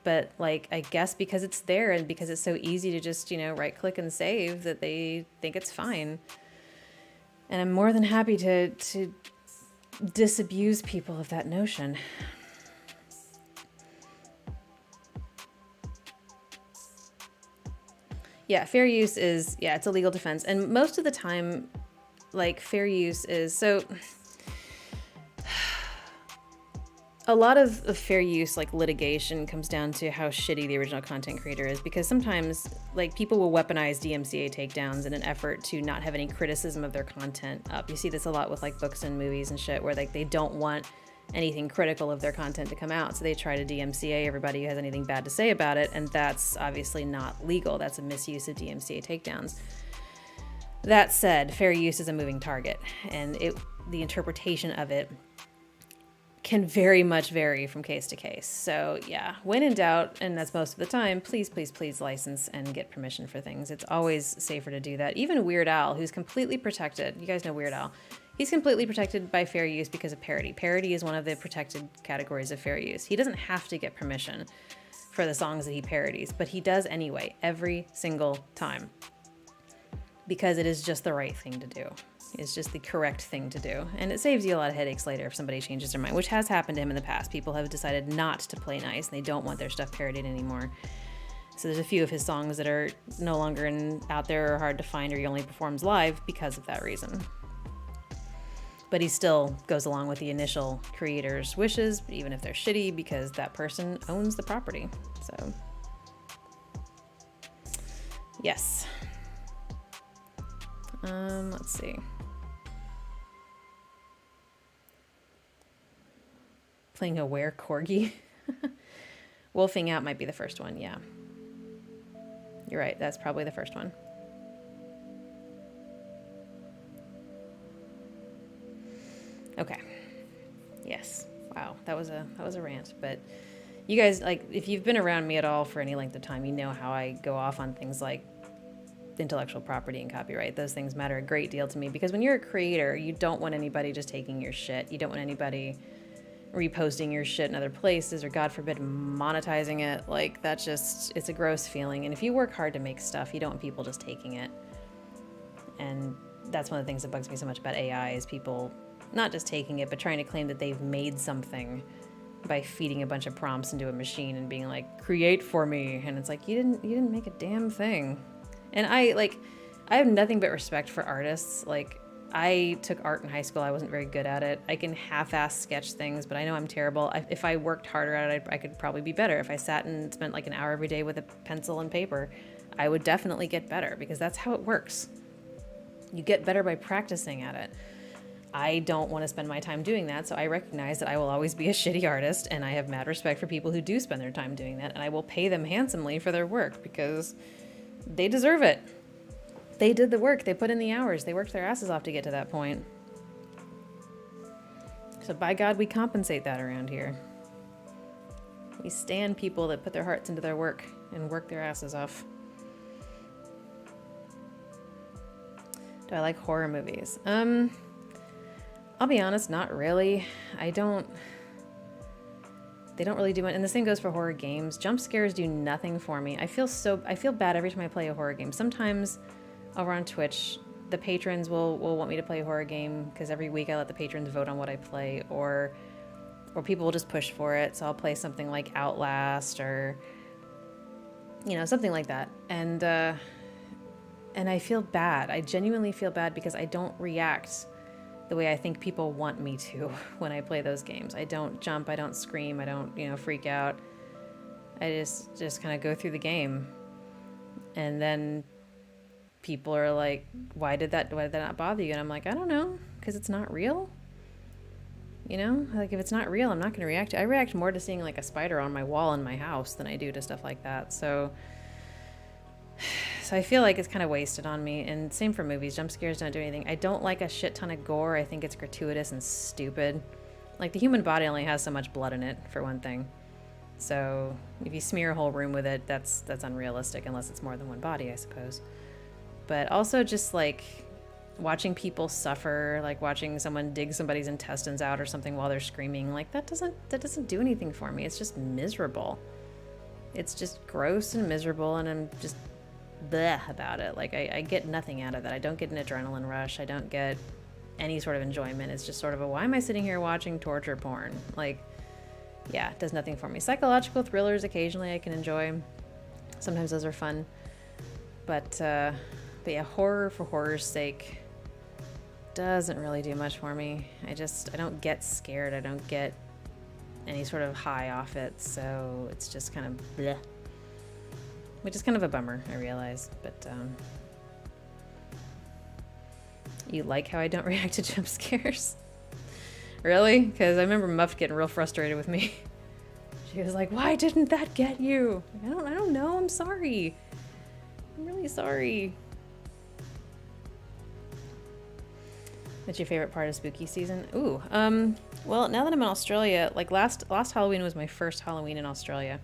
But like, I guess because it's there and because it's so easy to just, right click and save, that they think it's fine. And I'm more than happy to disabuse people of that notion. Yeah, fair use is, it's a legal defense. And most of the time, like, fair use is, so a lot of fair use, like, litigation comes down to how shitty the original content creator is, because sometimes, like, people will weaponize DMCA takedowns in an effort to not have any criticism of their content up. You see this a lot with, like, books and movies and shit, where, like, they don't want anything critical of their content to come out, so they try to DMCA everybody who has anything bad to say about it, and that's obviously not legal. That's a misuse of DMCA takedowns. That said, fair use is a moving target, and the interpretation of it can very much vary from case to case. So yeah, when in doubt, and that's most of the time, please, please, please license and get permission for things. It's always safer to do that. Even Weird Al, who's completely protected, you guys know Weird Al, he's completely protected by fair use because of parody. Parody is one of the protected categories of fair use. He doesn't have to get permission for the songs that he parodies, but he does anyway, every single time, because it is just the right thing to do. It's just the correct thing to do. And it saves you a lot of headaches later if somebody changes their mind, which has happened to him in the past. People have decided not to play nice and they don't want their stuff parodied anymore. So there's a few of his songs that are no longer out there or hard to find, or he only performs live because of that reason. But he still goes along with the initial creator's wishes, even if they're shitty, because that person owns the property. So, yes. Let's see. Playing a were corgi. Wolfing out might be the first one, yeah. You're right, that's probably the first one. Okay. Yes. Wow, that was a rant, but you guys, like, if you've been around me at all for any length of time, you know how I go off on things like intellectual property and copyright. Those things matter a great deal to me, because when you're a creator, you don't want anybody just taking your shit. You don't want anybody reposting your shit in other places, or God forbid monetizing it. Like, that's just, it's a gross feeling. And if you work hard to make stuff, you don't want people just taking it. And that's one of the things that bugs me so much about AI, is people not just taking it, but trying to claim that they've made something by feeding a bunch of prompts into a machine and being like, create for me. And it's like, you didn't make a damn thing. And I have nothing but respect for artists. Like, I took art in high school. I wasn't very good at it. I can half-ass sketch things, but I know I'm terrible. If I worked harder at it, I could probably be better. If I sat and spent like an hour every day with a pencil and paper, I would definitely get better, because that's how it works. You get better by practicing at it. I don't want to spend my time doing that, so I recognize that I will always be a shitty artist, and I have mad respect for people who do spend their time doing that, and I will pay them handsomely for their work, because they deserve it. They did the work. They put in the hours. They worked their asses off to get to that point. So by God, we compensate that around here. We stand people that put their hearts into their work and work their asses off. Do I like horror movies? I'll be honest, not really. They don't really do it. And the same goes for horror games. Jump scares do nothing for me. I feel bad every time I play a horror game. Sometimes over on Twitch, the patrons will want me to play a horror game, because every week I let the patrons vote on what I play, or people will just push for it. So I'll play something like Outlast, or, you know, something like that. And I feel bad. I genuinely feel bad, because I don't react the way I think people want me to when I play those games. I don't jump, I don't scream, I don't, you know, freak out. I just kind of go through the game. And then people are like, why did that not bother you? And I'm like, I don't know, because it's not real. You know, like, if it's not real, I'm not going to react. I react more to seeing like a spider on my wall in my house than I do to stuff like that. So I feel like it's kind of wasted on me. And same for movies. Jump scares don't do anything. I don't like a shit ton of gore. I think it's gratuitous and stupid. Like, the human body only has so much blood in it, for one thing. So if you smear a whole room with it, that's unrealistic, unless it's more than one body, I suppose. But also just like watching people suffer, like watching someone dig somebody's intestines out or something while they're screaming, like, that doesn't do anything for me. It's just miserable. It's just gross and miserable, and I'm just bleh about it. Like, I get nothing out of that. I don't get an adrenaline rush. I don't get any sort of enjoyment. It's just sort of a, why am I sitting here watching torture porn? Like, yeah, it does nothing for me. Psychological thrillers occasionally I can enjoy. Sometimes those are fun. But yeah, horror for horror's sake doesn't really do much for me. I don't get scared. I don't get any sort of high off it. So it's just kind of bleh. Which is kind of a bummer, I realize. But you like how I don't react to jump scares? Really? Because I remember Muff getting real frustrated with me. She was like, why didn't that get you? I don't know. I'm sorry. I'm really sorry. What's your favorite part of spooky season? Ooh, well, now that I'm in Australia, like last Halloween was my first Halloween in Australia.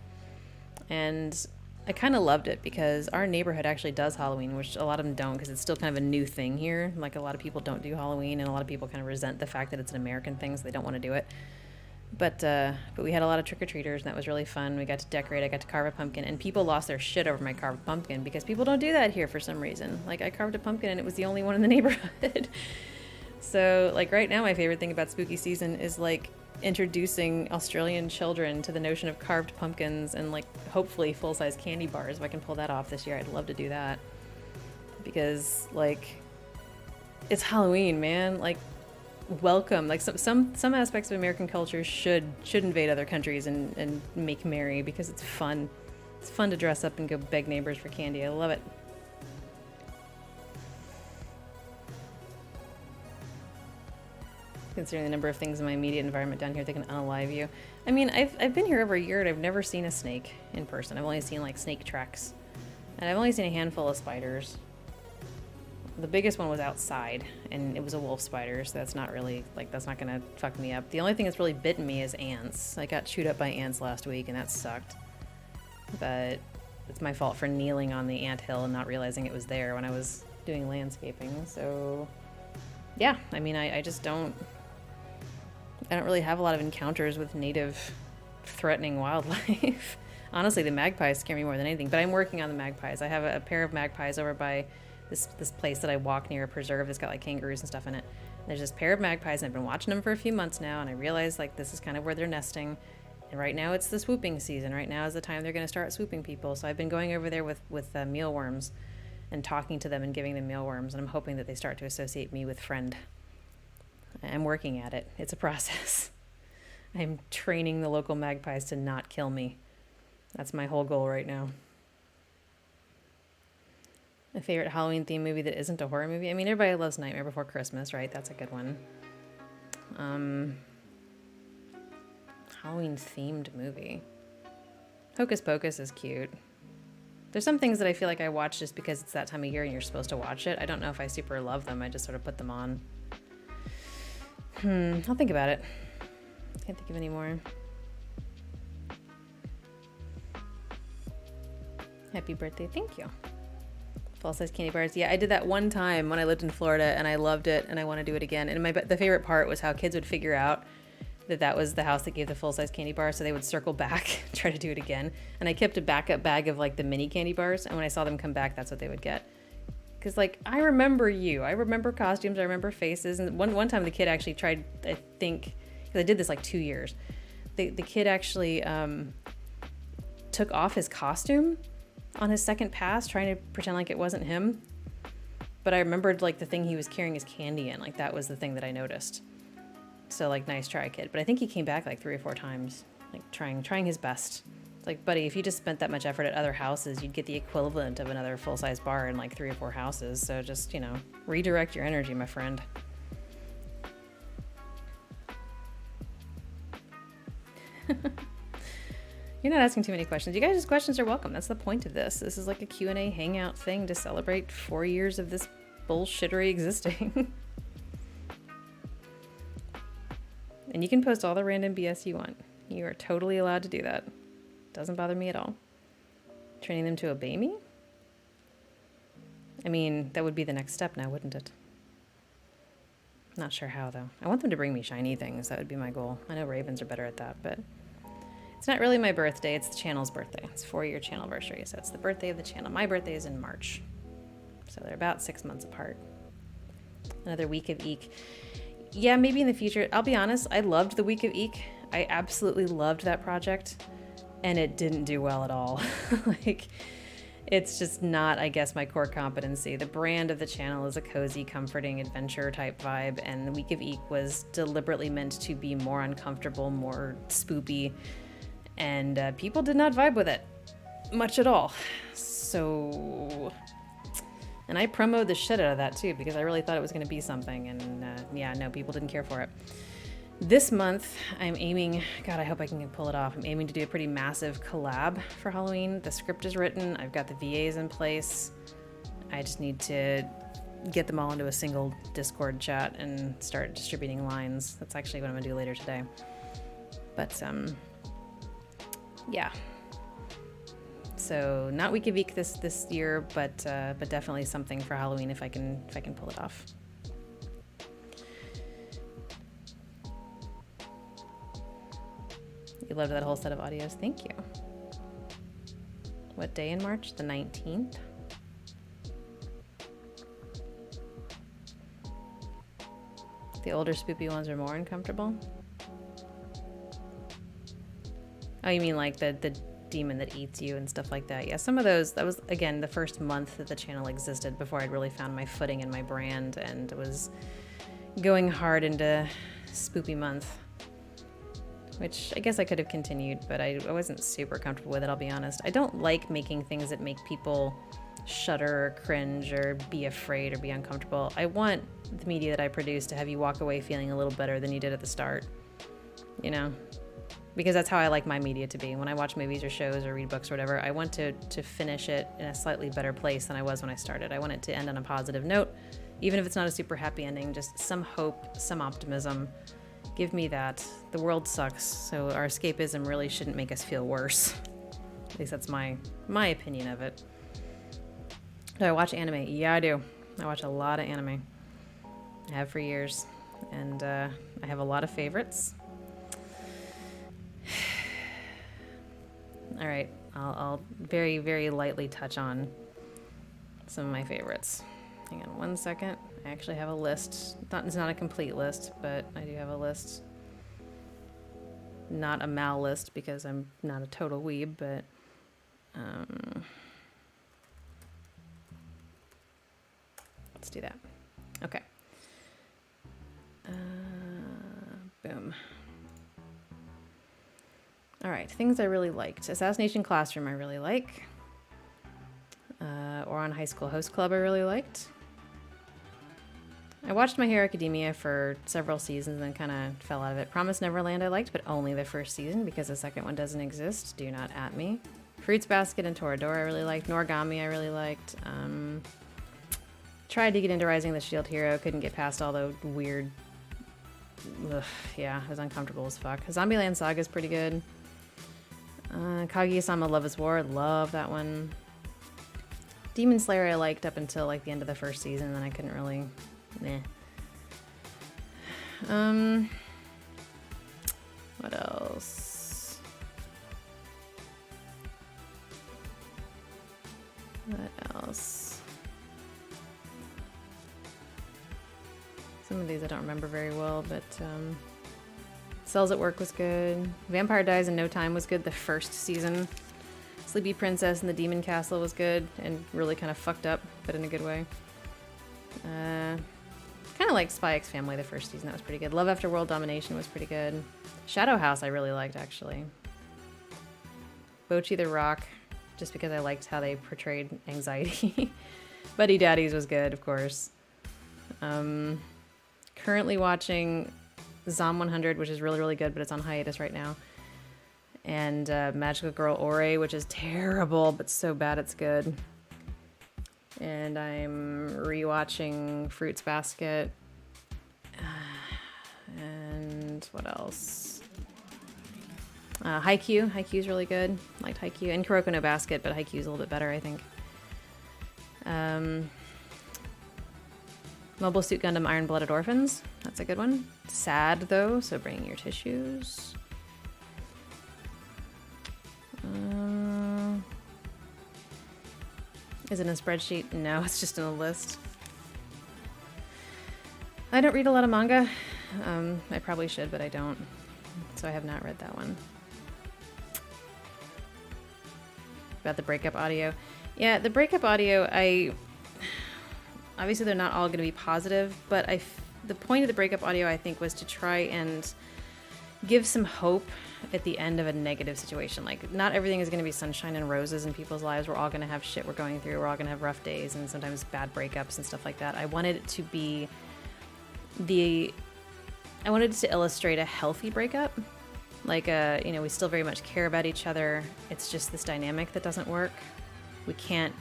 And I kind of loved it, because our neighborhood actually does Halloween, which a lot of them don't, because it's still kind of a new thing here. Like, a lot of people don't do Halloween, and a lot of people kind of resent the fact that it's an American thing, so they don't want to do it. But we had a lot of trick-or-treaters, and that was really fun. We got to decorate. I got to carve a pumpkin, and people lost their shit over my carved pumpkin, because people don't do that here for some reason. Like, I carved a pumpkin, and it was the only one in the neighborhood. So, like, right now, my favorite thing about spooky season is, like, introducing Australian children to the notion of carved pumpkins and, like, hopefully full-size candy bars. If I can pull that off this year, I'd love to do that. Because, like, it's Halloween, man. Like, welcome. Like some aspects of American culture should invade other countries and make merry, because it's fun. It's fun to dress up and go beg neighbors for candy. I love it. Considering the number of things in my immediate environment down here that can unalive you. I mean, I've been here over a year and I've never seen a snake in person. I've only seen like snake tracks. And I've only seen a handful of spiders. The biggest one was outside, and it was a wolf spider, so that's not really, like, that's not gonna fuck me up. The only thing that's really bitten me is ants. I got chewed up by ants last week, and that sucked. But it's my fault for kneeling on the ant hill and not realizing it was there when I was doing landscaping. So, yeah, I mean, I just don't really have a lot of encounters with native threatening wildlife. Honestly, the magpies scare me more than anything, but I'm working on the magpies. I have a pair of magpies over by this place that I walk near, a preserve that's got like kangaroos and stuff in it. And there's this pair of magpies, and I've been watching them for a few months now, and I realized like this is kind of where they're nesting. And right now it's the swooping season. Right now is the time they're going to start swooping people. So I've been going over there with mealworms and talking to them and giving them mealworms, and I'm hoping that they start to associate me with friend. I'm working at it. It's a process. I'm training the local magpies to not kill me. That's my whole goal right now. A favorite Halloween themed movie that isn't a horror movie? I mean, everybody loves Nightmare Before Christmas, right? That's a good one. Halloween themed movie. Hocus Pocus is cute. There's some things that I feel like I watch just because it's that time of year and you're supposed to watch it. I don't know if I super love them. I just sort of put them on. I'll think about it. Can't think of any more. Happy birthday. Thank you. Full-size candy bars. Yeah, I did that one time when I lived in Florida, and I loved it, and I want to do it again. And the favorite part was how kids would figure out that was the house that gave the full-size candy bar, so they would circle back, try to do it again. And I kept a backup bag of like the mini candy bars, and when I saw them come back, that's what they would get. Because like, I remember you. I remember costumes. I remember faces. And one time the kid actually tried, I think, because I did this like 2 years. The kid actually took off his costume on his second pass, trying to pretend like it wasn't him. But I remembered like the thing he was carrying his candy in, like that was the thing that I noticed. So like, nice try, kid. But I think he came back like 3 or 4 times, like trying his best. It's like, buddy, if you just spent that much effort at other houses, you'd get the equivalent of another full-size bar in like 3 or 4 houses. So just, you know, redirect your energy, my friend. You're not asking too many questions. You guys' questions are welcome. That's the point of this. This is like a Q&A hangout thing to celebrate 4 years of this bullshittery existing. And you can post all the random BS you want. You are totally allowed to do that. Doesn't bother me at all. Training them to obey me? I mean, that would be the next step now, wouldn't it? Not sure how, though. I want them to bring me shiny things. That would be my goal. I know ravens are better at that, but it's not really my birthday. It's the channel's birthday. It's 4-year Channelversary, so it's the birthday of the channel. My birthday is in March, so they're about 6 months apart. Another week of Eek. Yeah, maybe in the future. I'll be honest, I loved the week of Eek. I absolutely loved that project, and it didn't do well at all. Like, it's just not, I guess, my core competency. The brand of the channel is a cozy, comforting adventure type vibe, and the week of Eek was deliberately meant to be more uncomfortable, more spoopy, and people did not vibe with it much at all. So, and I promoted the shit out of that too, because I really thought it was going to be something, and yeah, no, people didn't care for it. This month, I'm aiming, God, I hope I can pull it off. I'm aiming to do a pretty massive collab for Halloween. The script is written. I've got the VAs in place. I just need to get them all into a single Discord chat and start distributing lines. That's actually what I'm gonna do later today. But, yeah. So not Week of Week this year, but definitely something for Halloween if I can pull it off. You loved that whole set of audios. Thank you. What day in March? The 19th? The older spoopy ones are more uncomfortable? Oh, you mean like the demon that eats you and stuff like that? Yeah, some of those, that was, again, the first month that the channel existed before I'd really found my footing and my brand, and was going hard into spoopy month, which I guess I could have continued, but I wasn't super comfortable with it, I'll be honest. I don't like making things that make people shudder or cringe or be afraid or be uncomfortable. I want the media that I produce to have you walk away feeling a little better than you did at the start, you know? Because that's how I like my media to be. When I watch movies or shows or read books or whatever, I want to finish it in a slightly better place than I was when I started. I want it to end on a positive note, even if it's not a super happy ending, just some hope, some optimism. Give me that. The world sucks, so our escapism really shouldn't make us feel worse. At least that's my opinion of it. Do I watch anime? Yeah, I do. I watch a lot of anime. I have for years. And I have a lot of favorites. All right, I'll very, very lightly touch on some of my favorites. Hang on one second. I actually have a list. It's not a complete list, but I do have a list. Not a Mal list because I'm not a total weeb, but let's do that. Okay. Boom. All right, things I really liked. Assassination Classroom I really like. Ouran High School Host Club I really liked. I watched My Hero Academia for several seasons and then kind of fell out of it. Promise Neverland I liked, but only the first season because the second one doesn't exist. Do not at me. Fruits Basket and Toradora I really liked. Noragami I really liked. Tried to get into Rising of the Shield Hero. Couldn't get past all the weird... Ugh, yeah, it was uncomfortable as fuck. Zombieland Saga is pretty good. Kaguya-sama Love is War. Love that one. Demon Slayer I liked up until like the end of the first season, and then I couldn't really... Meh. What else? What else? Some of these I don't remember very well, but Cells at Work was good. Vampire Dies in No Time was good the first season. Sleepy Princess and the Demon Castle was good and really kind of fucked up, but in a good way. Kind of like Spy X Family the first season. That was pretty good. Love After World Domination was pretty good. Shadow House I really liked, actually. Bocchi the Rock, just because I liked how they portrayed anxiety. Buddy Daddies was good, of course. Currently watching Zom 100, which is really, really good, but it's on hiatus right now. And Magical Girl Ore, which is terrible, but so bad it's good. And I'm rewatching Fruits Basket. And what else? Haikyuu. Haikyuu's really good. Liked Haikyuu. And Kuroko no Basket, but Haikyuu's a little bit better, I think. Mobile Suit Gundam Iron Blooded Orphans. That's a good one. Sad, though, so bring your tissues. Is it in a spreadsheet? No, it's just in a list. I don't read a lot of manga. I probably should, but I don't. So I have not read that one. About the breakup audio. Yeah, the breakup audio, obviously they're not all going to be positive, but the point of the breakup audio, I think, was to try and give some hope at the end of a negative situation. Like, not everything is going to be sunshine and roses in people's lives. We're all going to have shit we're going through. We're all going to have rough days and sometimes bad breakups and stuff like that. I wanted it to be I wanted it to illustrate a healthy breakup. Like, we still very much care about each other. It's just this dynamic that doesn't work. We can't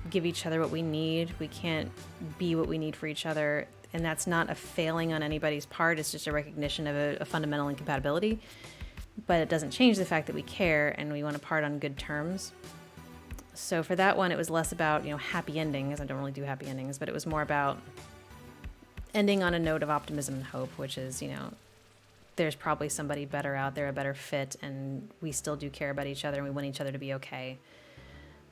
give each other what we need. We can't be what we need for each other. And that's not a failing on anybody's part. It's just a recognition of a fundamental incompatibility. But it doesn't change the fact that we care and we want to part on good terms. So for that one, it was less about, happy endings. I don't really do happy endings, but it was more about ending on a note of optimism and hope, which is, there's probably somebody better out there, a better fit, and we still do care about each other and we want each other to be okay.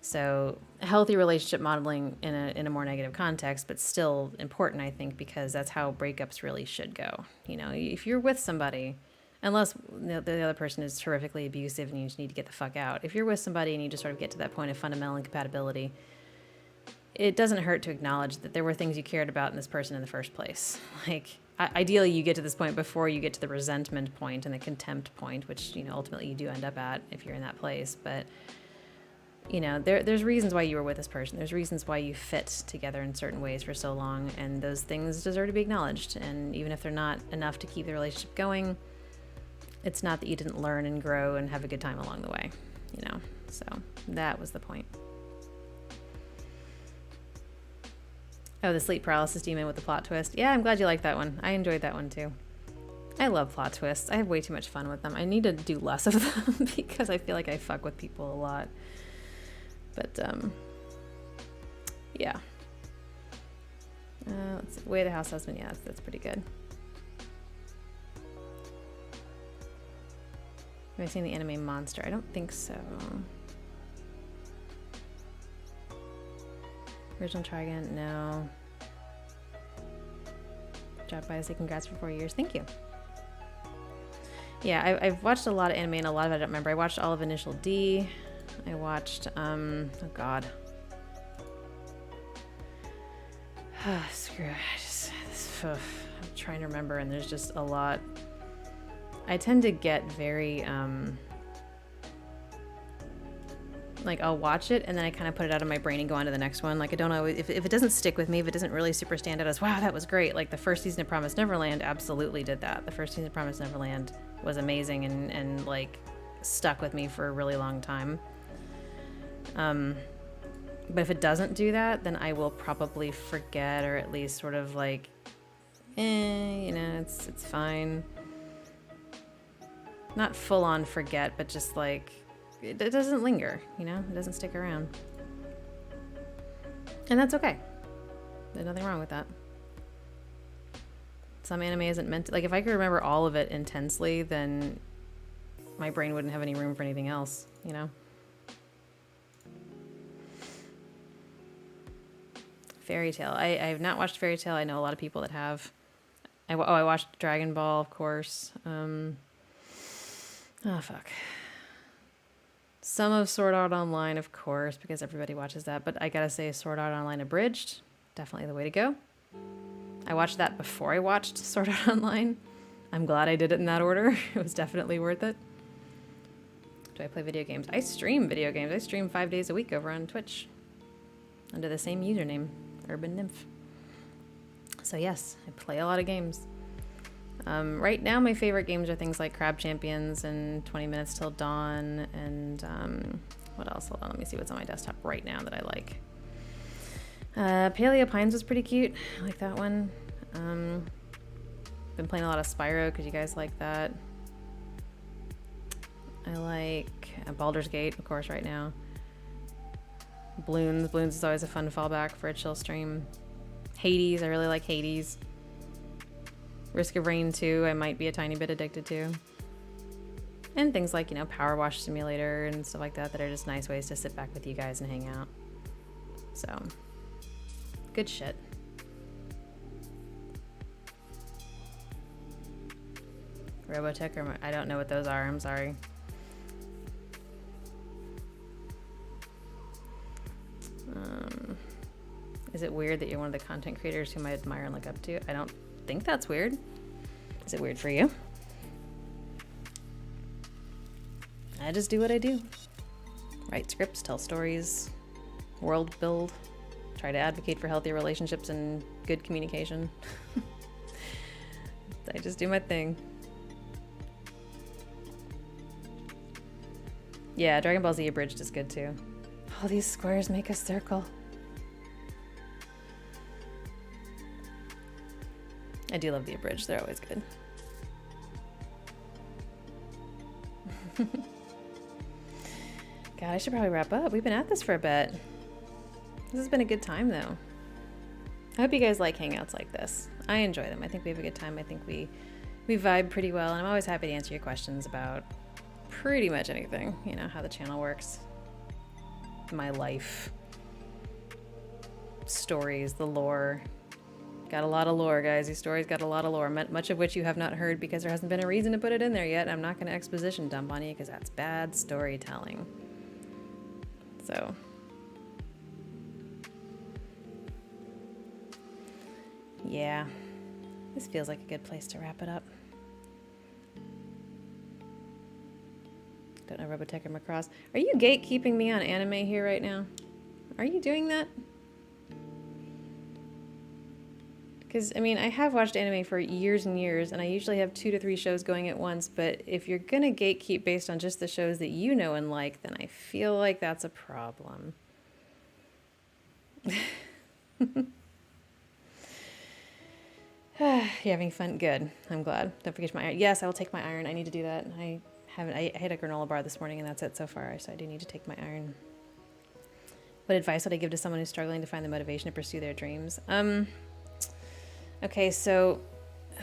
So healthy relationship modeling in a more negative context, but still important, I think, because that's how breakups really should go. If you're with somebody, unless the other person is horrifically abusive and you just need to get the fuck out. If you're with somebody and you just sort of get to that point of fundamental incompatibility, it doesn't hurt to acknowledge that there were things you cared about in this person in the first place. Like, ideally you get to this point before you get to the resentment point and the contempt point, which, you know, ultimately you do end up at if you're in that place. But, you know, there's reasons why you were with this person. There's reasons why you fit together in certain ways for so long, and those things deserve to be acknowledged. And even if they're not enough to keep the relationship going, it's not that you didn't learn and grow and have a good time along the way, you know. So that was the point. Oh, the sleep paralysis demon with the plot twist. Yeah, I'm glad you liked that one. I enjoyed that one too. I love plot twists. I have way too much fun with them. I need to do less of them because I feel like I fuck with people a lot. But, yeah. Let's see. Way of the House Husband. Yeah, that's pretty good. Have I seen the anime Monster? I don't think so. Original Try Again? No. Drop by to say congrats for 4 years. Thank you. Yeah, I've watched a lot of anime and a lot of it I don't remember. I watched all of Initial D. I watched, oh god. Screw it. I'm trying to remember, and there's just a lot. I tend to get very, like, I'll watch it and then I kind of put it out of my brain and go on to the next one. Like, I don't always, if it doesn't stick with me, if it doesn't really super stand out as, wow, that was great. Like, the first season of Promised Neverland absolutely did that. The first season of Promised Neverland was amazing and like, stuck with me for a really long time. But if it doesn't do that, then I will probably forget, or at least sort of like, you know, it's fine. Not full on forget, but just like, it doesn't linger, you know? It doesn't stick around. And that's okay. There's nothing wrong with that. Some anime isn't meant to, like, if I could remember all of it intensely, then my brain wouldn't have any room for anything else, you know? Fairy Tail. I have not watched Fairy Tail. I know a lot of people that have. I watched Dragon Ball, of course. Oh, fuck. Some of Sword Art Online, of course, because everybody watches that. But I gotta say, Sword Art Online Abridged, definitely the way to go. I watched that before I watched Sword Art Online. I'm glad I did it in that order. It was definitely worth it. Do I play video games? I stream video games. I stream 5 days a week over on Twitch under the same username, Urban Nymph. So yes, I play a lot of games. Right now, my favorite games are things like Crab Champions and 20 Minutes Till Dawn, and what else? Hold on, let me see what's on my desktop right now that I like. Paleo Pines was pretty cute. I like that one. Been playing a lot of Spyro because you guys like that. I like Baldur's Gate, of course, right now. Bloons is always a fun fallback for a chill stream. Hades, I really like Hades. Risk of Rain 2, I might be a tiny bit addicted to. And things like, you know, Power Wash Simulator and stuff like that that are just nice ways to sit back with you guys and hang out. So, good shit. Robotech, or I don't know what those are, I'm sorry. Is it weird that you're one of the content creators whom I admire and look up to? I don't think that's weird. Is it weird for you? I just do what I do. Write scripts, tell stories, world build, try to advocate for healthy relationships and good communication. I just do my thing. Yeah, Dragon Ball Z Abridged is good too. All these squares make a circle. I do love the Abridged, they're always good. God, I should probably wrap up. We've been at this for a bit. This has been a good time though. I hope you guys like hangouts like this. I enjoy them. I think we have a good time. I think we vibe pretty well, and I'm always happy to answer your questions about pretty much anything, you know, how the channel works, my life, stories, the lore. Got a lot of lore, guys. These stories got a lot of lore, much of which you have not heard because there hasn't been a reason to put it in there yet. I'm not going to exposition dump on you because that's bad storytelling. So, yeah. This feels like a good place to wrap it up. Don't know Robotech or Macross. Are you gatekeeping me on anime here right now? Are you doing that? Because, I mean, I have watched anime for years and years, and I usually have 2 to 3 shows going at once, but if you're going to gatekeep based on just the shows that you know and like, then I feel like that's a problem. You're having fun? Good. I'm glad. Don't forget my iron. Yes, I will take my iron. I need to do that. I had a granola bar this morning, and that's it so far, so I do need to take my iron. What advice would I give to someone who's struggling to find the motivation to pursue their dreams? Okay, so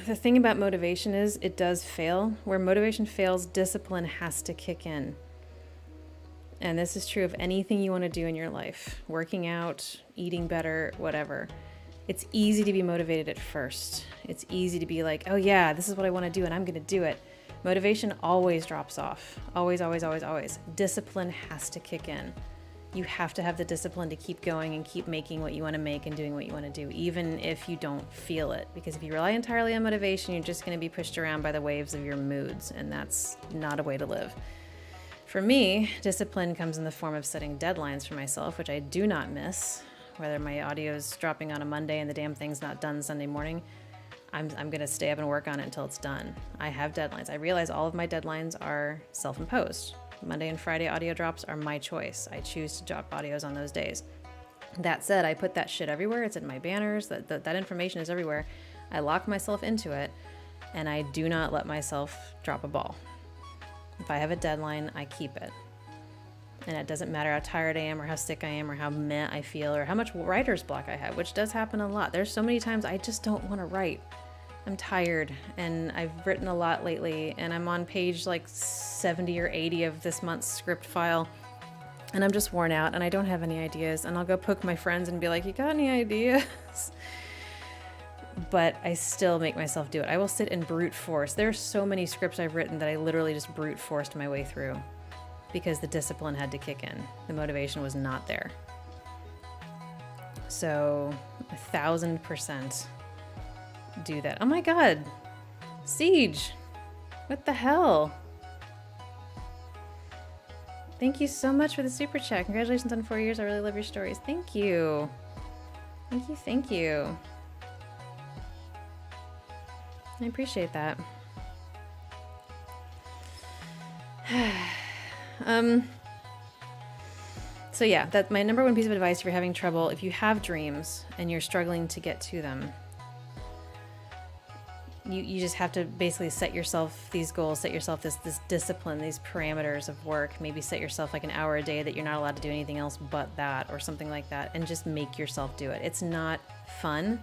the thing about motivation is it does fail. Where motivation fails, discipline has to kick in. And this is true of anything you want to do in your life. Working out, eating better, whatever. It's easy to be motivated at first. It's easy to be like, oh yeah, this is what I want to do and I'm going to do it. Motivation always drops off. Always, always, always, always. Discipline has to kick in. You have to have the discipline to keep going and keep making what you want to make and doing what you want to do, even if you don't feel it. Because if you rely entirely on motivation, you're just going to be pushed around by the waves of your moods, and that's not a way to live. For me, discipline comes in the form of setting deadlines for myself, which I do not miss. Whether my audio is dropping on a Monday and the damn thing's not done Sunday morning, I'm going to stay up and work on it until it's done. I have deadlines. I realize all of my deadlines are self-imposed. Monday and Friday audio drops are my choice. I choose to drop audios on those days. That said, I put that shit everywhere. It's in my banners. That information is everywhere. I lock myself into it, and I do not let myself drop a ball. If I have a deadline, I keep it. And it doesn't matter how tired I am or how sick I am or how meh I feel or how much writer's block I have, which does happen a lot. There's so many times I just don't want to write. I'm tired, and I've written a lot lately, and I'm on page like 70 or 80 of this month's script file, and I'm just worn out, and I don't have any ideas, and I'll go poke my friends and be like, you got any ideas? But I still make myself do it. I will sit and brute force. There are so many scripts I've written that I literally just brute forced my way through because the discipline had to kick in. The motivation was not there. So 1,000% do that. Oh my god, Siege, what the hell? Thank you so much for the super chat. Congratulations on 4 years. I really love your stories. Thank you. Thank you. I appreciate that. So yeah, that's my number one piece of advice if you're having trouble. If you have dreams and you're struggling to get to them, you just have to basically set yourself these goals, set yourself this discipline, these parameters of work. Maybe set yourself like an hour a day that you're not allowed to do anything else but that, or something like that, and just make yourself do it. It's not fun.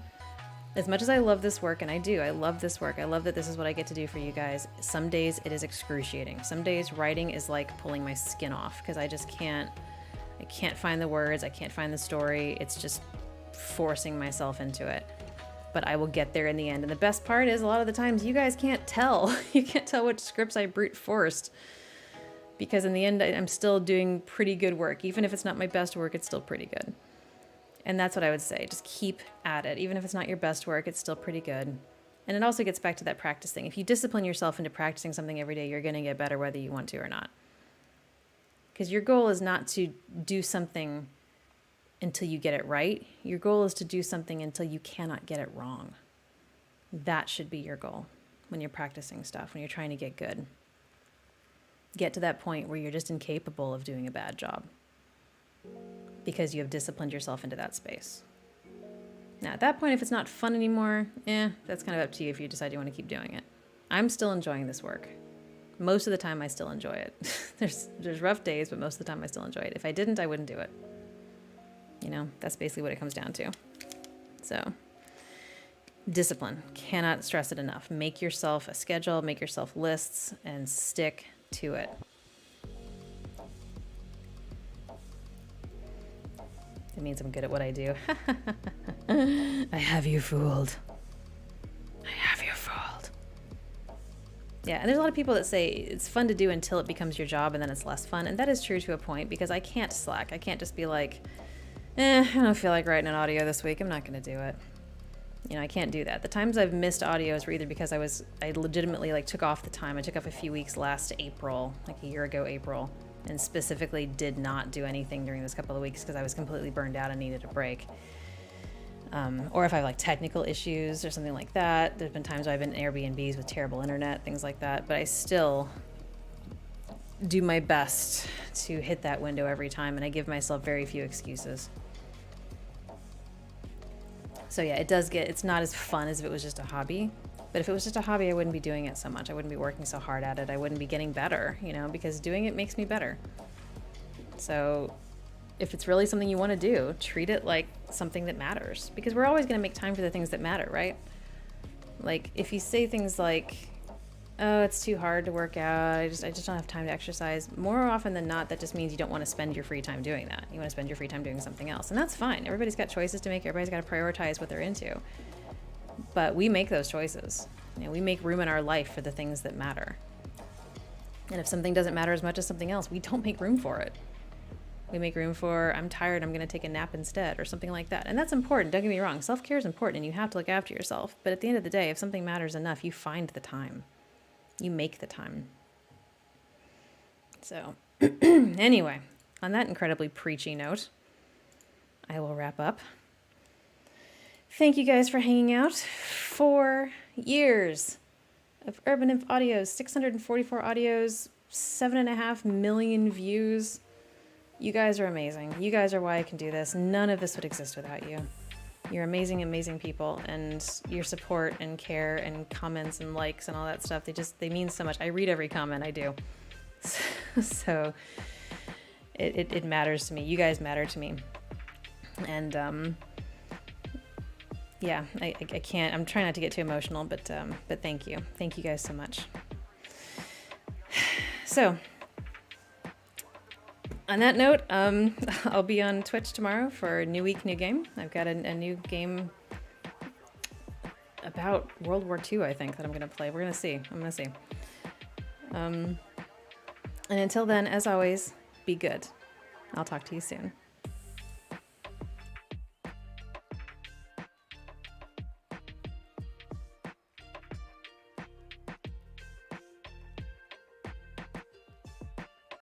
As much as I love this work, and I love this work. I love that this is what I get to do for you guys. Some days it is excruciating. Some days writing is like pulling my skin off because I can't find the words. I can't find the story. It's just forcing myself into it. But I will get there in the end. And the best part is a lot of the times you guys can't tell. You can't tell which scripts I brute forced. Because in the end, I'm still doing pretty good work. Even if it's not my best work, it's still pretty good. And that's what I would say. Just keep at it. Even if it's not your best work, it's still pretty good. And it also gets back to that practice thing. If you discipline yourself into practicing something every day, you're going to get better whether you want to or not. Because your goal is not to do something until you get it right. Your goal is to do something until you cannot get it wrong. That should be your goal when you're practicing stuff, when you're trying to get good. Get to that point where you're just incapable of doing a bad job because you have disciplined yourself into that space. Now, at that point, if it's not fun anymore, that's kind of up to you if you decide you want to keep doing it. I'm still enjoying this work. Most of the time, I still enjoy it. There's rough days, but most of the time, I still enjoy it. If I didn't, I wouldn't do it. You know, that's basically what it comes down to. So, discipline. Cannot stress it enough. Make yourself a schedule, make yourself lists, and stick to it. It means I'm good at what I do. I have you fooled. I have you fooled. Yeah, and there's a lot of people that say it's fun to do until it becomes your job and then it's less fun. And that is true to a point because I can't slack. I can't just be like, I don't feel like writing an audio this week. I'm not going to do it. You know, I can't do that. The times I've missed audios were either because I legitimately like took off the time. I took off a few weeks last April, like a year ago April, and specifically did not do anything during this couple of weeks because I was completely burned out and needed a break. Or if I have like technical issues or something like that. There's been times I've been in Airbnbs with terrible internet, things like that, but I still do my best to hit that window every time, and I give myself very few excuses. So yeah, it's not as fun as if it was just a hobby. But if it was just a hobby, I wouldn't be doing it so much. I wouldn't be working so hard at it. I wouldn't be getting better, you know, because doing it makes me better. So if it's really something you want to do, treat it like something that matters. Because we're always going to make time for the things that matter, right? Like if you say things like, oh, it's too hard to work out, I just don't have time to exercise. More often than not, that just means you don't want to spend your free time doing that. You want to spend your free time doing something else. And that's fine. Everybody's got choices to make. Everybody's got to prioritize what they're into. But we make those choices. You know, we make room in our life for the things that matter. And if something doesn't matter as much as something else, we don't make room for it. We make room for, I'm tired, I'm going to take a nap instead, or something like that. And that's important. Don't get me wrong. Self-care is important, and you have to look after yourself. But at the end of the day, if something matters enough, you find the time. You make the time. So, anyway, on that incredibly preachy note, I will wrap up. Thank you guys for hanging out. 4 years of Urban Nymph audios, 644 audios, 7.5 million views. You guys are amazing. You guys are why I can do this. None of this would exist without you. You're amazing, amazing people, and your support and care and comments and likes and all that stuff, they mean so much. I read every comment, I do. So it matters to me. You guys matter to me. And yeah, I can't, I'm trying not to get too emotional, but thank you. Thank you guys so much. So, on that note, I'll be on Twitch tomorrow for a new week, new game. I've got a new game about World War II, I think, that I'm going to play. We're going to see. I'm going to see. And until then, as always, be good. I'll talk to you soon.